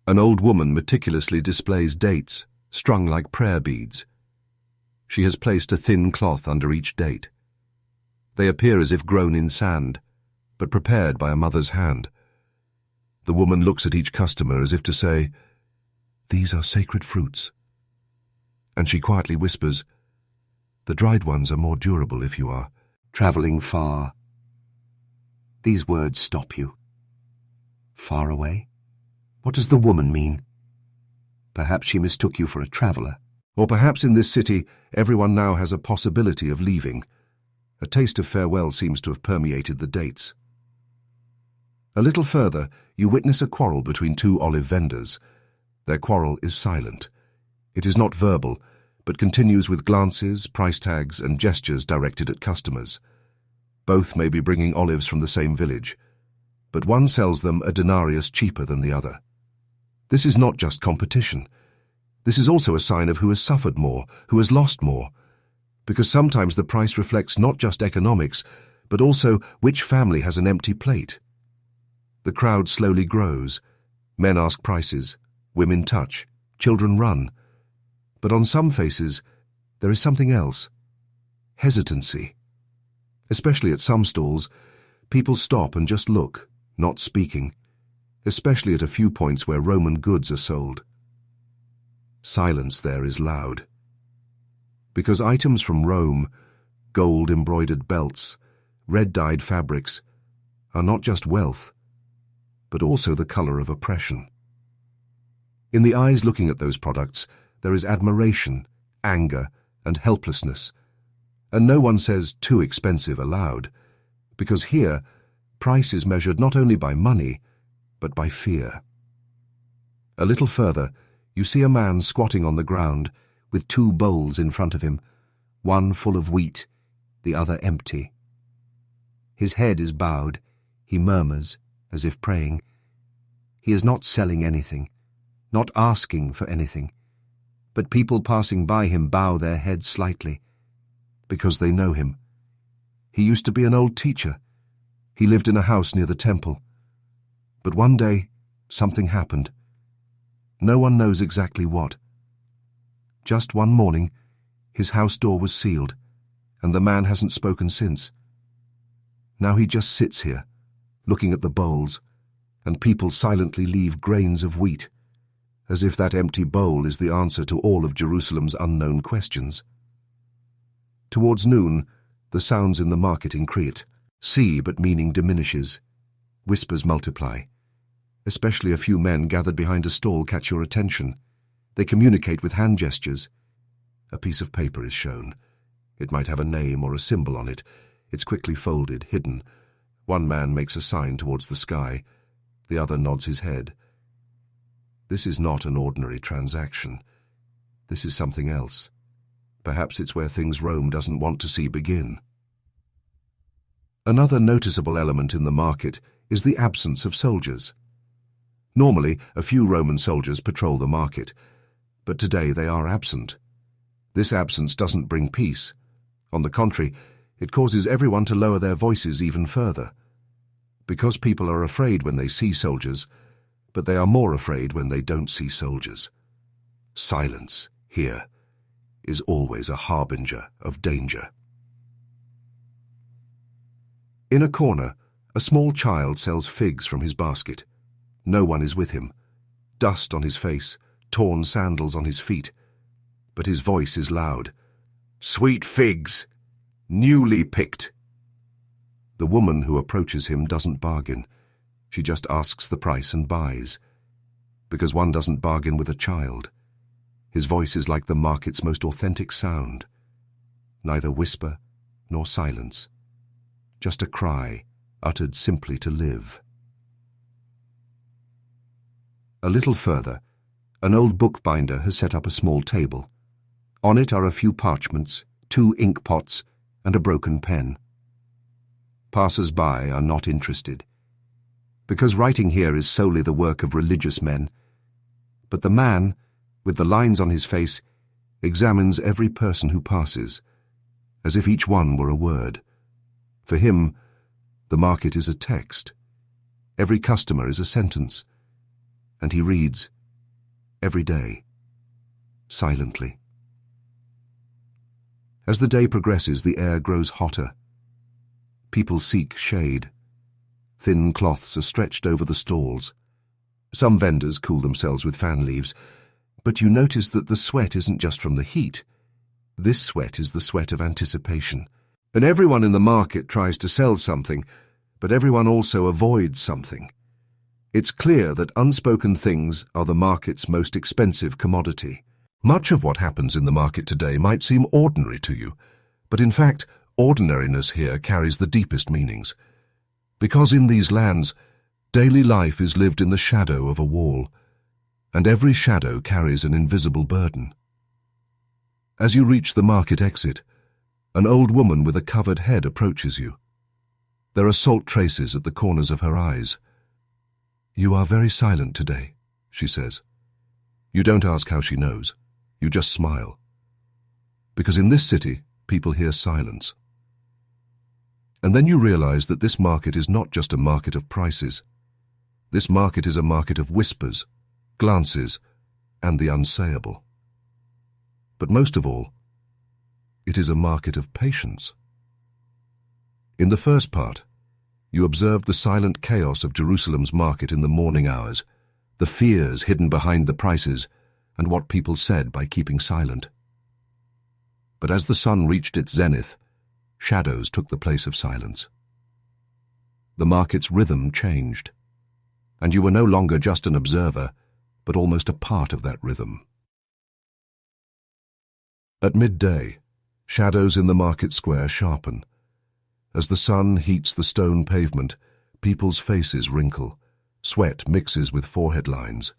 An old woman meticulously displays dates, strung like prayer beads. She has placed a thin cloth under each date. They appear as if grown in sand, but prepared by a mother's hand. The woman looks at each customer as if to say, "These are sacred fruits." And she quietly whispers, "The dried ones are more durable if you are traveling far." These words stop you. Far away? What does the woman mean? Perhaps she mistook you for a traveller. Or perhaps in this city everyone now has a possibility of leaving. A taste of farewell seems to have permeated the dates. A little further, you witness a quarrel between two olive vendors. Their quarrel is silent. It is not verbal, but continues with glances, price tags, and gestures directed at customers. Both may be bringing olives from the same village, but one sells them a denarius cheaper than the other. This is not just competition. This is also a sign of who has suffered more, who has lost more, because sometimes the price reflects not just economics, but also which family has an empty plate. The crowd slowly grows. Men ask prices, women touch, children run. But on some faces, there is something else. Hesitancy. Especially at some stalls, people stop and just look, not speaking, especially at a few points where Roman goods are sold. Silence there is loud. Because items from Rome, gold-embroidered belts, red-dyed fabrics, are not just wealth, but also the color of oppression. In the eyes looking at those products, there is admiration, anger, and helplessness, and no one says too expensive aloud, because here, price is measured not only by money, but by fear. A little further, you see a man squatting on the ground with two bowls in front of him, one full of wheat, the other empty. His head is bowed. He murmurs, as if praying. He is not selling anything, not asking for anything, but people passing by him bow their heads slightly, because they know him. He used to be an old teacher. He lived in a house near the temple. But one day, something happened. No one knows exactly what. Just one morning, his house door was sealed, and the man hasn't spoken since. Now he just sits here, looking at the bowls, and people silently leave grains of wheat, as if that empty bowl is the answer to all of Jerusalem's unknown questions. Towards noon, the sounds in the market increase. See, but meaning diminishes. Whispers multiply. Especially a few men gathered behind a stall catch your attention. They communicate with hand gestures. A piece of paper is shown. It might have a name or a symbol on it. It's quickly folded, hidden. One man makes a sign towards the sky. The other nods his head. This is not an ordinary transaction. This is something else. Perhaps it's where things Rome doesn't want to see begin. Another noticeable element in the market is the absence of soldiers. Normally, a few Roman soldiers patrol the market, but today they are absent. This absence doesn't bring peace. On the contrary, it causes everyone to lower their voices even further. Because people are afraid when they see soldiers, but they are more afraid when they don't see soldiers. Silence, here, is always a harbinger of danger. In a corner, a small child sells figs from his basket. No one is with him. Dust on his face, torn sandals on his feet. But his voice is loud. "Sweet figs! Newly picked!" The woman who approaches him doesn't bargain. She just asks the price and buys. Because one doesn't bargain with a child. His voice is like the market's most authentic sound. Neither whisper nor silence. Just a cry, uttered simply to live. A little further, an old bookbinder has set up a small table. On it are a few parchments, 2 ink pots, and a broken pen. Passers-by are not interested, because writing here is solely the work of religious men. But the man, with the lines on his face, examines every person who passes, as if each one were a word. For him, the market is a text. Every customer is a sentence. And he reads, every day, silently. As the day progresses, the air grows hotter. People seek shade. Thin cloths are stretched over the stalls. Some vendors cool themselves with fan leaves, but you notice that the sweat isn't just from the heat. This sweat is the sweat of anticipation. And everyone in the market tries to sell something, but everyone also avoids something. It's clear that unspoken things are the market's most expensive commodity. Much of what happens in the market today might seem ordinary to you, but in fact, ordinariness here carries the deepest meanings. Because in these lands, daily life is lived in the shadow of a wall, and every shadow carries an invisible burden. As you reach the market exit, an old woman with a covered head approaches you. There are salt traces at the corners of her eyes. "You are very silent today," she says. You don't ask how she knows. You just smile. Because in this city, people hear silence. And then you realize that this market is not just a market of prices. This market is a market of whispers, glances, and the unsayable. But most of all, it is a market of patience. In the first part, you observed the silent chaos of Jerusalem's market in the morning hours, the fears hidden behind the prices, and what people said by keeping silent. But as the sun reached its zenith, shadows took the place of silence. The market's rhythm changed, and you were no longer just an observer, but almost a part of that rhythm. At midday, shadows in the market square sharpen. As the sun heats the stone pavement, people's faces wrinkle. Sweat mixes with forehead lines.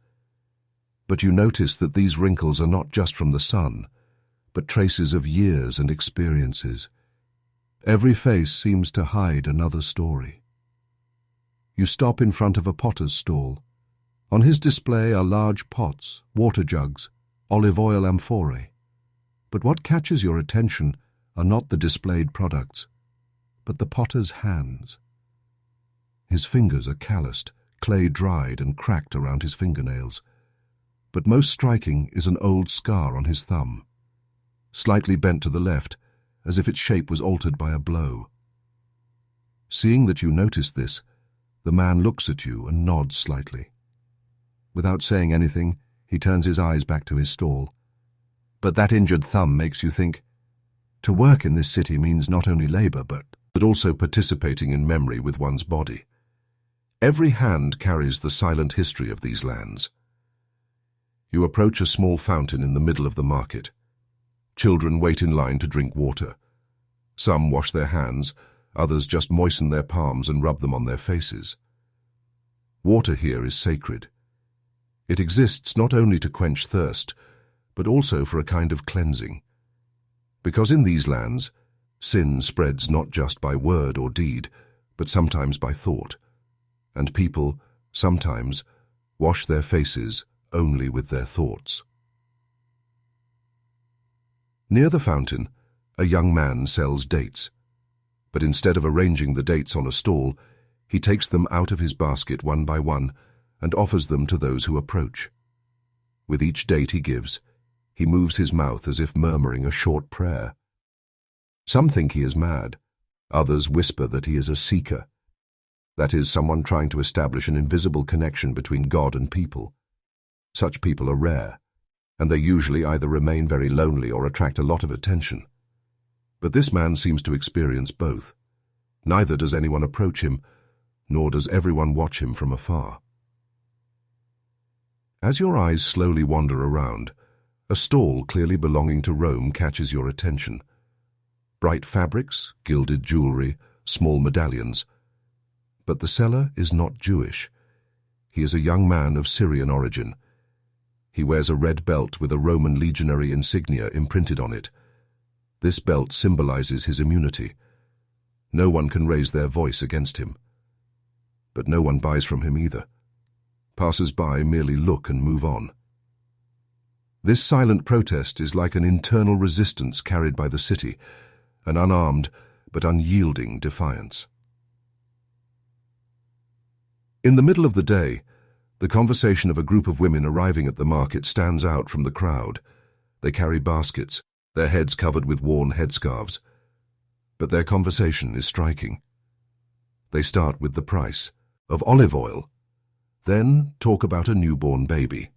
But you notice that these wrinkles are not just from the sun, but traces of years and experiences. Every face seems to hide another story. You stop in front of a potter's stall. On his display are large pots, water jugs, olive oil amphorae. But what catches your attention are not the displayed products, but the potter's hands. His fingers are calloused, clay-dried and cracked around his fingernails. But most striking is an old scar on his thumb, slightly bent to the left, as if its shape was altered by a blow. Seeing that you notice this, the man looks at you and nods slightly. Without saying anything, he turns his eyes back to his stall. But that injured thumb makes you think, to work in this city means not only labor, but also participating in memory with one's body. Every hand carries the silent history of these lands. You approach a small fountain in the middle of the market. Children wait in line to drink water. Some wash their hands, others just moisten their palms and rub them on their faces. Water here is sacred. It exists not only to quench thirst, but also for a kind of cleansing. Because in these lands, sin spreads not just by word or deed, but sometimes by thought, and people, sometimes, wash their faces only with their thoughts. Near the fountain, a young man sells dates, but instead of arranging the dates on a stall, he takes them out of his basket one by one and offers them to those who approach. With each date he gives, he moves his mouth as if murmuring a short prayer. Some think he is mad, others whisper that he is a seeker. That is, someone trying to establish an invisible connection between God and people. Such people are rare, and they usually either remain very lonely or attract a lot of attention. But this man seems to experience both. Neither does anyone approach him, nor does everyone watch him from afar. As your eyes slowly wander around, a stall clearly belonging to Rome catches your attention. Bright fabrics, gilded jewelry, small medallions. But the seller is not Jewish. He is a young man of Syrian origin. He wears a red belt with a Roman legionary insignia imprinted on it. This belt symbolizes his immunity. No one can raise their voice against him. But no one buys from him either. Passers-by merely look and move on. This silent protest is like an internal resistance carried by the city, an unarmed but unyielding defiance. In the middle of the day, the conversation of a group of women arriving at the market stands out from the crowd. They carry baskets, their heads covered with worn headscarves. But their conversation is striking. They start with the price of olive oil, then talk about a newborn baby.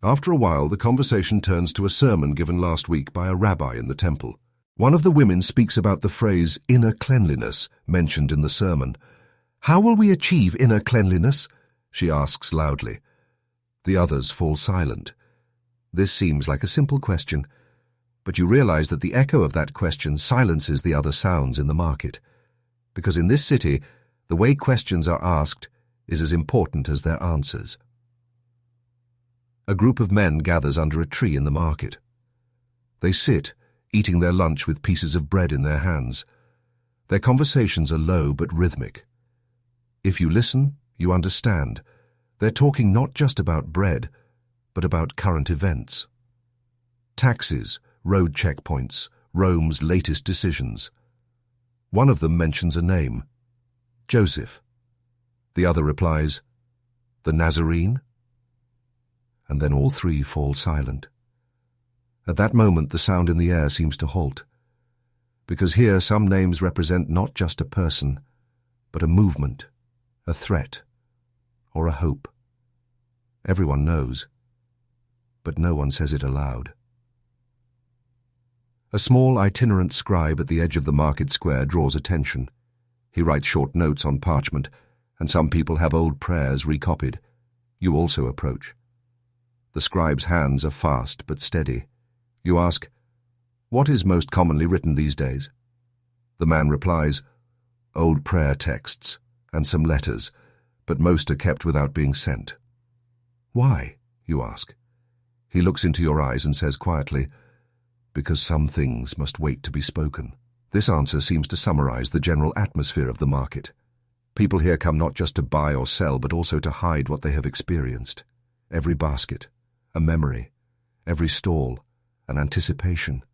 After a while, the conversation turns to a sermon given last week by a rabbi in the temple. One of the women speaks about the phrase inner cleanliness mentioned in the sermon. "How will we achieve inner cleanliness?" she asks loudly. The others fall silent. This seems like a simple question, but you realize that the echo of that question silences the other sounds in the market. Because in this city, the way questions are asked is as important as their answers. A group of men gathers under a tree in the market. They sit, eating their lunch with pieces of bread in their hands. Their conversations are low but rhythmic. If you listen, you understand. They're talking not just about bread, but about current events. Taxes, road checkpoints, Rome's latest decisions. One of them mentions a name, Joseph. The other replies, "The Nazarene?" And then all three fall silent. At that moment, the sound in the air seems to halt, because here some names represent not just a person, but a movement, a threat, or a hope. Everyone knows, but no one says it aloud. A small itinerant scribe at the edge of the market square draws attention. He writes short notes on parchment, and some people have old prayers recopied. You also approach. The scribe's hands are fast but steady. You ask, "What is most commonly written these days?" The man replies, "Old prayer texts and some letters, but most are kept without being sent." "Why?" you ask. He looks into your eyes and says quietly, "Because some things must wait to be spoken." This answer seems to summarize the general atmosphere of the market. People here come not just to buy or sell, but also to hide what they have experienced. Every basket, a memory. Every stall, an anticipation.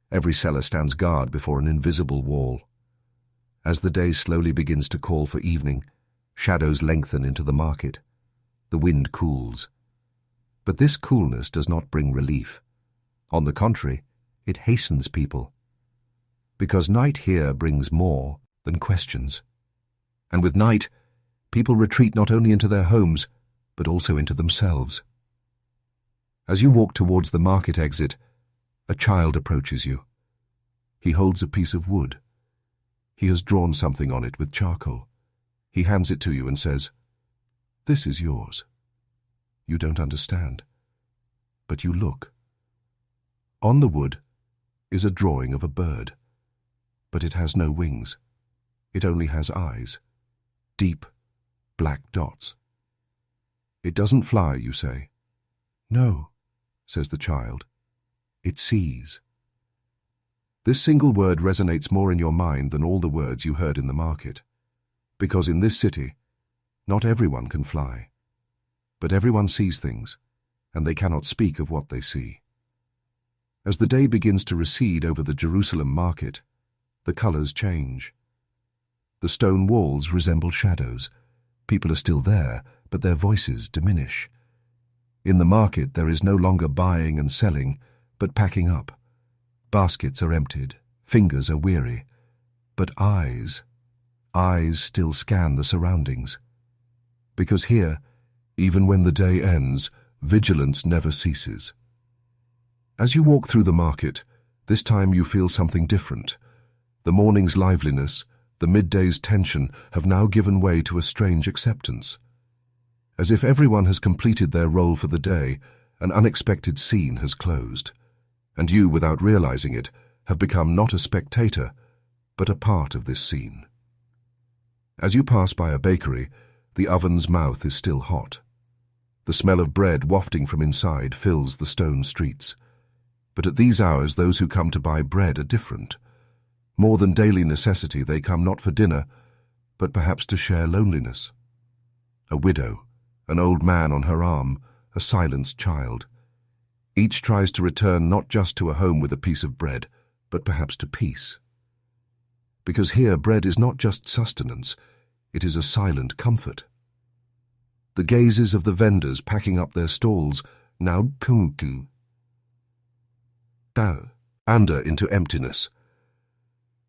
Every seller stands guard before an invisible wall. As the day slowly begins to call for evening, shadows lengthen into the market. The wind cools. But this coolness does not bring relief. On the contrary, it hastens people. Because night here brings more than questions. And with night, people retreat not only into their homes, but also into themselves. As you walk towards the market exit, a child approaches you. He holds a piece of wood. He has drawn something on it with charcoal. He hands it to you and says, "This is yours." You don't understand, but you look. On the wood is a drawing of a bird, but it has no wings. It only has eyes, deep black dots. It doesn't fly, you say. No, says the child. It sees. This single word resonates more in your mind than all the words you heard in the market. Because in this city, not everyone can fly. But everyone sees things, and they cannot speak of what they see. As the day begins to recede over the Jerusalem market, the colors change. The stone walls resemble shadows. People are still there, but their voices diminish. In the market there is no longer buying and selling, but packing up. Baskets are emptied, fingers are weary, but eyes still scan the surroundings. Because here, even when the day ends, vigilance never ceases. As you walk through the market, this time you feel something different. The morning's liveliness, the midday's tension have now given way to a strange acceptance. As if everyone has completed their role for the day, an unexpected scene has closed, and you, without realizing it, have become not a spectator, but a part of this scene. As you pass by a bakery, the oven's mouth is still hot. The smell of bread wafting from inside fills the stone streets. But at these hours, those who come to buy bread are different. More than daily necessity, they come not for dinner, but perhaps to share loneliness. A widow, an old man on her arm, a silenced child. Each tries to return not just to a home with a piece of bread, but perhaps to peace. Because here bread is not just sustenance, it is a silent comfort. The gazes of the vendors packing up their stalls now ander into emptiness.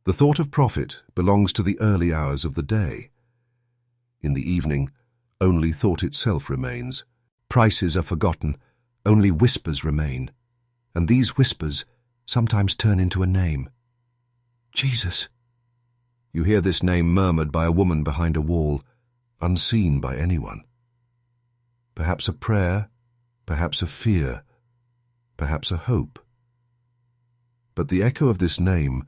The thought of profit belongs to the early hours of the day. In the evening, only thought itself remains. Prices are forgotten, only whispers remain, and these whispers sometimes turn into a name. Jesus. You hear this name murmured by a woman behind a wall, unseen by anyone. Perhaps a prayer, perhaps a fear, perhaps a hope. But the echo of this name,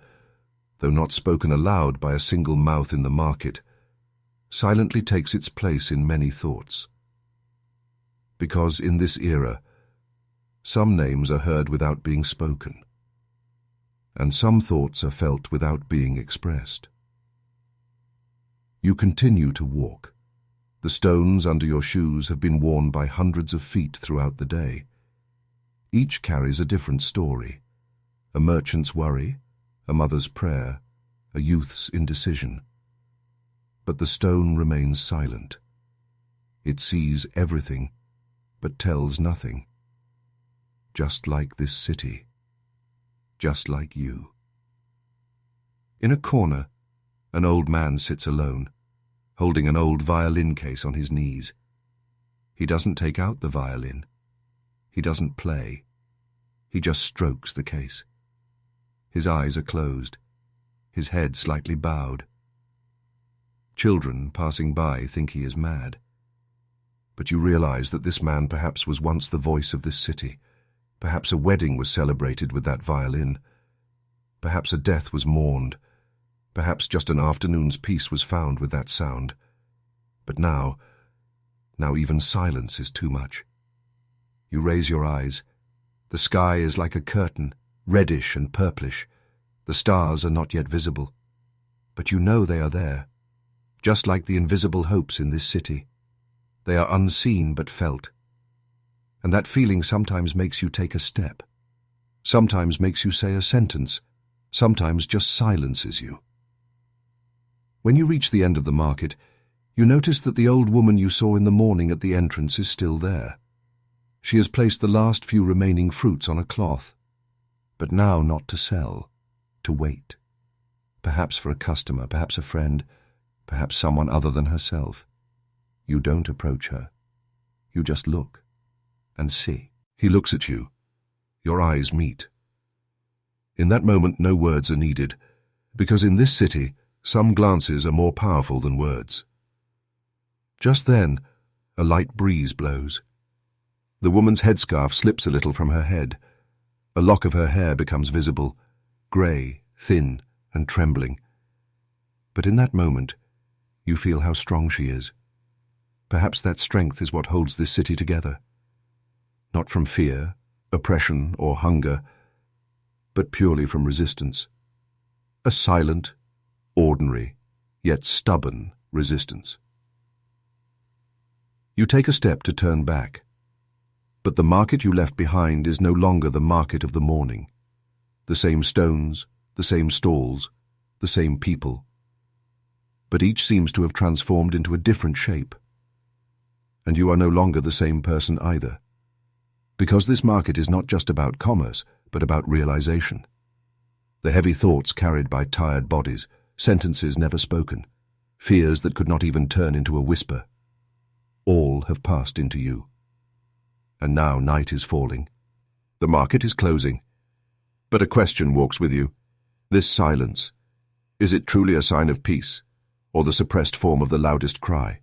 though not spoken aloud by a single mouth in the market, silently takes its place in many thoughts. Because in this era, some names are heard without being spoken, and some thoughts are felt without being expressed. You continue to walk. The stones under your shoes have been worn by hundreds of feet throughout the day. Each carries a different story. A merchant's worry, a mother's prayer, a youth's indecision. But the stone remains silent. It sees everything, but tells nothing. Just like this city. Just like you. In a corner, an old man sits alone, holding an old violin case on his knees. He doesn't take out the violin. He doesn't play. He just strokes the case. His eyes are closed, his head slightly bowed. Children passing by think he is mad. But you realize that this man perhaps was once the voice of this city. Perhaps a wedding was celebrated with that violin. Perhaps a death was mourned. Perhaps just an afternoon's peace was found with that sound. But now even silence is too much. You raise your eyes. The sky is like a curtain, reddish and purplish. The stars are not yet visible. But you know they are there, just like the invisible hopes in this city. They are unseen but felt. And that feeling sometimes makes you take a step. Sometimes makes you say a sentence. Sometimes just silences you. When you reach the end of the market, you notice that the old woman you saw in the morning at the entrance is still there. She has placed the last few remaining fruits on a cloth, but now not to sell, to wait. Perhaps for a customer, perhaps a friend, perhaps someone other than herself. You don't approach her. You just look and see. He looks at you. Your eyes meet. In that moment, no words are needed, because in this city, some glances are more powerful than words. Just then, a light breeze blows. The woman's headscarf slips a little from her head. A lock of her hair becomes visible, grey, thin, and trembling. But in that moment, you feel how strong she is. Perhaps that strength is what holds this city together. Not from fear, oppression, or hunger, but purely from resistance. A silent, ordinary, yet stubborn resistance. You take a step to turn back, but the market you left behind is no longer the market of the morning. The same stones, the same stalls, the same people. But each seems to have transformed into a different shape. And you are no longer the same person either. Because this market is not just about commerce, but about realization. The heavy thoughts carried by tired bodies, sentences never spoken, fears that could not even turn into a whisper. All have passed into you. And now night is falling. The market is closing. But a question walks with you. This silence, is it truly a sign of peace, or the suppressed form of the loudest cry?